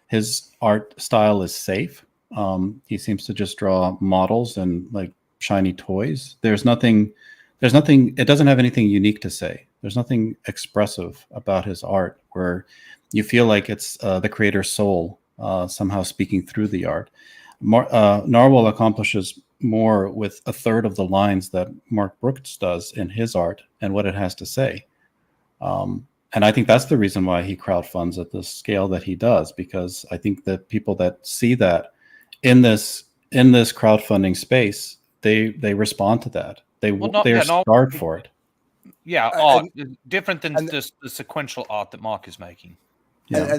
his art style is safe. He seems to just draw models and like shiny toys. There's nothing. It doesn't have anything unique to say. There's nothing expressive about his art where you feel like it's the creator's soul somehow speaking through the art. Narwhal accomplishes more with a third of the lines that Mark Brooks does in his art and what it has to say. And I think that's the reason why he crowdfunds at the scale that he does, because I think that people that see that in this crowdfunding space, they respond to that. They're starved for it. Yeah, art different than just the sequential art that Mark is making. Yeah.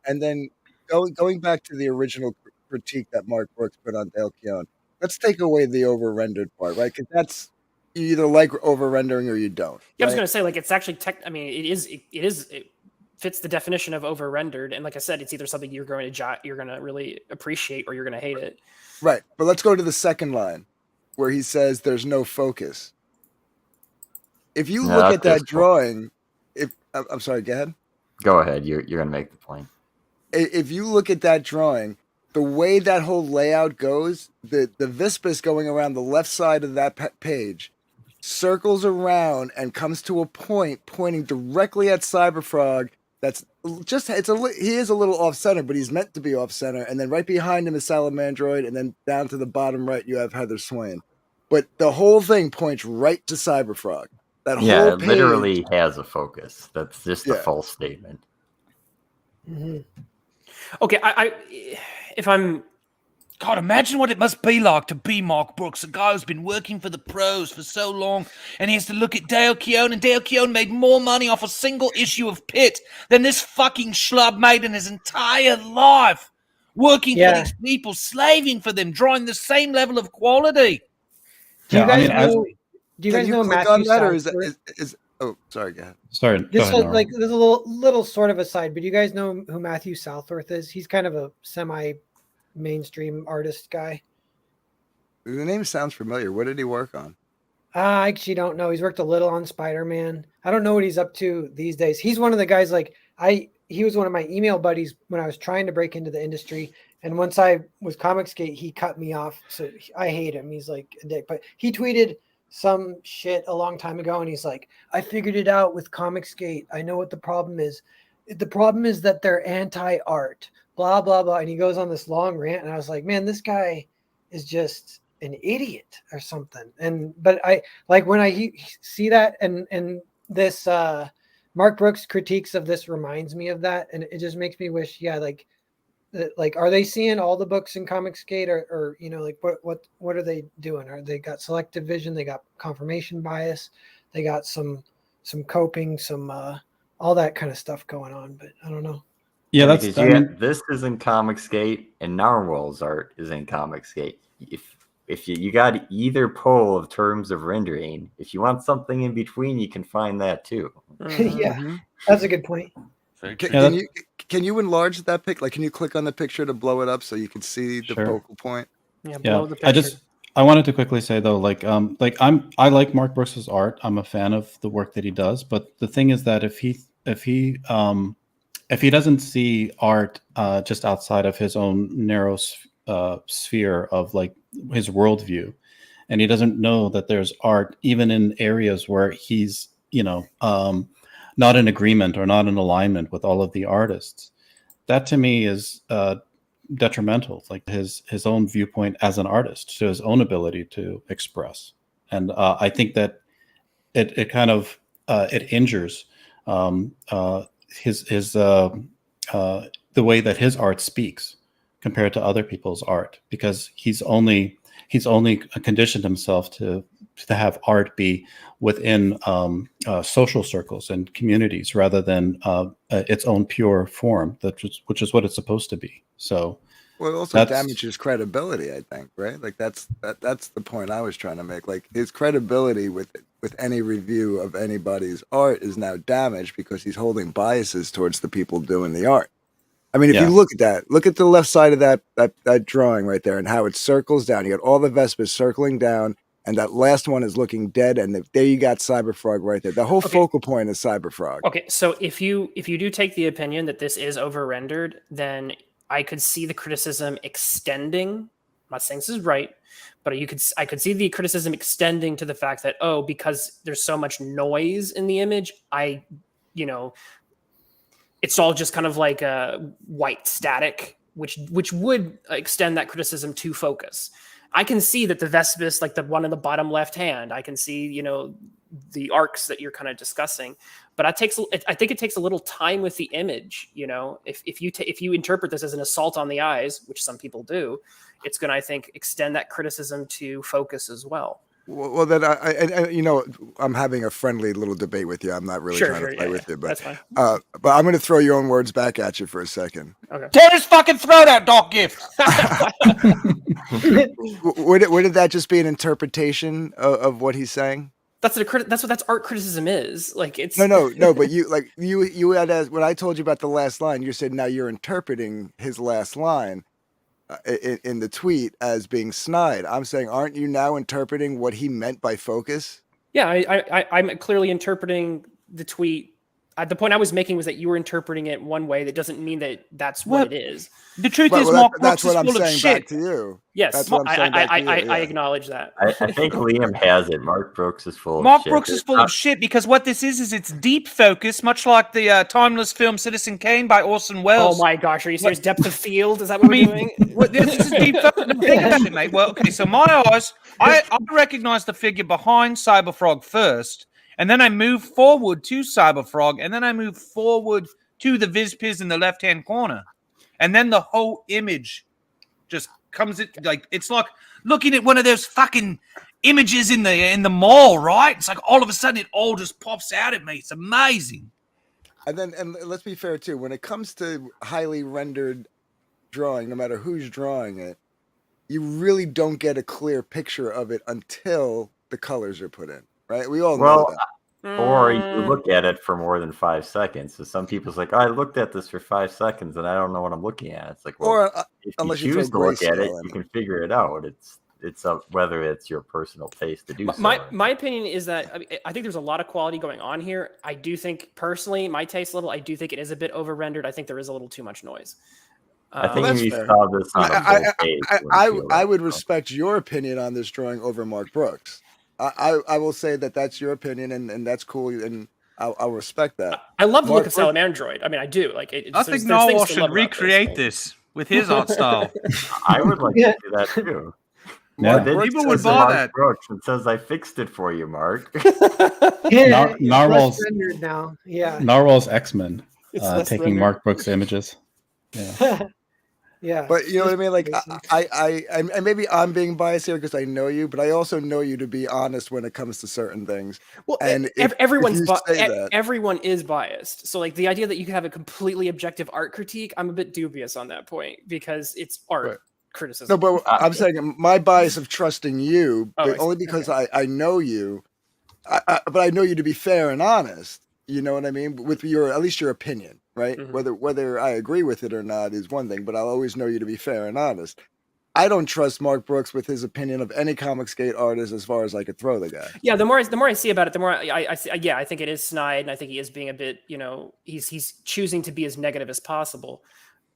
And then going back to the original critique that Mark Brooks put on Dale Keown, let's take away the over-rendered part, right? Because that's, you either like over-rendering or you don't. Yeah, I was right? going to say, like, it's actually I mean, it fits the definition of over-rendered, and like I said, it's either something you're going to really appreciate or you're going to hate it. Right, but let's go to the second line where he says there's no focus. If you look at that drawing, I'm sorry, go ahead. Go ahead. You're going to make the point. If you look at that drawing, the way that whole layout goes, the Vispus going around the left side of that page circles around and comes to a point pointing directly at Cyberfrog. That's just he is a little off center, but he's meant to be off center. And then right behind him is Salamandroid, and then down to the bottom right you have Heather Swain. But the whole thing points right to Cyberfrog. That whole page, it literally has a focus. That's just a false statement. Mm-hmm. Okay, if I'm God, imagine what it must be like to be Mark Brooks, a guy who's been working for the pros for so long, and he has to look at Dale Keown, and Dale Keown made more money off a single issue of Pitt than this fucking schlub made in his entire life, working for these people, slaving for them, drawing the same level of quality. Do you Yeah, I guys mean, know? Do you Can guys you know click Matthew on that, or Southworth? is oh, sorry, go ahead. sorry, go This ahead, was Nora. like there's a little sort of aside, but do you guys know who Matthew Southworth is? He's kind of a semi-mainstream artist guy. The name sounds familiar. What did he work on? I actually don't know. He's worked a little on Spider-Man. I don't know what he's up to these days. He's one of the guys he was one of my email buddies when I was trying to break into the industry. And once I was Comicsgate, he cut me off. So I hate him. He's like a dick. But he tweeted some shit a long time ago, and he's like, I figured it out with Comicsgate. I know what the problem is. The problem is that they're anti-art, blah, blah, blah. And he goes on this long rant, and I was like, man, this guy is just an idiot or something. But I like when I see that and this Mark Brooks critiques of this reminds me of that, and it just makes me wish, like are they seeing all the books in Comicsgate, or like what are they doing? Are they got selective vision? They got confirmation bias? They got some coping, some all that kind of stuff going on, but I don't know. Yeah, that's because this is in Comicsgate and Narwhal's art is in Comicsgate. If you got either pole of terms of rendering, if you want something in between, you can find that too. Yeah, that's a good point. Can you enlarge that pic? Like, can you click on the picture to blow it up so you can see the focal point? blow Yeah, the picture. I wanted to quickly say though, I like Mark Brooks's art. I'm a fan of the work that he does, but the thing is that if he doesn't see art just outside of his own narrow sphere of like his worldview, and he doesn't know that there's art even in areas where he's not in agreement or not in alignment with all of the artists, that to me is detrimental, like his own viewpoint as an artist, to his own ability to express. And I think that it kind of it injures his the way that his art speaks compared to other people's art, because he's only conditioned himself to have art be within social circles and communities rather than its own pure form, which is what it's supposed to be. So, well, it also damages credibility, I think, right? Like that's the point I was trying to make. Like his credibility with any review of anybody's art is now damaged because he's holding biases towards the people doing the art. I mean, if you look at the left side of that drawing right there and how it circles down. You got all the Vespas circling down, and that last one is looking dead. And there you got Cyberfrog right there. The whole focal point is Cyberfrog. Okay, so if you do take the opinion that this is over-rendered, then I could see the criticism extending. I'm not saying this is right, but I could see the criticism extending to the fact that, because there's so much noise in the image, it's all just kind of like a white static, which would extend that criticism to focus. I can see that the Vespis, like the one in the bottom left hand, I can see, the arcs that you're kind of discussing, but I think it takes a little time with the image. If you interpret this as an assault on the eyes, which some people do, it's going to, I think, extend that criticism to focus as well. Well, then I'm having a friendly little debate with you. I'm not really trying to fight with you, but that's fine. But I'm going to throw your own words back at you for a second. Okay. Tear his fucking throat out, Doc Gift. Would that just be an interpretation of what he's saying? That's what art criticism is. Like it's no. But you had when I told you about the last line, you said now you're interpreting his last line in the tweet as being snide. I'm saying, aren't you now interpreting what he meant by focus? Yeah, I'm clearly interpreting the tweet. The point I was making was that you were interpreting it one way. That doesn't mean that that's what it is. The truth is, Mark Brooks is full of shit. Back to you. Yes, that's what I'm saying back to you. I acknowledge that. I think Liam has it. Mark Brooks is full of shit. Mark Brooks is full of shit because what this is it's deep focus, much like the timeless film Citizen Kane by Orson Welles. Oh my gosh, are you serious? Depth of field? Is that what we're doing? This is deep focus. Think about it, mate. Well, okay, so my eyes, I recognize the figure behind Cyberfrog first, and then I move forward to Cyberfrog, and then I move forward to the Vizpiz in the left-hand corner. and then the whole image just comes in, like it's like looking at one of those fucking images in the mall, right? It's like all of a sudden it all just pops out at me. It's amazing. And let's be fair too. When it comes to highly rendered drawing, no matter who's drawing it, you really don't get a clear picture of it until the colors are put in, right? We all know that. Or you look at it for more than 5 seconds. So some people's like, I looked at this for 5 seconds and I don't know what I'm looking at. It's like, well, Or if unless you you choose to throw look at it, grayscale in you it. can figure it out. It's up whether it's your personal taste to do so. My opinion is that I think there's a lot of quality going on here. I do think personally, my taste level, I do think it is a bit over rendered. I think there is a little too much noise. I think that's if you fair. saw this on a full page, you wouldn't feel I that. would respect your opinion on this drawing over Mark Brooks. I will say that that's your opinion, and that's cool, and I'll respect that. I love the Mark look of Brooks- Salamandroid. I mean, I do. Like, I think Narwhal should recreate this with his art style. I would like to do that too. Yeah. But then Brooks People would says buy Mark that. Brooks and says, I fixed it for you, Mark. Yeah, it's Narwhal's- less rendered now. Yeah. Narwhal's X-Men It's less taking rendered. Mark Brooks images. Yeah. Yeah. But you know what I mean? Like, Basic. I maybe I'm being biased here because I know you, but I also know you to be honest when it comes to certain things. Well, And if everyone's you say that- everyone is biased. So, like, the idea that you can have a completely objective art critique, I'm a bit dubious on that point because it's art Right. criticism. No, but I'm saying my bias of trusting you, Oh, but I only see. because I know you, but I know you to be fair and honest. You know what I mean? With your at least your opinion, right? Mhm. Whether I agree with it or not is one thing, but I'll always know you to be fair and honest. I don't trust Mark Brooks with his opinion of any comic skate artist as far as I could throw the guy. Yeah, the more I see about it, the more I see. Yeah, I think it is snide, and I think he is being a bit. He's choosing to be as negative as possible.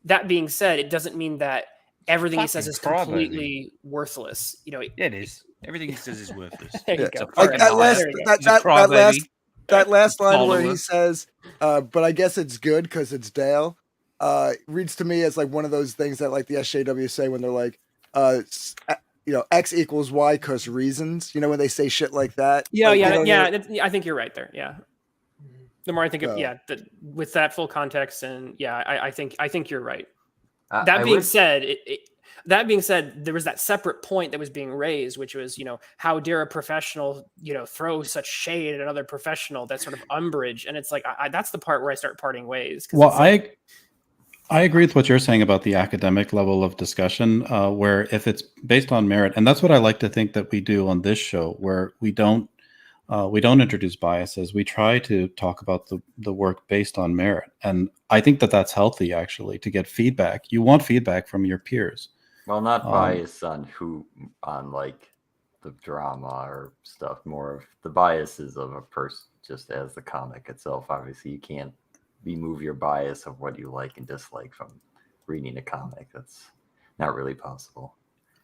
That being said, it doesn't mean that everything he says Fucking is crybaby. completely worthless. Yeah, it is. Everything he says is worthless. There you Yeah. go. Like fucking that liar. last There you go. that, He's a that, that crybaby. last line where he Follower. says, but I guess it's good because it's Dale, reads to me as like one of those things that like the SJW say when they're like, X equals Y because reasons, when they say shit like that. Yeah, Like, yeah, they don't yeah. even- I think you're right there. Yeah. The more I think of, Yeah. with that full context, and yeah, I think you're right. I That being would- said, that being said, there was that separate point that was being raised, which was, how dare a professional, throw such shade at another professional, that sort of umbrage. And it's like, that's the part where I start parting ways. 'cause Well, it's like, I agree with what you're saying about the academic level of discussion, where if it's based on merit, and that's what I like to think that we do on this show, where we don't introduce biases. We try to talk about the work based on merit, and I think that that's healthy actually to get feedback. You want feedback from your peers. Well, not Um, bias on like the drama or stuff, more of the biases of a person just as the comic itself. Obviously, you can't remove your bias of what you like and dislike from reading a comic. That's not really possible.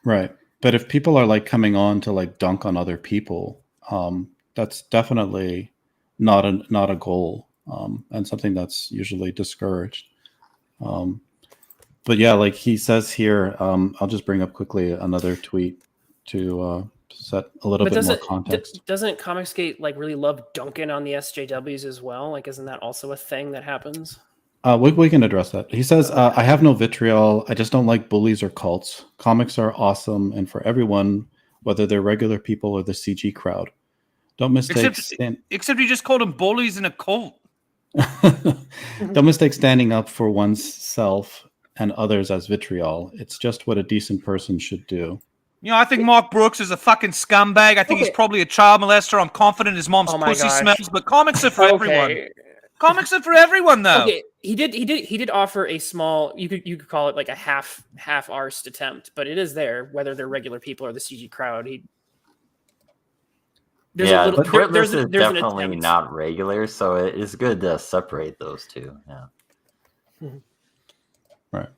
Right. But if people are like coming on to like dunk on other people, that's definitely not a goal, and something that's usually discouraged. But yeah, like he says here, I'll just bring up quickly another tweet to set a little bit more context. Doesn't Comicsgate like really love dunking on the SJWs as well? Like, isn't that also a thing that happens? We can address that. He says, I have no vitriol. I just don't like bullies or cults. Comics are awesome and for everyone, whether they're regular people or the CG crowd. Don't mistake Except you just called them bullies in a cult. don't mistake standing up for oneself and others as vitriol. It's just what a decent person should do. I think Mark Brooks is a fucking scumbag. I think he's probably a child molester. I'm confident his mom's Oh my pussy gosh. smells, but comics are for everyone. Comics are for everyone, though. Okay, he did offer a small. You could call it like a half-arsed attempt, but it is there. Whether they're regular people or the CG crowd, there's Twitless is an definitely attempt. not regular, so it is good to separate those two. Yeah. Right.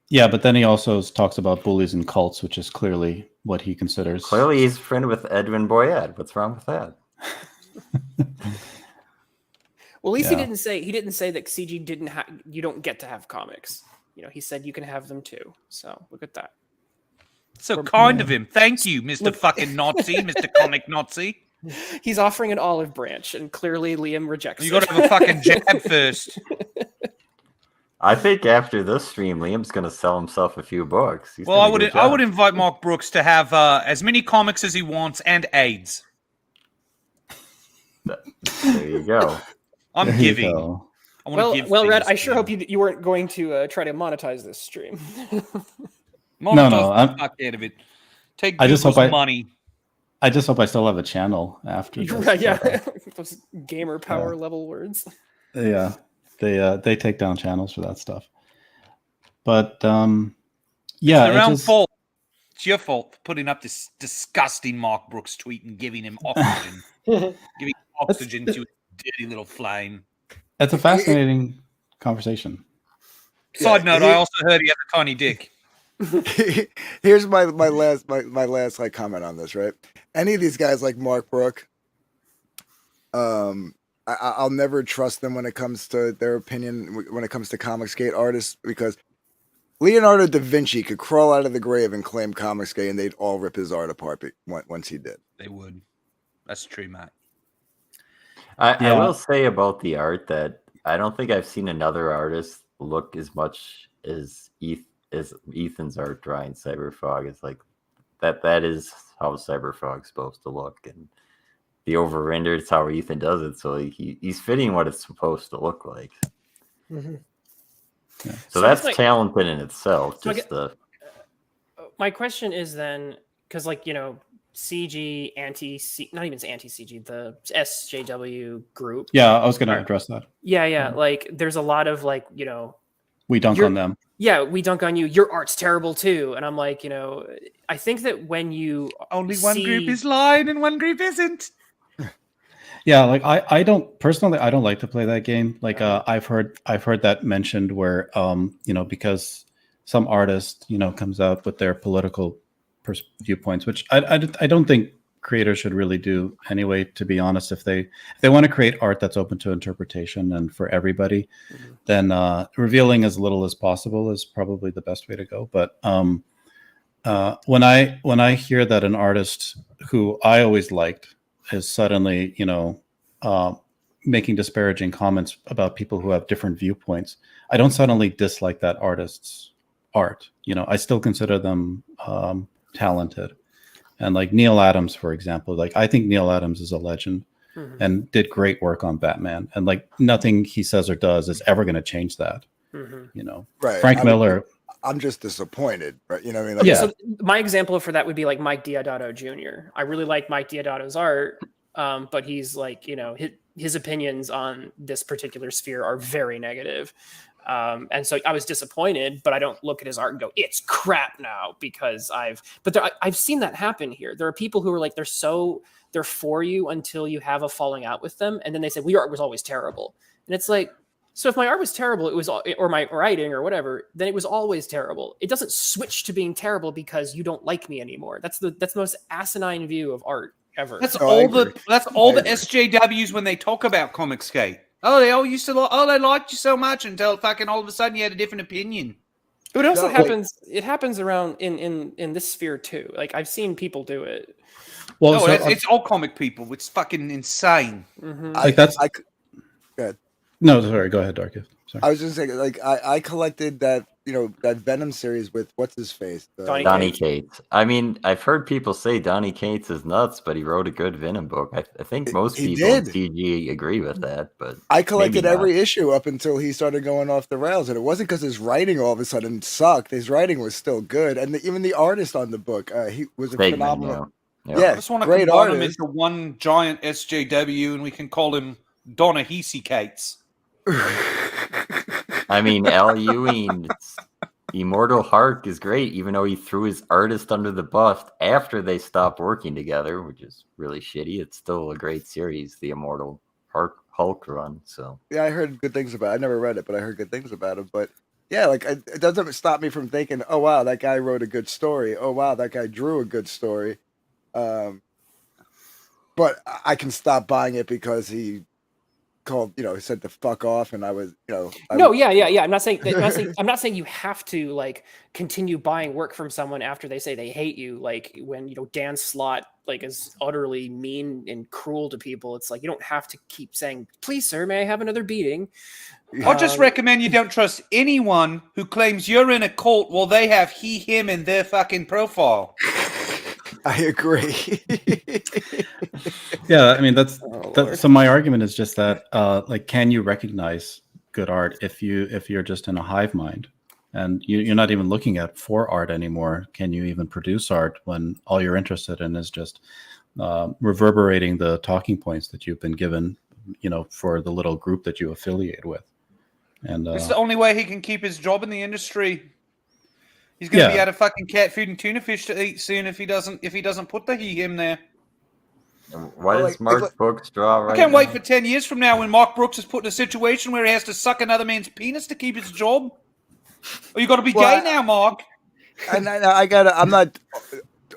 Yeah, but then he also talks about bullies and cults, which is clearly what he considers. Clearly, he's a friend with Edwin Boyette. What's wrong with that? Well, at least Yeah. he didn't say that CG didn't have. You don't get to have comics. He said you can have them too. So look at that. So kind of him. Thank you, Mr. fucking Nazi, Mr. Comic Nazi. He's offering an olive branch, and clearly Liam rejects You got it. to have a fucking jab first. I think after this stream, Liam's gonna sell himself a few books. He's Well, doing a good I would job. invite Mark Brooks to have as many comics as he wants and AIDS. There you go. I'm There you giving. go. I want to give. Well, Red, things I sure to hope him. you weren't going to try to monetize this stream. Monetize No, the fuck out of it. Take I just Google's hope money. I just hope I still have a channel after this. Right, yeah, those gamer power level words. Yeah, they take down channels for that stuff. But yeah, It's their it own just, fault. It's your fault for putting up this disgusting Mark Brooks tweet and giving him oxygen. Giving oxygen to his dirty little flame. it's a fascinating conversation. Side note, I also heard he had a tiny dick. Here's my last like comment on this, right? Any of these guys like Mark Brook, I'll never trust them when it comes to their opinion, when it comes to Comicsgate artists, because Leonardo da Vinci could crawl out of the grave and claim Comicsgate, and they'd all rip his art apart once he did. They would. That's true, Matt. I will say about the art that I don't think I've seen another artist look as much as Ethan's art drawing Cyberfog. It's like that is how Cyberfog's supposed to look, and the over-rendered is how Ethan does it. So he's fitting what it's supposed to look like. Mm-hmm. Yeah. So that's talented in itself. So just my question is then, because CG not even anti-CG, the SJW group. Yeah, I was going to address that. Yeah. Like, there's a lot of we dunk on them. Yeah, we dunk on you. Your art's terrible too. And I'm like, I think that when you only one group is lying and one group isn't. Yeah, like I don't personally, I don't like to play that game. Like I've heard that mentioned where because some artist comes out with their political viewpoints, which I don't think creators should really do anyway. To be honest, if they want to create art that's open to interpretation and for everybody, then revealing as little as possible is probably the best way to go. But when I hear that an artist who I always liked is suddenly, making disparaging comments about people who have different viewpoints, I don't suddenly dislike that artist's art. I still consider them talented. And like Neil Adams, for example, like I think Neil Adams is a legend and did great work on Batman. And like nothing he says or does is ever going to change that. Right. Frank Miller. I'm just disappointed, right? You know what I mean? Okay, so my example for that would be like Mike Diodato Jr. I really like Mike Diodato's art, but he's like, his opinions on this particular sphere are very negative. And so I was disappointed, but I don't look at his art and go, it's crap now, because I've seen that happen here. There are people who are like, they're for you until you have a falling out with them. And then they say, well, your art was always terrible. And it's like, so if my art was terrible, or my writing or whatever, then it was always terrible. It doesn't switch to being terrible because you don't like me anymore. That's the most asinine view of art ever. That's all the SJWs when they talk about Comicsgate. Oh, they all used to they liked you so much until fucking all of a sudden you had a different opinion. But it also happens. It happens around in this sphere too. Like I've seen people do it. Well, it's all comic people. It's fucking insane. Like that's. Go ahead. No, sorry. Go ahead, Darkus. Sorry. I was just saying, like, I collected that Venom series with what's his face, Donny Cates. I mean, I've heard people say Donny Cates is nuts, but he wrote a good Venom book. I think most people in CG agree with that. But I collected every issue up until he started going off the rails, and it wasn't because his writing all of a sudden sucked. His writing was still good, and even the artist on the book, he was a phenomenal. Yeah, I just want to combine him into one giant SJW, and we can call him Donahisi Cates. I mean, Al Ewing's Immortal Hulk is great, even though he threw his artist under the bus after they stopped working together, which is really shitty. It's still a great series, the Immortal Hulk run. So yeah, I heard good things about it. I never read it, but I heard good things about it. But yeah, like it doesn't stop me from thinking, oh wow, that guy wrote a good story. Oh wow, that guy drew a good story. But I can stop buying it because he called, he said to fuck off, and I was, yeah. I'm not saying you have to like continue buying work from someone after they say they hate you. Like when Dan Slott like is utterly mean and cruel to people. It's like you don't have to keep saying, "Please, sir, may I have another beating?" I just recommend you don't trust anyone who claims you're in a cult while they have he, him in their fucking profile. I agree. Yeah, I mean Oh, Lord. so my argument is just that like, can you recognize good art if you're just in a hive mind and you're not even looking at for art anymore? Can you even produce art when all you're interested in is just reverberating the talking points that you've been given, for the little group that you affiliate with? And It's the only way he can keep his job in the industry. He's going to be out of fucking cat food and tuna fish to eat soon if he doesn't put the he him there. What is Mark Brooks draw right I can't now? wait for 10 years from now when Mark Brooks is put in a situation where he has to suck another man's penis to keep his job. Oh, you got to be gay now, Mark. And I'm not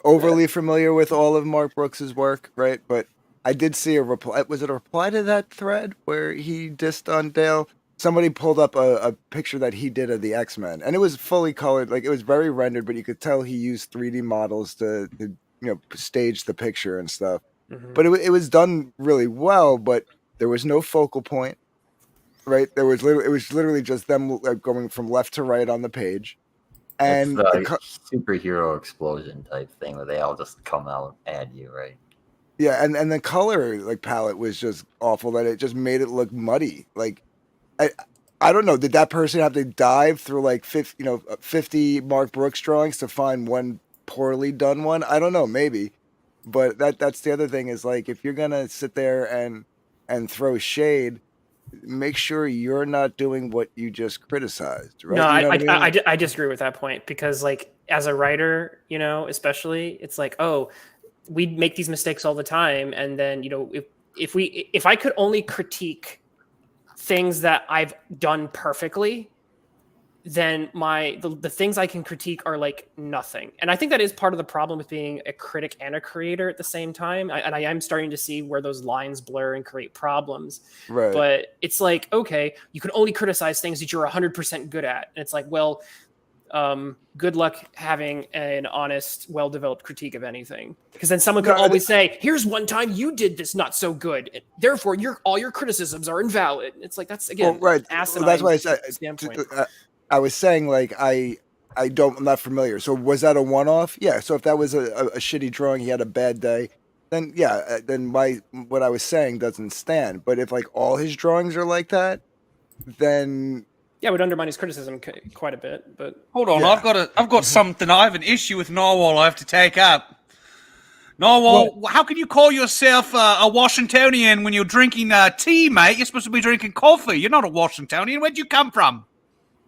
overly familiar with all of Mark Brooks's work, right? But I did see a reply. Was it a reply to that thread where he dissed on Dale? Somebody pulled up a picture that he did of the X-Men, and it was fully colored. Like, it was very rendered, but you could tell he used 3D models to stage the picture and stuff. Mhm. But it was done really well, but there was no focal point, right? It was literally just them going from left to right on the page. And it's the superhero explosion type thing where they all just come out at you, right? yeah, and the color palette was just awful, that it just made it look muddy. Like, I don't know, did that person have to dive through 50 Mark Brooks drawings to find one poorly done one? I don't know, maybe. But that's the other thing is, like, if you're gonna sit there and throw shade, make sure you're not doing what you just criticized, right? No, You know what I mean? I disagree with that point, because like as a writer, especially, it's like, oh, we make these mistakes all the time, and then if I could only critique things that I've done perfectly, then the things I can critique are like nothing. And I think that is part of the problem with being a critic and a creator at the same time. I am starting to see where those lines blur and create problems. Right. But it's like, okay, you can only criticize things that you're 100% good at. And it's like, well, good luck having an honest, well-developed critique of anything, because then someone could always say, here's one time you did this not so good, therefore all your criticisms are invalid. It's like, that's again, right. asinine. That's why I said standpoint. I was saying, like, I'm not familiar. So was that a one-off? Yeah. So if that was a shitty drawing, he had a bad day, then yeah, then what I was saying doesn't stand. But if all his drawings are like that, then yeah, it would undermine his criticism quite a bit. But hold on, yeah. I've got something. I have an issue with Narwhal I have to take up. Narwhal, how can you call yourself a Washingtonian when you're drinking tea, mate? You're supposed to be drinking coffee. You're not a Washingtonian. Where'd you come from?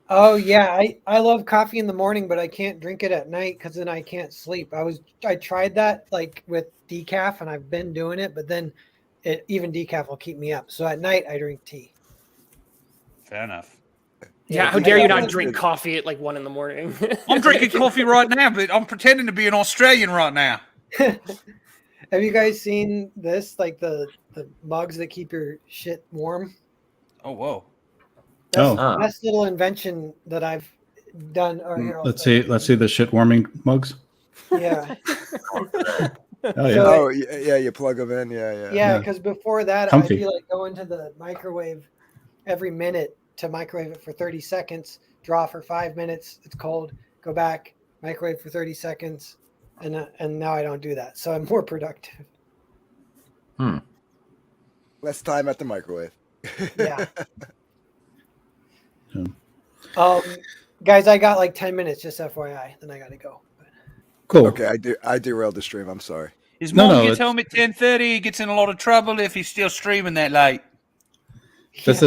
Oh yeah, I love coffee in the morning, but I can't drink it at night because then I can't sleep. I tried that with decaf, and I've been doing it, but then even decaf will keep me up. So at night I drink tea. Fair enough. yeah, how dare you not drink coffee at 1 a.m? I'm drinking coffee right now, but I'm pretending to be an Australian right now. Have you guys seen this? The mugs that keep your shit warm? Oh, whoa. That's the best little invention that I've done. Let's see the shit warming mugs. Yeah. Oh yeah, you plug them in. Yeah, because before that, Comfy. I'd be going to the microwave every minute to microwave it for 30 seconds, draw for 5 minutes, it's cold, go back, microwave for 30 seconds, and now I don't do that. So I'm more productive. Less time at the microwave. Yeah. Guys, I got 10 minutes, just FYI, then I got to go. Cool. Okay, I derailed the stream. I'm sorry. His mom gets home at 10:30. He gets in a lot of trouble if he's still streaming that late. This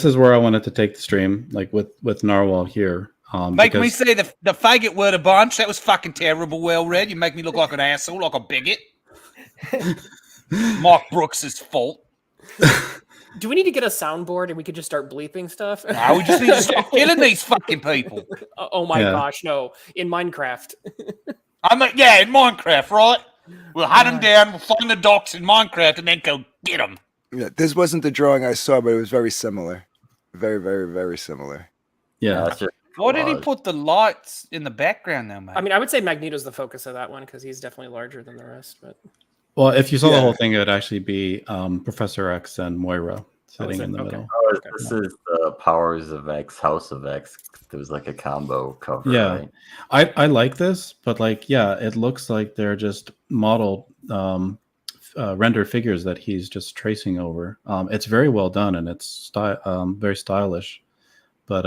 is where I wanted to take the stream, with Narwhal here. Make me say the faggot word a bunch. That was fucking terrible. Well read. You make me look like an asshole, like a bigot. Mark Brooks' fault. Do we need to get a soundboard and we could just start bleeping stuff? No, we just need to stop killing these fucking people. Oh my gosh, no. In Minecraft. In Minecraft, right? We'll hunt them down, we'll find the docks in Minecraft, and then go get them. Yeah, this wasn't the drawing I saw, but it was very similar. Very, very, very similar. Yeah. It's just Why did he collage. put the lights in the background, though, mate? I mean, I would say Magneto's the focus of that one because he's definitely larger than the rest. But Well, if you saw the Yeah. whole thing, it would actually be Professor X and Moira sitting it? in the Okay. middle. Oh, Okay. this is the Powers of X, House of X. There was like a combo cover, Yeah. right? I like this, but like, yeah, it looks like they're just model render figures that he's just tracing over. It's very well done and it's very stylish, but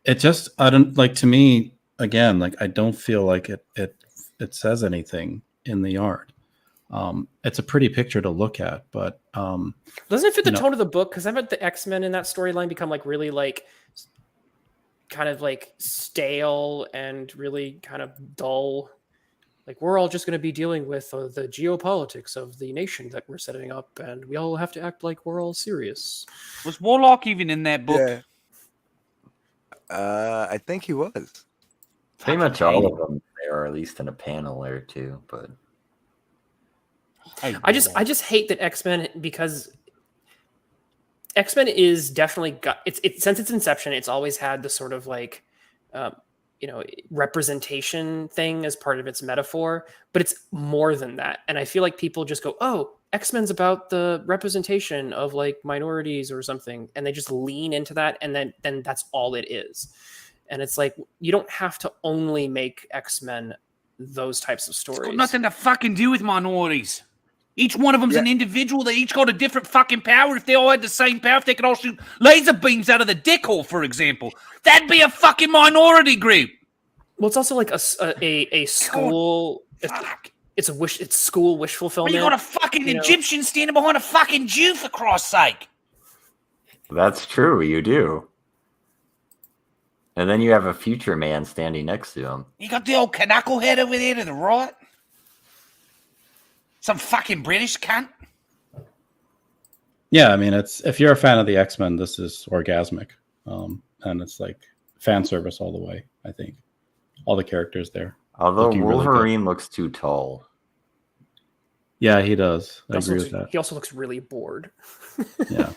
it just, I don't like, to me, again, like I don't feel like it says anything in the art. It's a pretty picture to look at, but Doesn't it fit the you know- tone of the book? Because I bet the X-Men in that storyline become like really like kind of like stale and really kind of dull. Like we're all just going to be dealing with the geopolitics of the nation that we're setting up, and we all have to act like we're all serious. Was Warlock even in that book? Yeah. I think he was. Pretty much all of them there, or at least in a panel or two. But I just hate that X-Men, because X-Men is definitely got it's since its inception, it's always had the sort of like representation thing as part of its metaphor, but it's more than that. And I feel like people just go, "Oh, X-Men's about the representation of like minorities or something," and they just lean into that, and then that's all it is. And it's like, you don't have to only make X-Men those types of stories. It's got nothing to fucking do with minorities. Each one of them's an individual. They each got a different fucking power. If they all had the same power, if they could all shoot laser beams out of the dick hole, for example, that'd be a fucking minority group. Well, it's also like a school. It's school wish Well, fulfillment. you got a fucking Egyptian standing behind a fucking Jew, for Christ's sake. that's true, you do. And then you have a future man standing next to him. You got the old Kanako head over there to the right. Some fucking British cunt. yeah, I mean, it's, if you're a fan of the X-Men, this is orgasmic, and it's like fan service all the way. I think all the characters there. Although Looking really good. Wolverine looks too tall. Yeah, he does. I He also agree looks- with that. He also looks really bored. Yeah.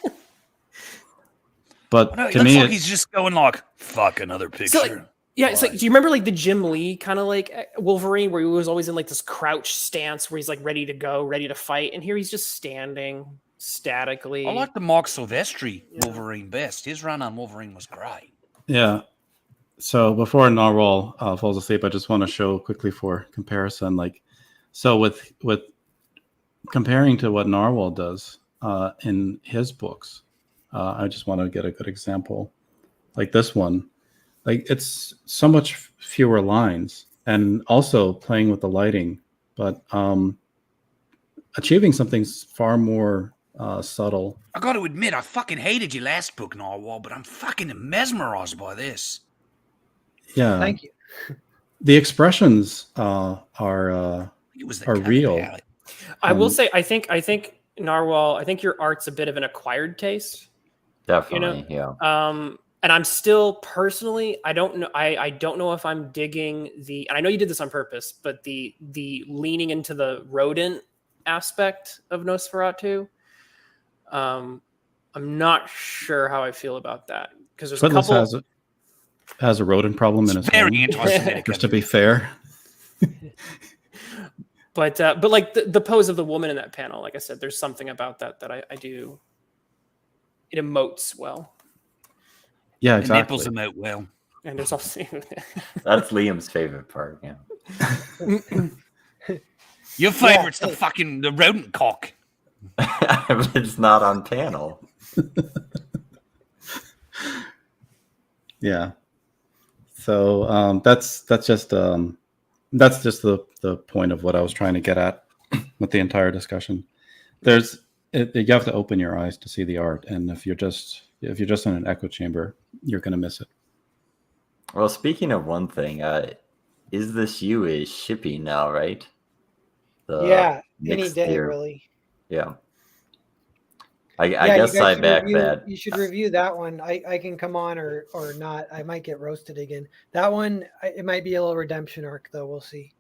But No, it to looks me, like he's just going like, fuck another picture. So, like, yeah, it's like, do you remember like the Jim Lee kind of like Wolverine, where he was always in like this crouch stance where he's like ready to go, ready to fight, and here he's just standing statically. I like the Mark Silvestri Wolverine best. His run on Wolverine was great. yeah. So before Narwhal falls asleep, I just want to show quickly for comparison. Like, so with comparing to what Narwhal does in his books, I just want to get a good example. Like this one, like it's so much fewer lines, and also playing with the lighting, but achieving something far more subtle. I got to admit, I fucking hated your last book, Narwhal, but I'm fucking mesmerized by this. Yeah. Thank you. The expressions are It was the Are cover real. palette. I will say, I think Narwhal, I think your art's a bit of an acquired taste. Definitely, yeah. And I'm still personally, I don't know. I don't know if I'm digging and I know you did this on purpose, but the leaning into the rodent aspect of Nosferatu, I'm not sure how I feel about that, because there's a Twitless couple. has a rodent problem in It's his very home. anti-Semitic. Just to be fair. But like the pose of the woman in that panel, like I said, there's something about that I do. It emotes well, Yeah, The exactly. nipples emote well. and there's also That's Liam's favorite part, yeah. Your favorite's the fucking the rodent cock. But it's not on panel. Yeah. So that's just the point of what I was trying to get at with the entire discussion. You have to open your eyes to see the art, and if you're just in an echo chamber, you're going to miss it. Well, speaking of one thing, is this you is shipping now, right? Yeah, any mixed day, beer. really. Yeah. I Yeah, guess you guys I should back review- that. You should review that one. I can come on or not. I might get roasted again. That one, it might be a little redemption arc, though. We'll see.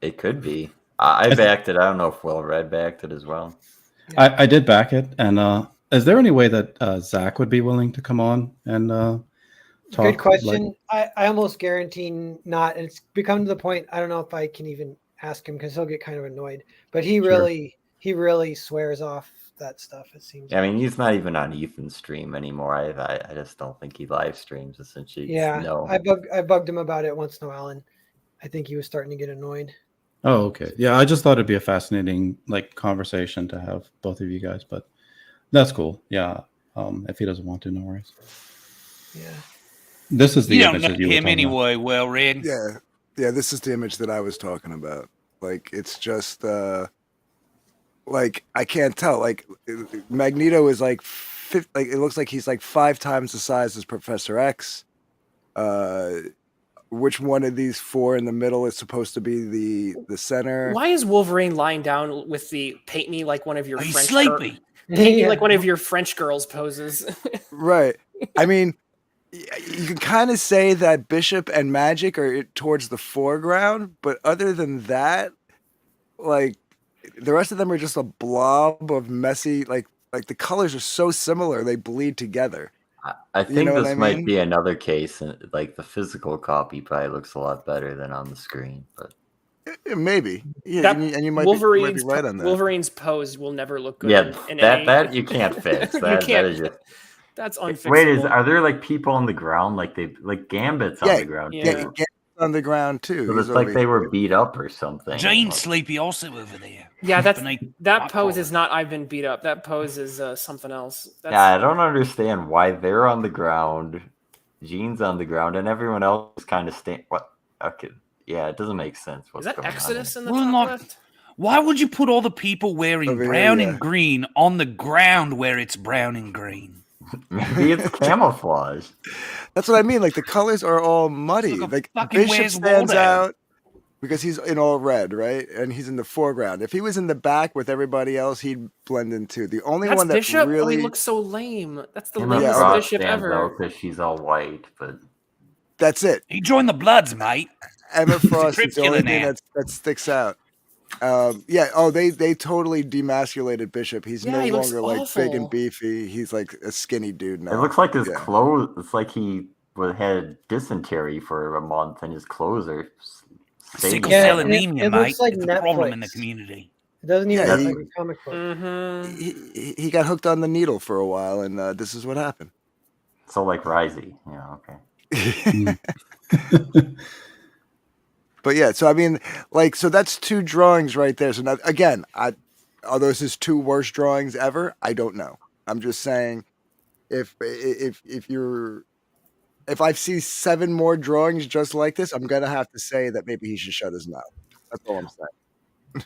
It could be. I backed it. I don't know if Will Red backed it as well. I did back it, and is there any way that Zach would be willing to come on and talk? Good question. I almost guarantee not, and it's become to the point I don't know if I can even ask him because he'll get kind of annoyed. But he really swears off that stuff. It seems. I mean, he's not even on Ethan's stream anymore. I just don't think he live streams essentially. Yeah, No. I bugged him about it once in a while, and I think he was starting to get annoyed. Oh, okay. Yeah, I just thought it'd be a fascinating conversation to have both of you guys, but that's cool. Yeah. If he doesn't want to, no worries. Yeah. This is the You don't image know that you were him talking about. anyway, well, Red. Yeah, this is the image that I was talking about. Like, it's just like I can't tell. Like, Magneto is like it looks like he's like 5 times the size as Professor X. Which one of these 4 in the middle is supposed to be the center? Why is Wolverine lying down with the paint me like one of your He's French sleepy. paint me like one of your French girls poses? Right. I mean, you can kind of say that Bishop and Magic are towards the foreground, but other than that, like the rest of them are just a blob of messy. Like the colors are so similar, they bleed together. I think know what this I might mean? be another case. Like the physical copy probably looks a lot better than on the screen, but Maybe. Yeah, That and you might Wolverine's be right on that. Wolverine's pose will never look good. yeah, in that any... you can't fix. You That can't. is just. That's unfixable. Wait, are there like people on the ground? Like Gambit's on the ground Yeah. too. Gambit's on the ground too. So He's it's like over they here. were beat up or something. Jane's sleepy also over there. Yeah, Beneath that my pose collar. is not I've been beat up. That pose is something else. That's, Yeah, I don't understand why they're on the ground, Jean's on the ground, and everyone else is kind of what? Okay, yeah, it doesn't make sense. is What's that going Exodus on in the Well, top not- left? Why would you put all the people wearing Over here, brown yeah. and green on the ground where it's brown and green? Maybe it's camouflage. That's what I mean. Like the colors are all muddy. Look, Like fucking Bishop Where's stands Waldo? out because he's in all red, right? And he's in the foreground. If he was in the back with everybody else, he'd blend in too. The only That's one that Bishop. Oh, really he looks so lame. That's the Emma Yeah, lamest okay. Frost Bishop stands ever. out because she's all white, but that's it. He joined the Bloods, mate. Emma Frost Crip is the only killer thing now. that sticks out. Yeah. Oh, they totally demasculated Bishop. He's Yeah, no he looks longer like big and awful. beefy. He's like a skinny dude now. it looks like his Yeah. clothes. It's like he had dysentery for a month, and his clothes are Sickle Yeah, cell it- anemia, it mate. looks like It's a problem in the Netflix. community. It doesn't even Yeah, look he- like a comic book. Mm-hmm. He got hooked on the needle for a while, and this is what happened. So like Risey, okay. But yeah, so I mean, like, so that's 2 drawings right there. So now, again, are those his 2 worst drawings ever? I don't know. I'm just saying, if I see 7 more drawings just like this, I'm gonna have to say that maybe he should shut his mouth. That's all I'm saying.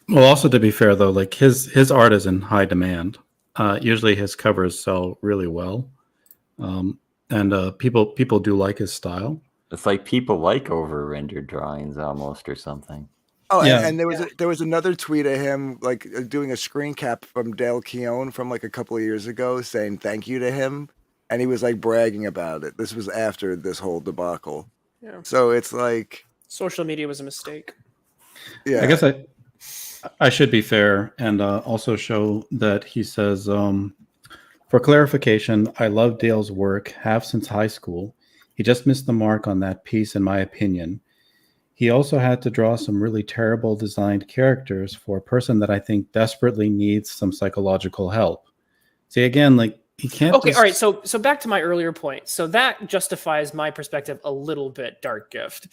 Well, also to be fair though, like his art is in high demand. Usually his covers sell really well, and people do like his style. It's like people like over-rendered drawings almost or something. Oh, Yeah. and there was another tweet of him like doing a screen cap from Dale Keown from like a couple of years ago, saying thank you to him, and he was like bragging about it. This was after this whole debacle. Yeah. So it's like, Social media was a mistake. yeah, I guess I should be fair and also show that he says, for clarification, I love Dale's work, have since high school. He just missed the mark on that piece, in my opinion. He also had to draw some really terrible designed characters for a person that I think desperately needs some psychological help. See, again, like he can't. Okay, just- all right. So back to my earlier point. So that justifies my perspective a little bit, Dark Gift.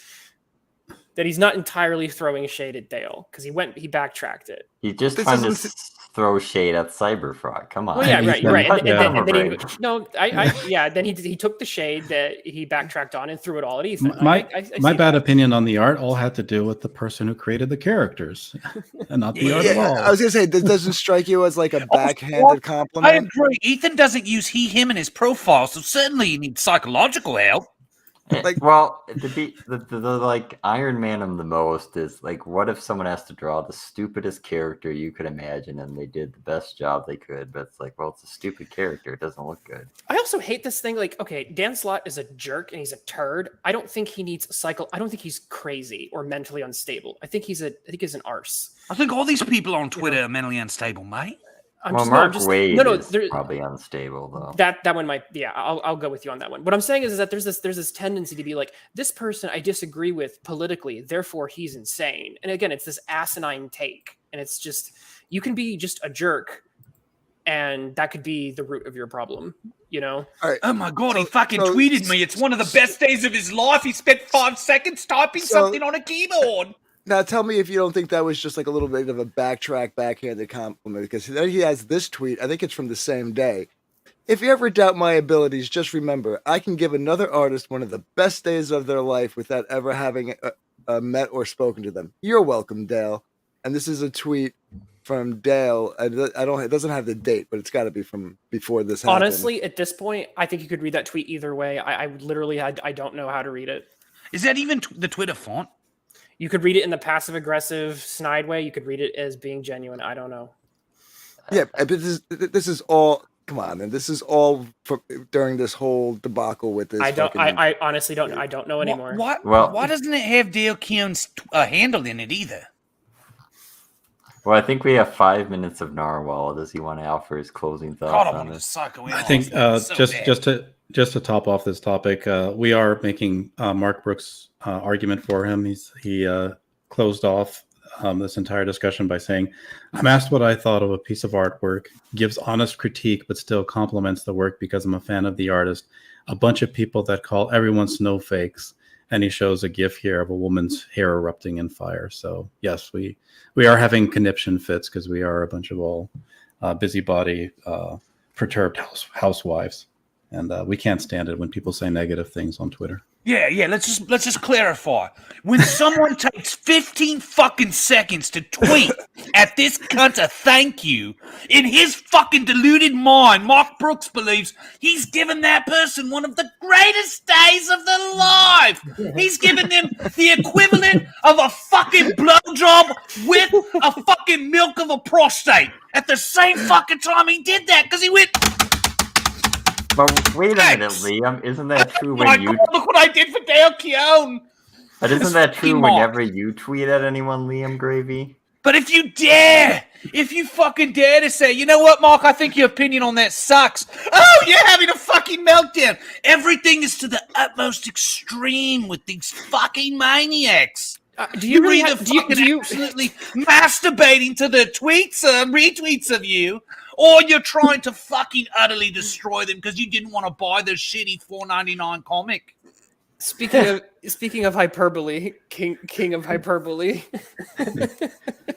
That he's not entirely throwing shade at Dale because he backtracked it. He's just This trying to isn't- throw shade at Cyberfrog. Come on. Well, yeah, he's right, been- right. And, yeah. and then he, Break. no, yeah. Then he took the shade that he backtracked on and threw it all at Ethan. My I see bad that. opinion on the art all had to do with the person who created the characters and not the art at all. I was gonna say, this doesn't strike you as like a backhanded I compliment. agree. Ethan doesn't use he, him in his profile, so certainly he needs psychological help. Like- Well, the like Iron Man him the most is like, what if someone has to draw the stupidest character you could imagine, and they did the best job they could, but it's like, well, it's a stupid character. It doesn't look good. I also hate this thing. Like, okay, Dan Slott is a jerk and he's a turd. I don't think he needs I don't think he's crazy or mentally unstable. I think he's an arse. I think all these people on Twitter are mentally unstable, mate. I'm Well, just, Mark just Wade no, is there, probably unstable though. that one might, yeah, I'll go with you on that one. What I'm saying is that there's this tendency to be like, this person I disagree with politically, therefore he's insane. And again, it's this asinine take, and it's just, you can be just a jerk, and that could be the root of your problem, you know? All right. Oh my god, he So- fucking so- tweeted me. It's one of the best days of his life. He spent 5 seconds typing So- something on a keyboard. Now tell me if you don't think that was just like a little bit of a backhanded compliment, because then he has this tweet. I think it's from the same day. If you ever doubt my abilities, just remember I can give another artist one of the best days of their life without ever having met or spoken to them. You're welcome, Dale. And this is a tweet from Dale. I don't. It doesn't have the date, but it's got to be from before this happened. Honestly, at this point, I think you could read that tweet either way. I literally, I don't know how to read it. Is that even the Twitter font? You could read it in the passive aggressive snide way. You could read it as being genuine. I don't know. Yeah, but this is all. Come on, and this is all during this whole debacle with this. I honestly don't know. I don't know anymore. Why doesn't it have Dale Keown's handle in it either? Well, I think we have 5 minutes of Narwhal. Does he want to offer his closing thoughts God, I on want to this? psycho. I think just to top off this topic, we are making Mark Brooks' argument for him. He closed off this entire discussion by saying, "I'm asked what I thought of a piece of artwork, gives honest critique, but still compliments the work because I'm a fan of the artist. A bunch of people that call everyone snow fakes." And he shows a GIF here of a woman's hair erupting in fire. So yes, we are having conniption fits because we are a bunch of all busybody, perturbed housewives, and we can't stand it when people say negative things on Twitter. Yeah. Let's just clarify. When someone takes 15 fucking seconds to tweet at this cunt a thank you, in his fucking deluded mind, Mark Brooks believes he's given that person one of the greatest days of their life. He's given them the equivalent of a fucking blowjob with a fucking milk of a prostate. At the same fucking time he did that, because he went, But wait a minute, Thanks. Liam. Isn't that true oh my when you? God, look what I did for Dale Keown. But isn't that true fucking Mark. whenever you tweet at anyone, Liam Gravy? But if you fucking dare to say, you know what, Mark, I think your opinion on that sucks. Oh, you're having a fucking meltdown. Everything is to the utmost extreme with these fucking maniacs. Do you really either have, do you absolutely masturbating to the tweets, retweets of you, or you're trying to fucking utterly destroy them because you didn't want to buy their shitty $4.99 comic. Speaking of hyperbole, king of hyperbole.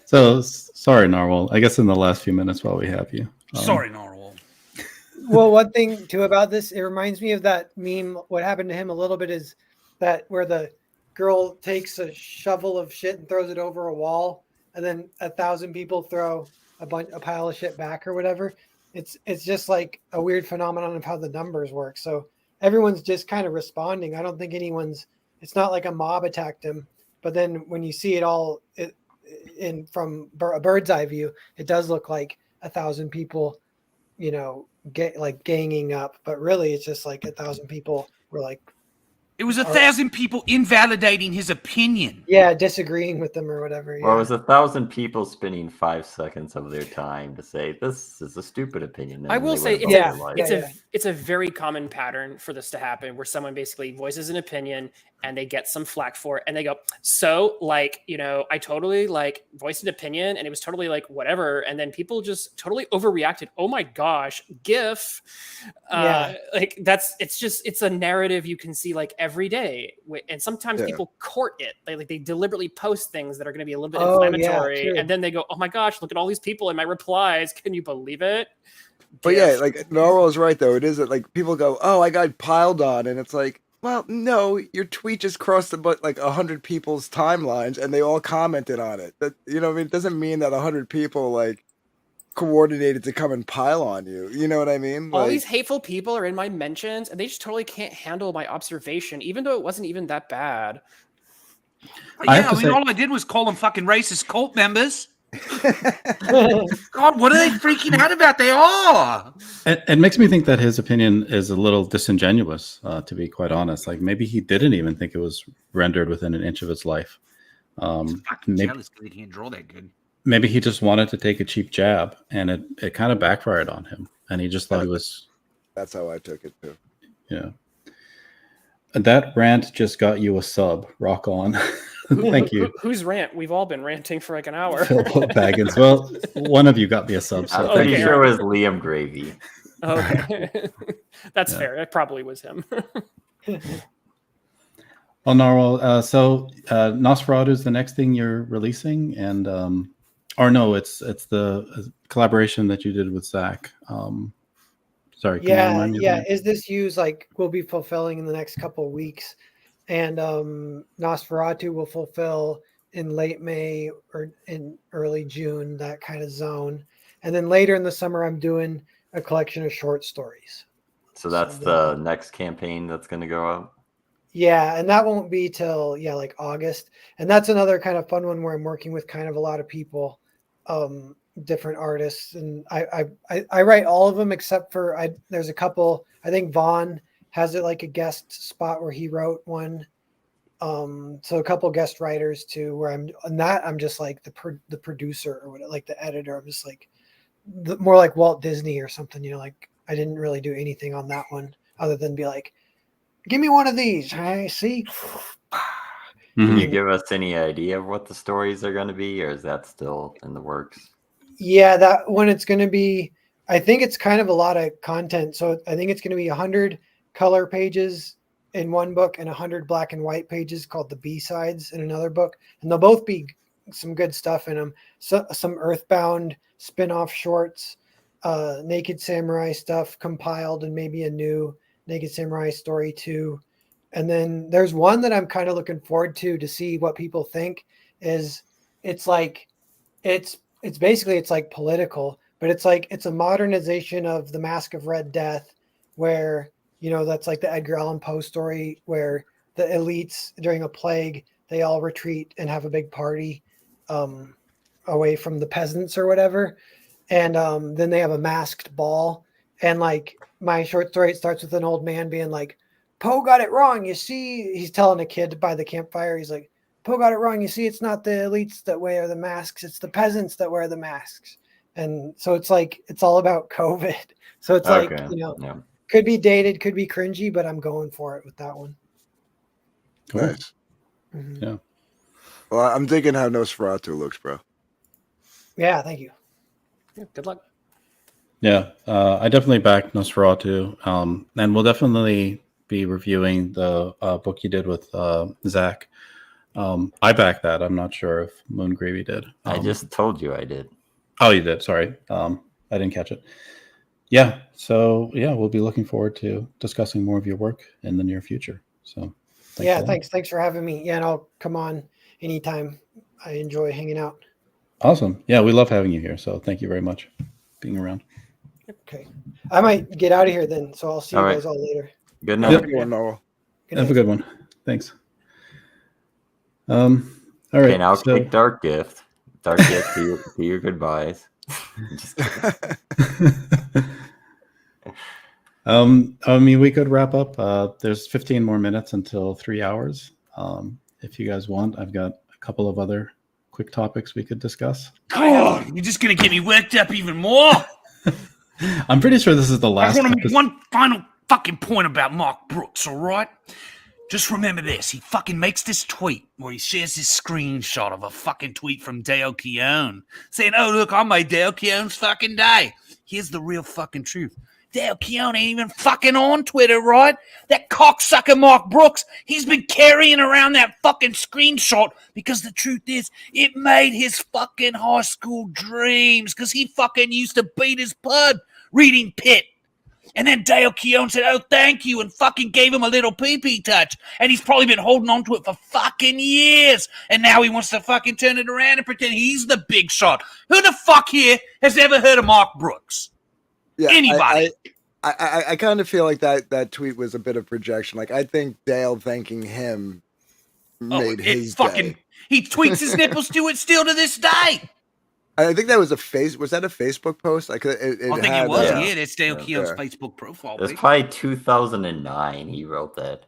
So sorry, Narwhal. I guess in the last few minutes while we have you. Sorry, Narwhal. Well, one thing too about this, it reminds me of that meme. What happened to him a little bit is that where the girl takes a shovel of shit and throws it over a wall, and then 1,000 people throw a pile of shit back or whatever. It's just like a weird phenomenon of how the numbers work. So everyone's just kind of responding. I don't think it's not like a mob attacked him, but then when you see it all from a bird's eye view, it does look like 1,000 people, ganging up, but really it's just like 1,000 people were like, It was 1,000 people invalidating his opinion. yeah, disagreeing with them or whatever. Yeah. Well, it was 1,000 people spending 5 seconds of their time to say this is a stupid opinion. and I then will they say went about it's their life. it's a very common pattern for this to happen, where someone basically voices an opinion and they get some flack for it, and they go, so I totally voiced an opinion and it was totally whatever, and then people just totally overreacted. Oh my gosh, GIF. It's a narrative you can see every day, and sometimes people court it. They deliberately post things that are going to be a little bit inflammatory, and then they go, oh my gosh, look at all these people in my replies. Can you believe it? But yeah, Narwhal is right though. It is that people go, "Oh, I got piled on," and it's like, well, no, your tweet just crossed about 100 people's timelines, and they all commented on it. That it doesn't mean that 100 people coordinated to come and pile on you. You know what I mean? All these hateful people are in my mentions, and they just totally can't handle my observation, even though it wasn't even that bad. All I did was call them fucking racist cult members. God, what are they freaking out about? They are. It makes me think that his opinion is a little disingenuous, to be quite honest. Maybe he didn't even think it was rendered within an inch of its life. Fucking jealous because he can't draw that good. maybe he just wanted to take a cheap jab, and it kind of backfired on him, and he just thought he was. That's how I took it too. Yeah. That rant just got you a sub. Rock on. Thank you. Whose rant? We've all been ranting for like an hour. Phil Baggins. Well, one of you got me a sub. So I'm pretty Okay, sure right. it was Liam Gravy. Okay. That's Yeah. fair. It probably was him. Well, Narwhal, so Nosferatu is the next thing you're releasing, and or no, it's the collaboration that you did with Zach. Sorry, can you Yeah, remind me of yeah. that? Is this used like will be fulfilling in the next couple of weeks, and Nosferatu will fulfill in late May or in early June, that kind of zone, and then later in the summer I'm doing a collection of short stories. So that's the next campaign that's going to go out. Yeah, and that won't be till like August, and that's another kind of fun one where I'm working with kind of a lot of people, different artists, and I write all of them except for there's a couple. I think Vaughn has it like a guest spot where he wrote one, so a couple guest writers too. Where I'm just like the producer or whatever, like the editor. I'm just like more like Walt Disney or something. Like I didn't really do anything on that one other than be like, give me one of these. I see. Can you Mhm. give us any idea of what the stories are going to be, or is that still in the works? Yeah, that one it's going to be. I think it's kind of a lot of content. So I think it's going to be 100 color pages in one book and 100 black and white pages called the B-sides in another book, and they'll both be some good stuff in them. So some Earthbound spin-off shorts, Naked Samurai stuff compiled, and maybe a new Naked Samurai story too. And then there's one that I'm kind of looking forward to see what people think. It's like it's basically it's like political, but it's a modernization of the Mask of Red Death, where that's like the Edgar Allan Poe story where the elites during a plague they all retreat and have a big party away from the peasants or whatever, and then they have a masked ball, and like my short story, it starts with an old man being like, Poe got it wrong. You see, he's telling a kid by the campfire. He's like, Poe got it wrong. You see, it's not the elites that wear the masks. It's the peasants that wear the masks. And so it's like, it's all about COVID. So it's like, Okay. Yeah. could be dated, could be cringy, but I'm going for it with that one. Cool. Nice. Mhm. Yeah. Well, I'm thinking how Nosferatu looks, bro. Yeah, thank you. Yeah, good luck. Yeah, I definitely backed Nosferatu, and we'll definitely be reviewing the book you did with Zach. I backed that. I'm not sure if Moon Gravy did. I just told you I did. Oh, you did. Sorry, I didn't catch it. Yeah, so yeah, we'll be looking forward to discussing more of your work in the near future. So, Yeah, a lot. thanks for having me. Yeah, and I'll come on anytime. I enjoy hanging out. Awesome. Yeah, we love having you here. So, thank you very much for being around. Okay. I might get out of here then, so I'll see you All right. guys all later. Good Yeah. night. Good one, Noah. Good Have a night. good one. Thanks. All right. Okay, now so- take Dark Gift. Dark Gift to your goodbyes. Just kidding. I mean, we could wrap up. There's 15 more minutes until 3 hours. If you guys want, I've got a couple of other quick topics we could discuss. Oh, you're just gonna get me worked up even more. I'm pretty sure this is the I last. want to make episode- one final fucking point about Mark Brooks, all right? Just remember this. He fucking makes this tweet where he shares this screenshot of a fucking tweet from Dale Keown saying, oh, look, I made Dale Keown's fucking day. Here's the real fucking truth. Dale Keown ain't even fucking on Twitter, right? That cocksucker Mark Brooks, he's been carrying around that fucking screenshot because the truth is, it made his fucking high school dreams because he fucking used to beat his pud reading Pitt. And then Dale Keown said, oh, thank you, and fucking gave him a little pee-pee touch. And he's probably been holding on to it for fucking years. And now he wants to fucking turn it around and pretend he's the big shot. Who the fuck here has ever heard of Mark Brooks? Yeah, Anybody? I kind of feel like that tweet was a bit of projection. Like I think Dale thanking him made his day. He tweets his nipples to it still to this day. I think that was was that a Facebook post? Like I think had, it was. yeah. Yeah, that's Dale Yeah. Keown's Yeah. Facebook profile. It was pic. probably 2009 he wrote that.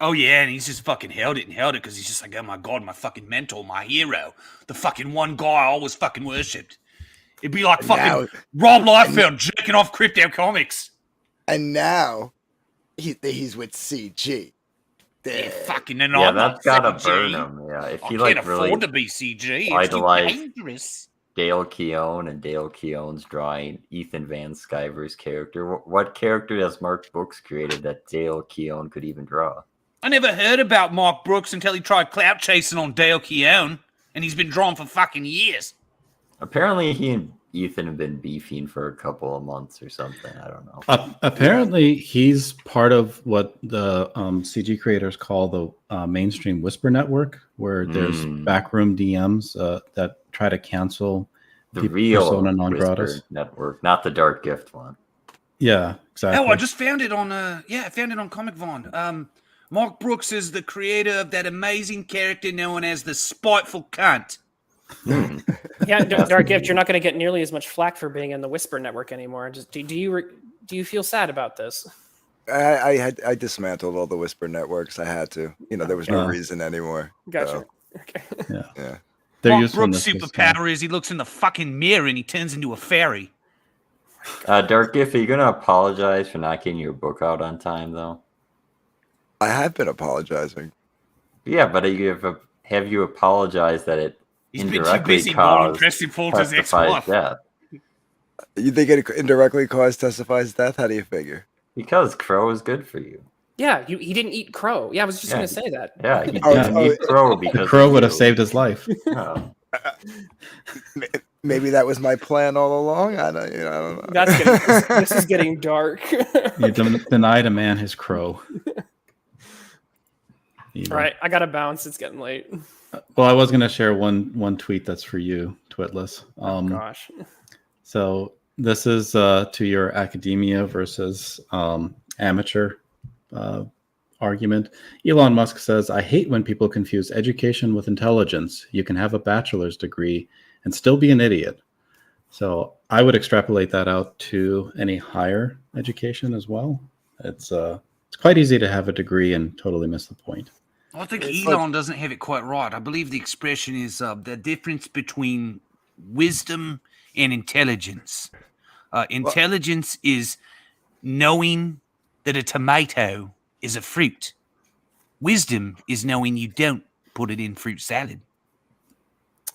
Oh, yeah, and he's just fucking held it because he's just like, oh, my God, my fucking mentor, my hero, the fucking one guy I always fucking worshipped. It'd be like And fucking now- Rob Liefeld jerking off Crypto Comics. And now he's with CG. Yeah, fucking, and Yeah, I'm not that's gotta CG. burn him. Yeah, if I he can't like really afford to be CG. It's too idolized dangerous. Dale Keown and Dale Keown's drawing Ethan Van Sciver's character. What character has Mark Brooks created that Dale Keown could even draw? I never heard about Mark Brooks until he tried clout chasing on Dale Keown, and he's been drawn for fucking years. Apparently, he and Ethan have been beefing for a couple of months or something. I don't know. Apparently, he's part of what the CG creators call the mainstream whisper network, where there's backroom DMs that try to cancel The people real persona non Whisper gratis. network, not the Dark Gift one. Yeah, exactly. Oh, I just found it on I found it on Comic Vine. Mark Brooks is the creator of that amazing character known as the Spiteful Cunt. Yeah, Dark Gift, you're not going to get nearly as much flack for being in the Whisper Network anymore. Just do you feel sad about this? I dismantled all the Whisper networks. I had to. There was no reason anymore. Gotcha. So, Okay. yeah. Their Mark usefulness Brooks' is, superpower is he looks in the fucking mirror and he turns into a fairy. Dark Gift, are you gonna apologize for not getting your book out on time, though? I have been apologizing. Yeah, but have you apologized that it He's been too indirectly busy blowing caused Preston Fulton's Testifi's ex-wife. death? You think it indirectly caused Testifi's death? How do you figure? Because Crow is good for you. Yeah, he didn't eat crow. Yeah, I was just Yeah, going to say that. Yeah, he Oh, didn't eat Crow because Crow of would have you. saved his life. No. Maybe that was my plan all along. I don't know. That's this is getting dark. You denied a man his crow. All right, I got to bounce. It's getting late. Well, I was going to share one tweet that's for you, Twitless. Gosh. So this is to your academia versus amateur argument. Elon Musk says, I hate when people confuse education with intelligence. You can have a bachelor's degree and still be an idiot. So I would extrapolate that out to any higher education as well. It's quite easy to have a degree and totally miss the point. I think Elon doesn't have it quite right. I believe the expression is the difference between wisdom and intelligence. Intelligence is knowing that a tomato is a fruit. Wisdom is knowing you don't put it in fruit salad.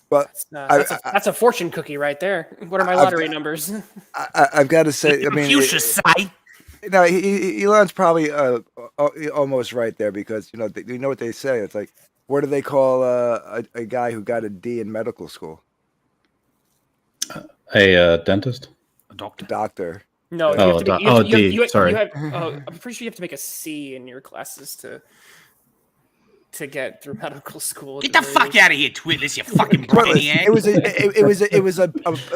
But That's a fortune cookie right there. What are my lottery numbers? I've got to say, I mean, Confucius say. no, Elon's probably almost right there because you know what they say. It's like, what do they call a guy who got a D in medical school? A dentist? A doctor. Doctor. No, D. Sorry. I'm pretty sure you have to make a C in your classes to get through medical school. Get the fuck out of here, Twitless, you fucking brainiac. It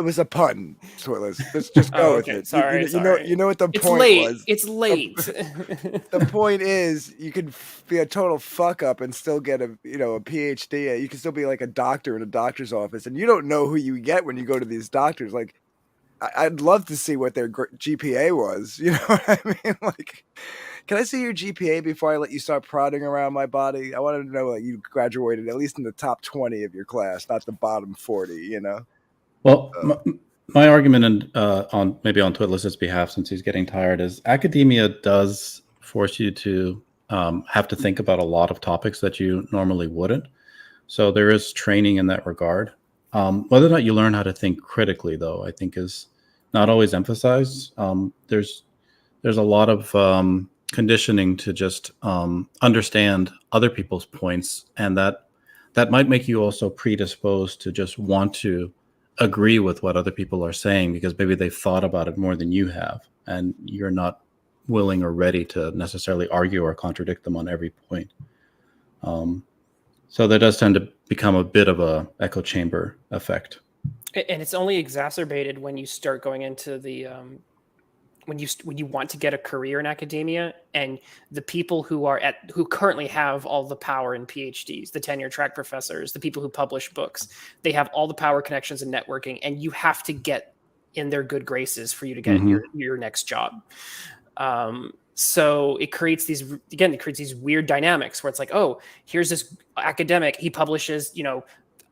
was a pun, Twitless. Let's just go with it. Sorry. You know what the It's point late. was. It's late. The point is, you could be a total fuck up and still get a PhD. You can still be like a doctor in a doctor's office, and you don't know who you get when you go to these doctors. Like, I'd love to see what their GPA was. You know what I mean? Like, can I see your GPA before I let you start prodding around my body? I wanted to know that you graduated at least in the top 20 of your class, not the bottom 40. You know. Well, my argument on Twitless's behalf, since he's getting tired, is academia does force you to have to think about a lot of topics that you normally wouldn't. So there is training in that regard. Whether or not you learn how to think critically, though, I think is not always emphasized. There's a lot of conditioning to just understand other people's points, and that might make you also predisposed to just want to agree with what other people are saying because maybe they've thought about it more than you have, and you're not willing or ready to necessarily argue or contradict them on every point. So there does tend to become a bit of a echo chamber effect. And it's only exacerbated when you start going into the when you want to get a career in academia, and the people who currently have all the power in PhDs, the tenure track professors, the people who publish books, they have all the power, connections, and networking, and you have to get in their good graces for you to get your next job. So it creates these weird dynamics where it's like, oh, here's this academic. He publishes,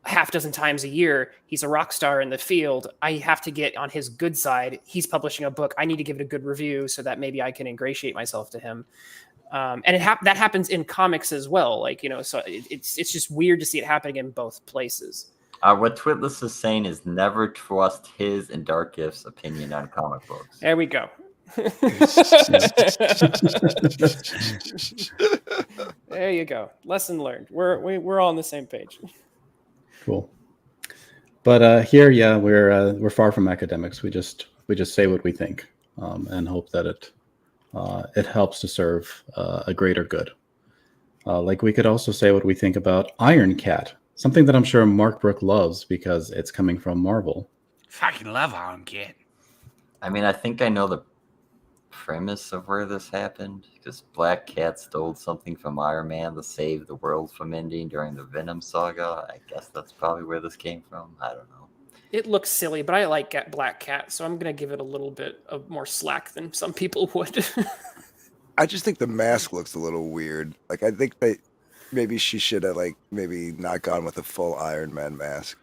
half dozen times a year. He's a rock star in the field. I have to get on his good side. He's publishing a book. I need to give it a good review so that maybe I can ingratiate myself to him. And that happens in comics as well. Like, so it's just weird to see it happening in both places. What Twitless is saying is never trust his and Dark Gift's opinion on comic books. There we go. There you go. Lesson learned. We're all on the same page. Cool. But here, yeah, we're far from academics. We just say what we think, and hope that it helps to serve a greater good. Like we could also say what we think about Iron Cat, something that I'm sure Mark Brook loves because it's coming from Marvel. Fucking love Iron Cat. I mean, I think I know the premise of where this happened, because Black Cat stole something from Iron Man to save the world from ending during the Venom saga. I guess that's probably where this came from. I don't know. It looks silly, but I like Black Cat, so I'm going to give it a little bit of more slack than some people would. I just think the mask looks a little weird. Like, I think that maybe she should have, maybe not gone with a full Iron Man mask,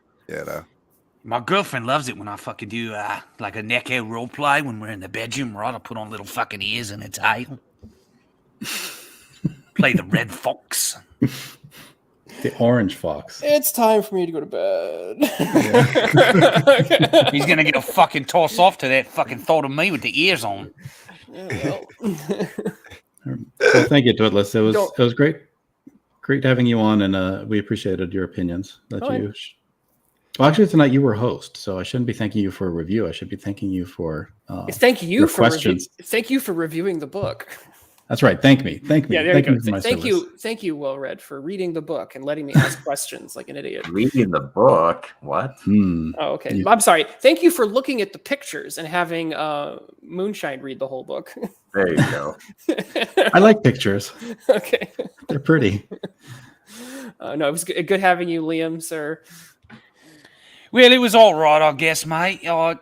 My girlfriend loves it when I fucking do like a neck hair role play when we're in the bedroom, right? I put on little fucking ears and a tail. Play the red fox. The orange fox. It's time for me to go to bed. He's gonna get a fucking toss off to that fucking thought of me with the ears on. Yeah, Well, thank you, Twitless. It was great having you on, and we appreciated your opinions. Well, actually, tonight you were host, so I shouldn't be thanking you for a review. I should be thanking you for thank you your for questions. Thank you for reviewing the book. That's right. Thank me. Yeah, there thank you me go. for my Thank service. Thank you, Well Read, for reading the book and letting me ask questions like an idiot. Reading the book? What? Oh, okay. I'm sorry. Thank you for looking at the pictures and having Moonshine read the whole book. There you go. I like pictures. Okay. They're pretty. No, it was good having you, Liam, sir. Well, it was all right, I guess, mate. You're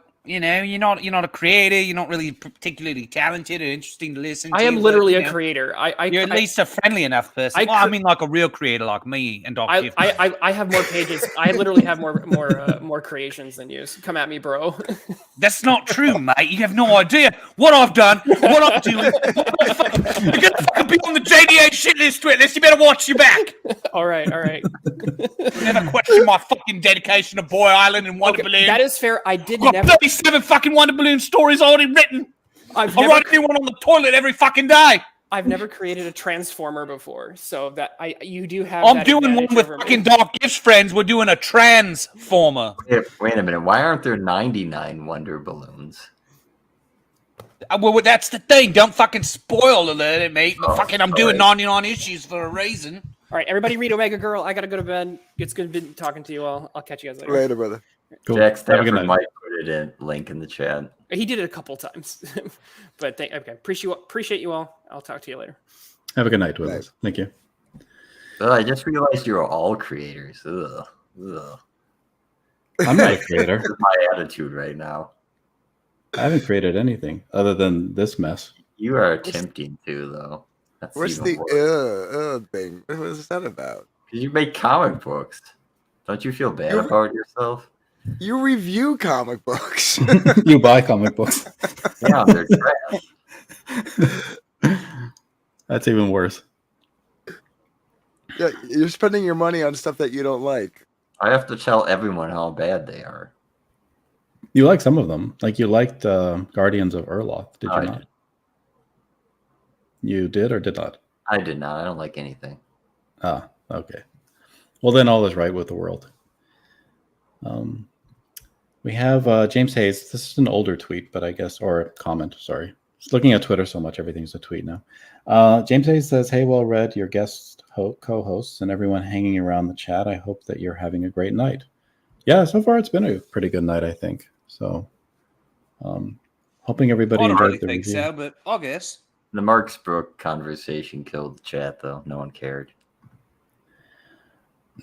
not a creator. You're not really particularly talented or interesting to listen to. I am literally a creator. You're at least a friendly enough person. I mean, like a real creator, like me and Doc. I have more pages. I literally have more creations than you. So come at me, bro. That's not true, mate. You have no idea what I've done, what I'm doing. You're gonna fucking be on the JDA shit list, Twitless. You better watch your back. All right. Never question my fucking dedication to Boy Island and Wonder Balloon. That is fair. I did I've got never. 37 fucking Wonder Balloon stories already written. I write a new one on the toilet every fucking day. I've never created a transformer before, so that you do have. I'm doing one with fucking Dark Gift's friends. We're doing a transformer. Wait a minute. Why aren't there 99 Wonder Balloons? Well, that's the thing. Don't fucking spoil it, mate. I'm doing 99 issues for a reason. All right, everybody read Omega Girl. I gotta go to bed. It's good to be talking to you all. I'll catch you guys later. Later, brother. Cool. Jack Have a Stafford good night. might put it in link in the chat. He did it a couple times, but appreciate you all. I'll talk to you later. Have a good night, Twitless. Thank you. I just realized you're all creators. Ugh. I'm not a creator. That's my attitude right now. I haven't created anything other than this mess. You are attempting to, though. That's Where's even the worse. thing? What was that about? 'Cause you make comic books. Don't you feel bad about yourself? You review comic books. You buy comic books. Yeah, they're trash. That's even worse. Yeah, you're spending your money on stuff that you don't like. I have to tell everyone how bad they are. You like some of them. Like you liked Guardians of Erloth. Did you I not? did. You did or did not? I did not. I don't like anything. Ah, okay. Well, then all is right with the world. We have James Hayes. This is an older tweet, but I guess, or a comment, sorry. Just looking at Twitter so much, everything's a tweet now. James Hayes says, hey, Well Read, your guest co-hosts and everyone hanging around the chat. I hope that you're having a great night. Yeah, so far it's been a pretty good night, I think. So, hoping everybody I don't enjoyed really the think review. so, but I guess. The Marks Brook conversation killed the chat, though. No one cared.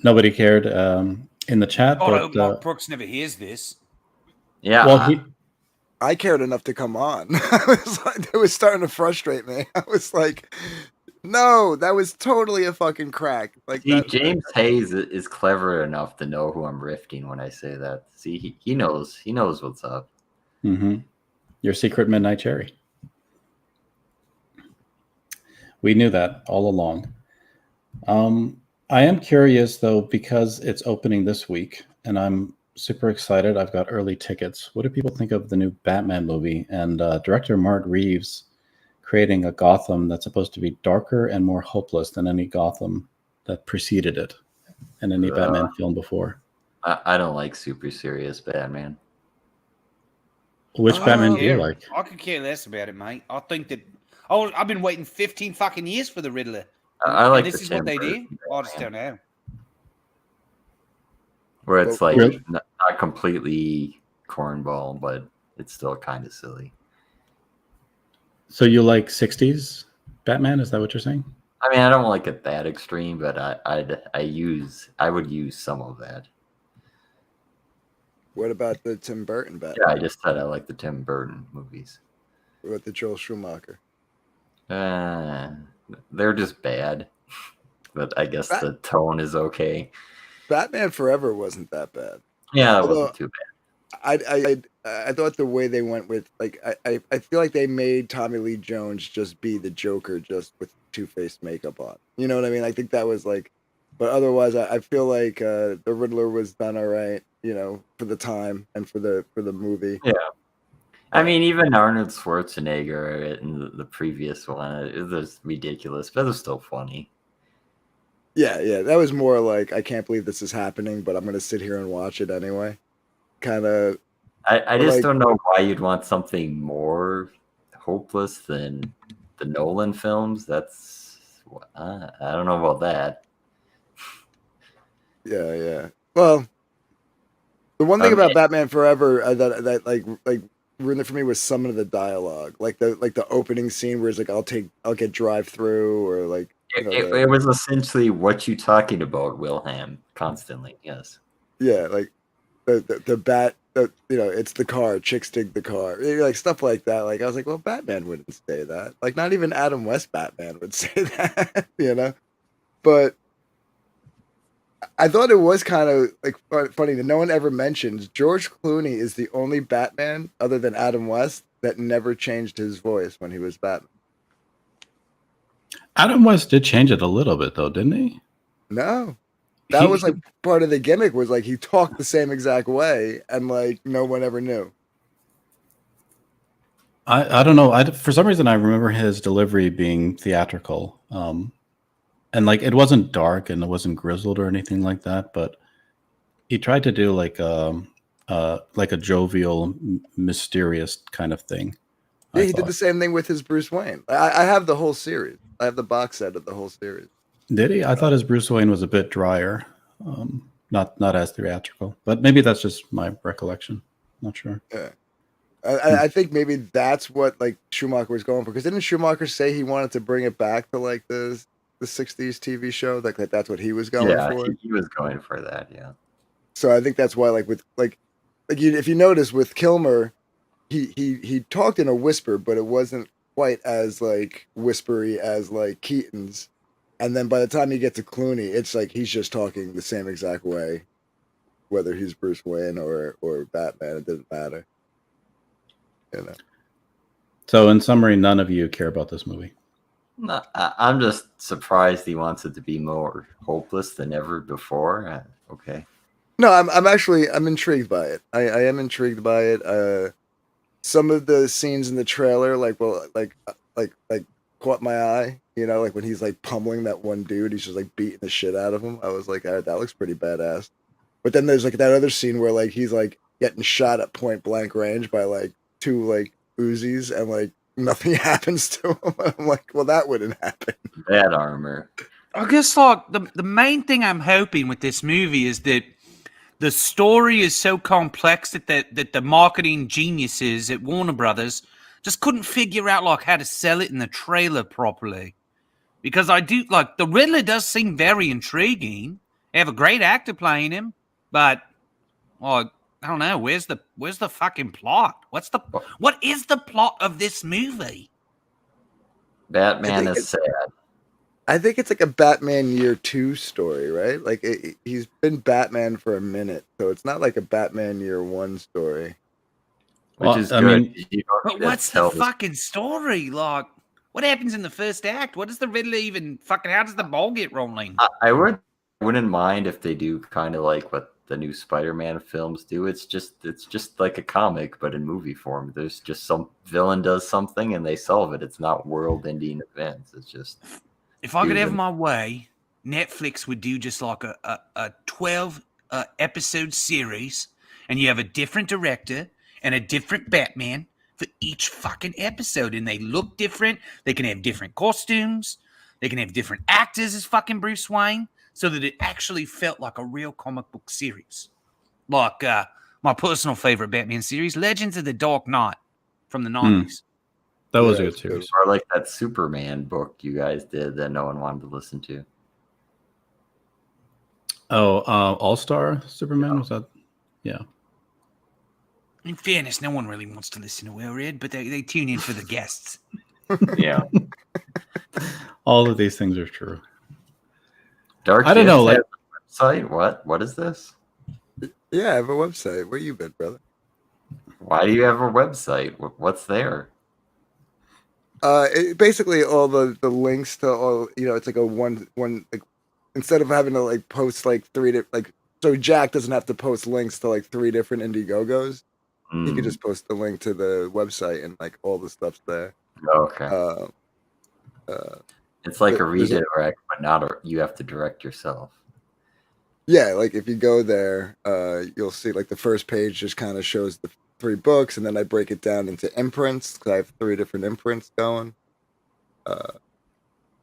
Nobody cared in the chat. I but, hope Mark Brooks never hears this. Yeah. well, I cared enough to come on. It was starting to frustrate me. I was like, no, that was totally a fucking crack. Like See, that. James Hayes is clever enough to know who I'm rifting when I say that. See, he knows what's up. Mm-hmm. Your secret midnight cherry. We knew that all along. I am curious though, because it's opening this week, and I'm super excited. I've got early tickets. What do people think of the new Batman movie and director Mark Reeves creating a Gotham that's supposed to be darker and more hopeless than any Gotham that preceded it and any Batman film before? I don't like super serious Batman. Which Batman do you Yeah, like? I could care less about it, mate. I think that I've been waiting 15 fucking years for the Riddler. I like And this the is what Tim they did. Burton I just Batman, don't know. where it's Well, like Really? not completely cornball, but it's still kind of silly. So you like 60s Batman? Is that what you're saying? I mean, I don't like it that extreme, but I would use some of that. What about the Tim Burton Batman? Yeah, I just said I like the Tim Burton movies. What about the Joel Schumacher? They're just bad, but I guess the tone is okay. Batman Forever wasn't that bad. Yeah, it Although, wasn't too bad. I thought the way they went with I feel like they made Tommy Lee Jones just be the Joker just with Two-Faced makeup on. You know what I mean? I think that was like, but otherwise I feel like the Riddler was done all right. You know, for the time and for the movie. Yeah. I mean, even Arnold Schwarzenegger in the previous one, it was ridiculous, but it was still funny. Yeah, that was more like I can't believe this is happening, but I'm gonna sit here and watch it anyway. Kind of. I just like, don't know why you'd want something more hopeless than the Nolan films. That's I don't know about that. Yeah. Well, the one thing about Batman Forever that like ruined it for me was some of the dialogue, like the opening scene where it's like I'll get drive through, or like It was essentially what you talking about, Wilhelm, constantly. Yes. Yeah, like the bat. It's the car. Chicks dig the car. Like stuff like that. Like I was like, well, Batman wouldn't say that. Like not even Adam West Batman would say that. But I thought it was kind of like funny that no one ever mentions George Clooney is the only Batman other than Adam West that never changed his voice when he was Batman. Adam West did change it a little bit though, didn't he? No. That was like part of the gimmick, was like he talked the same exact way and like no one ever knew. I don't know. For some reason, I remember his delivery being theatrical. And like it wasn't dark and it wasn't grizzled or anything like that, but he tried to do like a jovial, mysterious kind of thing. Yeah, he did the same thing with his Bruce Wayne. I have the whole series. I have the box set of the whole series. Did he? I thought his Bruce Wayne was a bit drier, not as theatrical. But maybe that's just my recollection. Not sure. Yeah, I think maybe that's what like Schumacher was going for. Because didn't Schumacher say he wanted to bring it back to like the 60s TV show? Like that's what he was going for. He was going for that. Yeah. So I think that's why, like with if you notice with Kilmer, he talked in a whisper, but it wasn't quite as like whispery as like Keaton's. And then by the time you get to Clooney, it's like he's just talking the same exact way, whether he's Bruce Wayne or Batman. It doesn't matter. So in summary, none of you care about this movie. No, I'm just surprised he wants it to be more hopeless than ever before. Okay. No, I'm intrigued by it. I am intrigued by it. Some of the scenes in the trailer, like caught my eye. Like when he's like pummeling that one dude, he's just like beating the shit out of him. I was like, that looks pretty badass. But then there's like that other scene where like he's like getting shot at point blank range by like two like Uzis, and like nothing happens to him. I'm like, well, that wouldn't happen. Bad armor. I guess like the main thing I'm hoping with this movie is that the story is so complex that the marketing geniuses at Warner Brothers just couldn't figure out like how to sell it in the trailer properly. Because I do like the Riddler does seem very intriguing. They have a great actor playing him, but like I don't know. Where's the fucking plot? What is the plot of this movie? Batman think is sad. I think it's like a Batman Year 2 story, right? Like he's been Batman for a minute, so it's not like a Batman Year 1 story. Which Well, is I good. mean, You don't But get to what's the tell this- fucking story? Like, what happens in the first act? What does the Riddler even fucking? How does the ball get rolling? I wouldn't mind if they do kind of like what the new Spider-Man films do. It's just like a comic, but in movie form. There's just some villain does something and they solve it. It's not world-ending events. It's just If I could have Dude. my way, Netflix would do just like a 12 episode series, and you have a different director and a different Batman for each fucking episode, and they look different. They can have different costumes. They can have different actors as fucking Bruce Wayne, so that it actually felt like a real comic book series. Like my personal favorite Batman series, Legends of the Dark Knight from the 90s. that was a Yeah, good it's good. series. or like that Superman book you guys did that no one wanted to listen to. Oh, All Star Superman was that? Yeah. In fairness, no one really wants to listen to Well Read, but they tune in for the guests. Yeah. All of these things are true. Dark I don't know, Gift has a website? What is this? Yeah, I have a website. Where you been, brother? Why do you have a website? What's there? Basically all the links to all, it's like a one like, instead of having to like post like so Jack doesn't have to post links to like 3 different Indiegogos. He could Mm, just post the link to the website and like all the stuff's there. okay. Uh, uh, It's like a there's redirect, but not you have to direct yourself. yeah, like if you go there, you'll see like the first page just kind of shows the 3 books, and then I break it down into imprints because I have 3 different imprints going.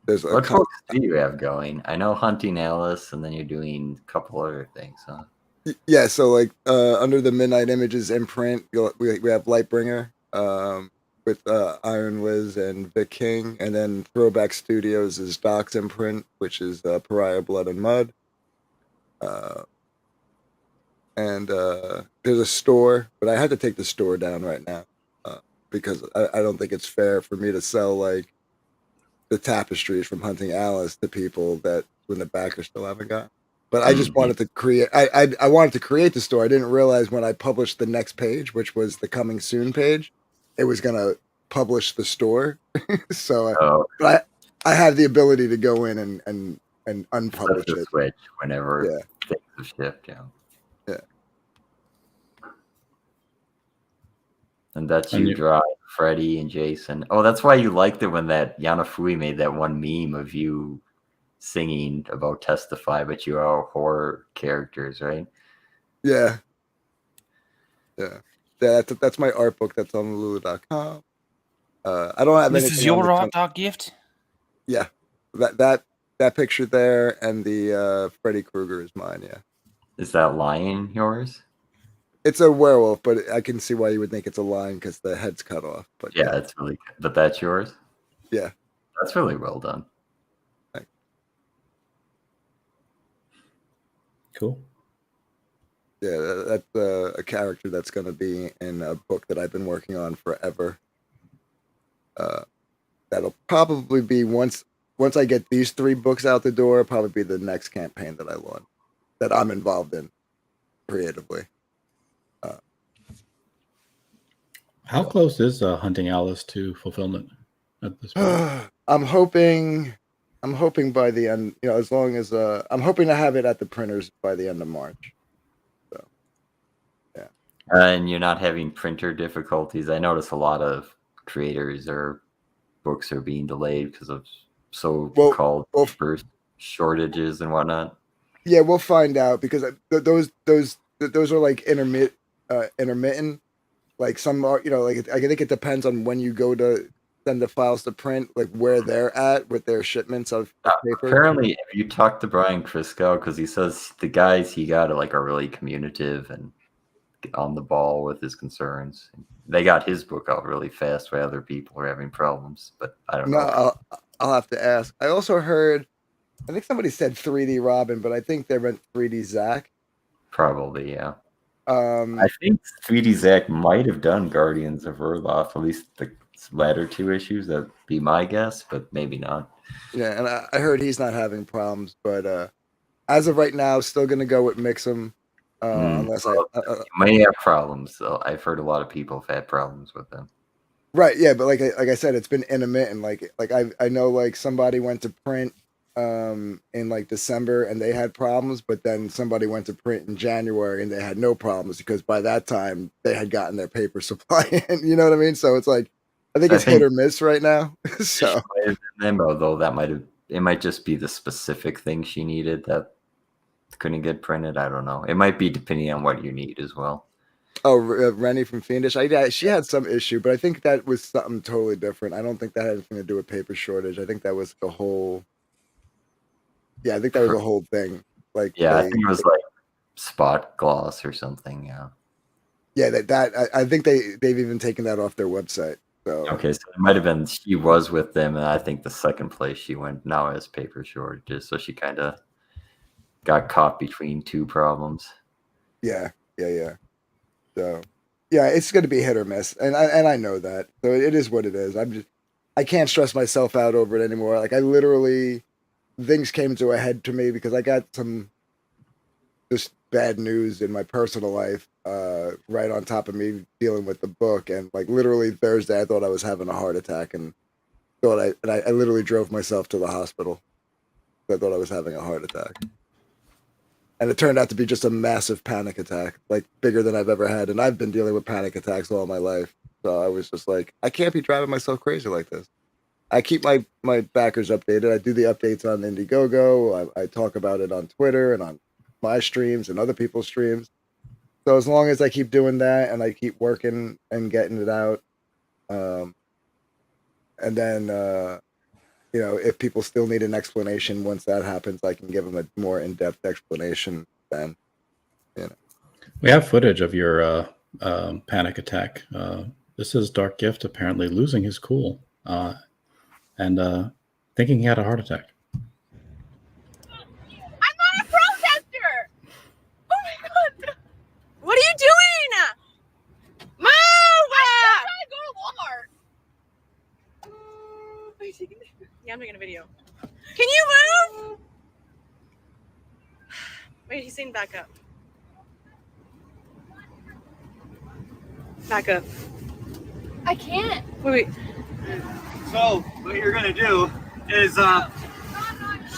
There's a What books do you have going? I know Hunting Alice, and then you're doing a couple other things, huh? yeah, so like under the Midnight Images imprint, we have Lightbringer with Iron Wiz and Vic King, and then Throwback Studios is Doc's imprint, which is Pariah Blood and Mud. And there's a store, but I had to take the store down right now because I don't think it's fair for me to sell like the tapestries from Hunting Alice to people that when the backers still haven't got. But I just wanted to create. I wanted to create the store. I didn't realize when I published the next page, which was the coming soon page, it was gonna publish the store. So, Oh, but I have the ability to go in and flip unpublish the it. switch whenever Yeah. things have shifted. Yeah. Yeah. And that's And you you- draw Freddy and Jason. Oh, that's why you liked it when that Yanafui made that one meme of you singing about Testify, but you are all horror characters, right? Yeah. Yeah. That's my art book. That's on Lulu.com. I don't have This anything. is your on the art dog gift? Yeah. That picture there and the Freddy Krueger is mine. Yeah. Is that lion yours? It's a werewolf, but I can see why you would think it's a lion because the head's cut off. But Yeah, it's really good. But that's yours? Yeah. That's really well done. Cool. Yeah, that's a character that's going to be in a book that I've been working on forever. That'll probably be once I get these 3 books out the door, probably be the next campaign that I launch, that I'm involved in creatively. How close is Hunting Alice to fulfillment at this point? I'm hoping by the end, as long as I'm hoping to have it at the printers by the end of March. So, yeah. And you're not having printer difficulties. I notice a lot of creators or books are being delayed because of so-called first shortages and whatnot. Yeah, we'll find out because those are like intermittent. Like some are, like I think it depends on when you go to send the files to print, like where they're at with their shipments of paper. Apparently, if you talk to Brian Crisco, because he says the guys he got are really communicative and on the ball with his concerns. They got his book out really fast while other people are having problems, but I don't know. I'll have to ask. I also heard, I think somebody said 3D Robin, but I think they meant 3D Zach. Probably, yeah. I think 3D Zach might have done Guardians of Erloth, at least the latter two issues. That'd be my guess, but maybe not. Yeah, and I heard he's not having problems, but as of right now, still going to go with Mixum, unless Well, you may have problems, though. I've heard a lot of people have had problems with them. right, yeah, but like I said, it's been intermittent. Like I know like somebody went to print in like December and they had problems, but then somebody went to print in January and they had no problems because by that time they had gotten their paper supply in. You know what I mean? So it's like I think it's hit or miss right now. So Limbo, though, it might just be the specific thing she needed that couldn't get printed. I don't know. It might be depending on what you need as well. oh, Rennie from Fiendish, she had some issue, but I think that was something totally different. I don't think that had anything to do with paper shortage. I think that was the whole. Yeah, I think that was a whole thing. Like, yeah, I think it was like spot gloss or something. Yeah. Yeah, I think they've even taken that off their website. So okay, so it might have been she was with them, and I think the second place she went now has paper shortages, so she kind of got caught between two problems. Yeah. So yeah, it's going to be hit or miss, and I know that. So it is what it is. I can't stress myself out over it anymore. Like I literally, things came to a head to me because I got some just bad news in my personal life right on top of me dealing with the book, and like literally Thursday I thought I was having a heart attack and I literally drove myself to the hospital. I thought I was having a heart attack, and it turned out to be just a massive panic attack, like bigger than I've ever had, and I've been dealing with panic attacks all my life. So I was just like, I can't be driving myself crazy like this. I keep my backers updated. I do the updates on Indiegogo. I talk about it on Twitter and on my streams and other people's streams. So as long as I keep doing that and I keep working and getting it out, and then if people still need an explanation once that happens, I can give them a more in-depth explanation. Then, we have footage of your panic attack. This is Dark Gift apparently losing his cool and thinking he had a heart attack. What are you doing? Move! I'm trying to go to Walmart. Are you taking it? Yeah, I'm taking a video. Can you move? Wait, he's saying back up. Back up. I can't. Wait. So what you're gonna do is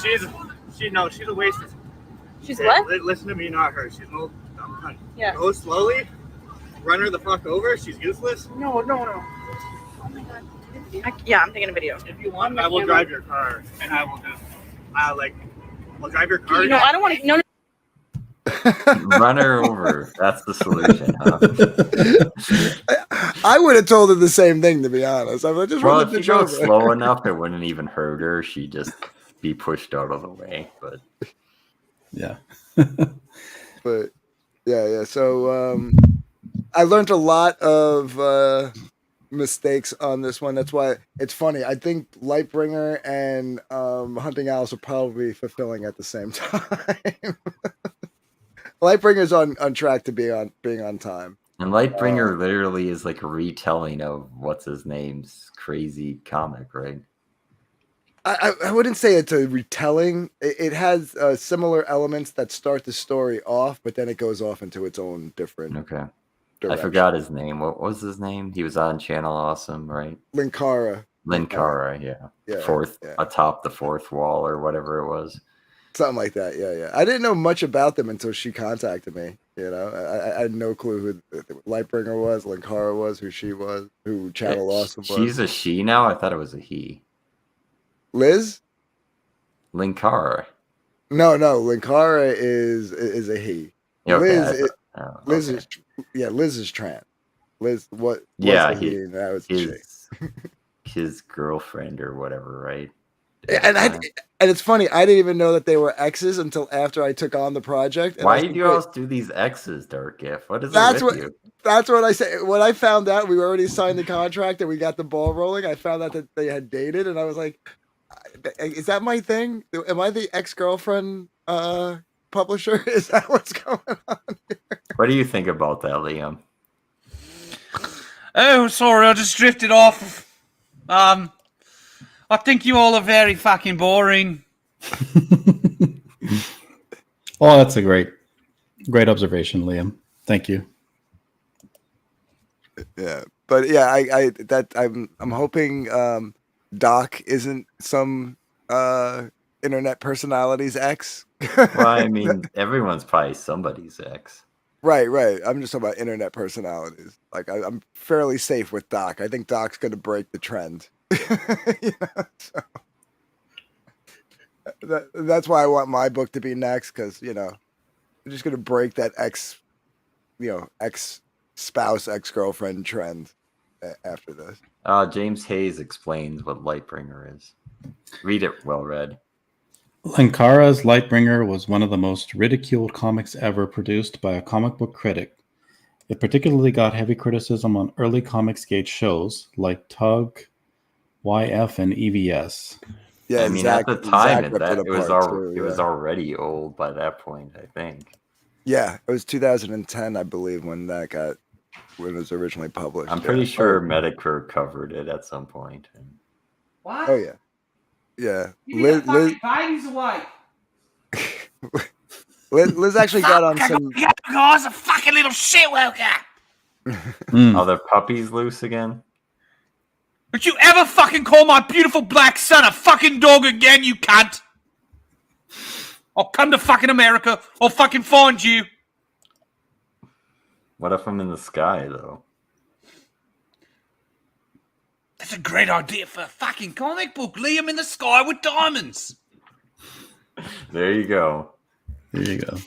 she's a wasted. She's what? Listen to me, not her. She's an old dumb cunt. Yeah. Go slowly. Run her the fuck over. She's useless. No. Oh my god. Yeah, I'm taking a video. If you want, I will drive your car, and I will just, I'll drive your car. No, I don't want to. No. Run her over. That's the solution, huh? I would have told her the same thing, to be honest. I would just well, if you go slow enough, it wouldn't even hurt her. She'd just be pushed out of the way. But yeah. But yeah. So I learned a lot of mistakes on this one. That's why it's funny. I think Lightbringer and Hunting Owls are probably fulfilling at the same time. Lightbringer's on track to being on time. And Lightbringer literally is like a retelling of what's his name's crazy comic, right? I wouldn't say it's a retelling. It has similar elements that start the story off, but then it goes off into its own different. Okay. Direction. I forgot his name. What was his name? He was on Channel Awesome, right? Linkara, yeah. Atop the fourth wall or whatever it was. Something like that, yeah. I didn't know much about them until she contacted me. I had no clue who Lightbringer was, Linkara was, who she was, who Channel Awesome was. She's a she now? I thought it was a he. Liz? Linkara. No, Linkara is a he. Okay, Liz is trans. Liz, what? Yeah, now it's his girlfriend or whatever, right? And it's funny, I didn't even know that they were exes until after I took on the project. Why do you always do these exes, Dark Gift? What is that with you? That's what I say. When I found out we already signed the contract and we got the ball rolling, I found out that they had dated, and I was like, "Is that my thing? Am I the ex-girlfriend publisher? Is that what's going on? What do you think about that, Liam? Oh, sorry, I just drifted off. I think you all are very fucking boring. Oh, that's a great observation, Liam. Thank you. Yeah, but yeah, I'm hoping Doc isn't some internet personality's ex. Well, I mean, everyone's probably somebody's ex. Right. I'm just talking about internet personalities. Like I'm fairly safe with Doc. I think Doc's going to break the trend. So that's why I want my book to be next, because I'm just going to break that ex-spouse, ex-girlfriend trend after this. James Hayes explains what Lightbringer is. Read it, well read. Lankara's Lightbringer was one of the most ridiculed comics ever produced by a comic book critic. It particularly got heavy criticism on early Comicsgate shows like Tug, YF, and EVS. Yeah, I mean, Zach, at the time, Zach ripped it was apart too, it was already old by that point, I think. Yeah, it was 2010, I believe, when it was originally published. I'm pretty sure Medicare covered it at some point. What? Oh yeah, yeah. Biden's away. Liz actually got on some. Guys, a fucking little shit worker. Are there puppies loose again? Don't you ever fucking call my beautiful black son a fucking dog again, you cunt! I'll come to fucking America. I'll fucking find you. What if I'm in the sky, though? That's a great idea for a fucking comic book. Liam in the sky with diamonds. There you go. There you go.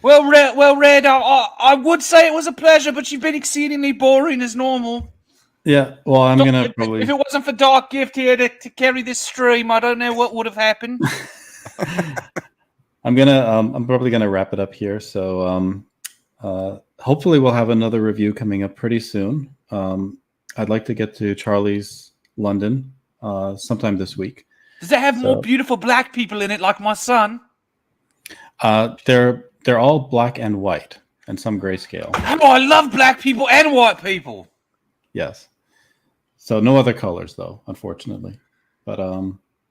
Well, Red, I would say it was a pleasure, but you've been exceedingly boring as normal. Yeah, well, I'm going to probably... If it wasn't for Dark Gift here to carry this stream, I don't know what would have happened. I'm probably going to wrap it up here. So hopefully we'll have another review coming up pretty soon. I'd like to get to Charlie's London sometime this week. Does it have more beautiful black people in it, like my son? They're all black and white, and some grayscale. Oh, I love black people and white people. Yes. So no other colors, though, unfortunately. But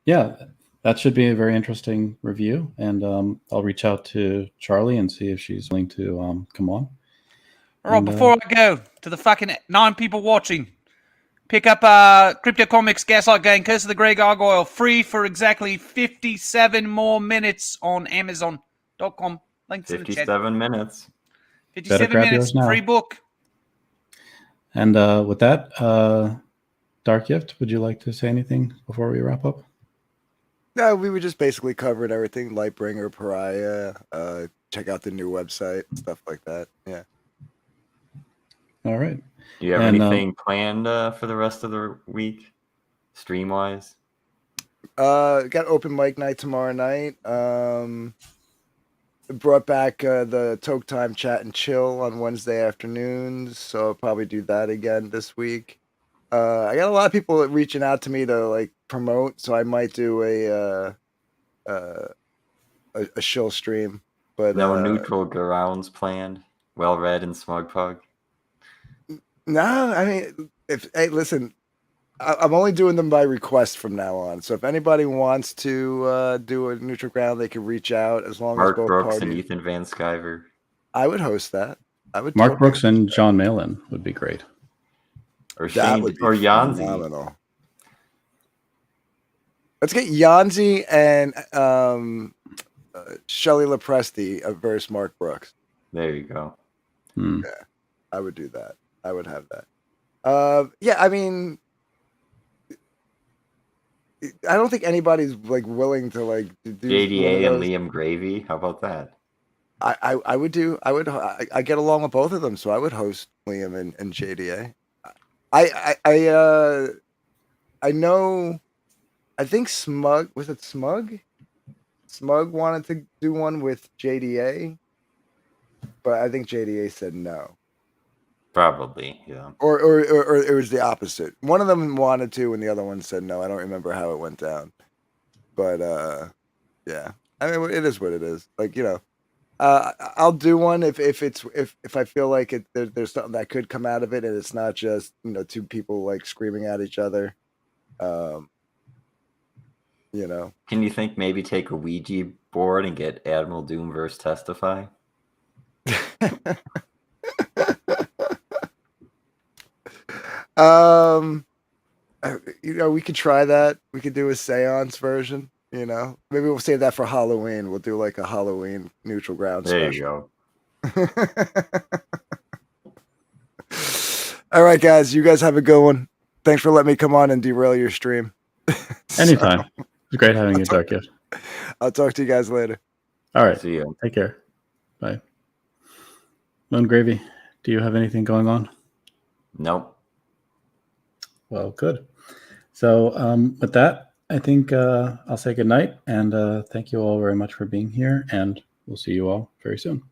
yeah, that should be a very interesting review, and I'll reach out to Charlie and see if she's willing to come on. All right, before I go to the fucking 9 people watching, pick up Crypto Comics Gaslight Gang, Curse of the Grey Gargoyle, free for exactly 57 more minutes on Amazon.com. Links in the chat. 57 minutes. 57 minutes, free book. And with that, Dark Gift, would you like to say anything before we wrap up? No, we were just basically covering everything. Lightbringer, Pariah, check out the new website, stuff like that. Yeah. All right. Do you have anything planned for the rest of the week, stream-wise? Got open mic night tomorrow night. Brought back the Toke Time Chat and Chill on Wednesday afternoons, so I'll probably do that again this week. I got a lot of people reaching out to me to promote, so I might do a shill stream. But no neutral grounds planned. Well read and smug pug. No, I mean, listen, I'm only doing them by request from now on. So if anybody wants to do a neutral ground, they can reach out as long Mark as both Brooks parties. and Ethan Van Sciver. I would host that. I would. Mark Brooks and John Malin would be great. Or Shane or Yanzi. Phenomenal. Let's get Yanzi and Shelley Lepresti versus Mark Brooks. There you go. Yeah, I would do that. I would have that. Yeah, I mean, I don't think anybody's willing to do JDA and Liam Gravy. How about that? I would do. I get along with both of them, so I would host Liam and JDA. I know. I think Smug was it Smug? Smug wanted to do one with JDA, but I think JDA said no. Probably, yeah. Or it was the opposite. One of them wanted to, and the other one said no. I don't remember how it went down, but yeah. I mean, it is what it is. I'll do one if I feel like there's something that could come out of it, and it's not just two people like screaming at each other. You know. Can you think maybe take a Ouija board and get Admiral Doomverse testify? We could try that. We could do a seance version. Maybe we'll save that for Halloween. We'll do like a Halloween neutral ground There special. you go. All right, guys. You guys have a good one. Thanks for letting me come on and derail your stream. Anytime. It's great having you, Dark Gift. I'll talk to you guys later. All right. See you. Take care. Bye. Moon Gravy, do you have anything going on? Nope. Well, good. So with that, I think I'll say good night, and thank you all very much for being here, and we'll see you all very soon.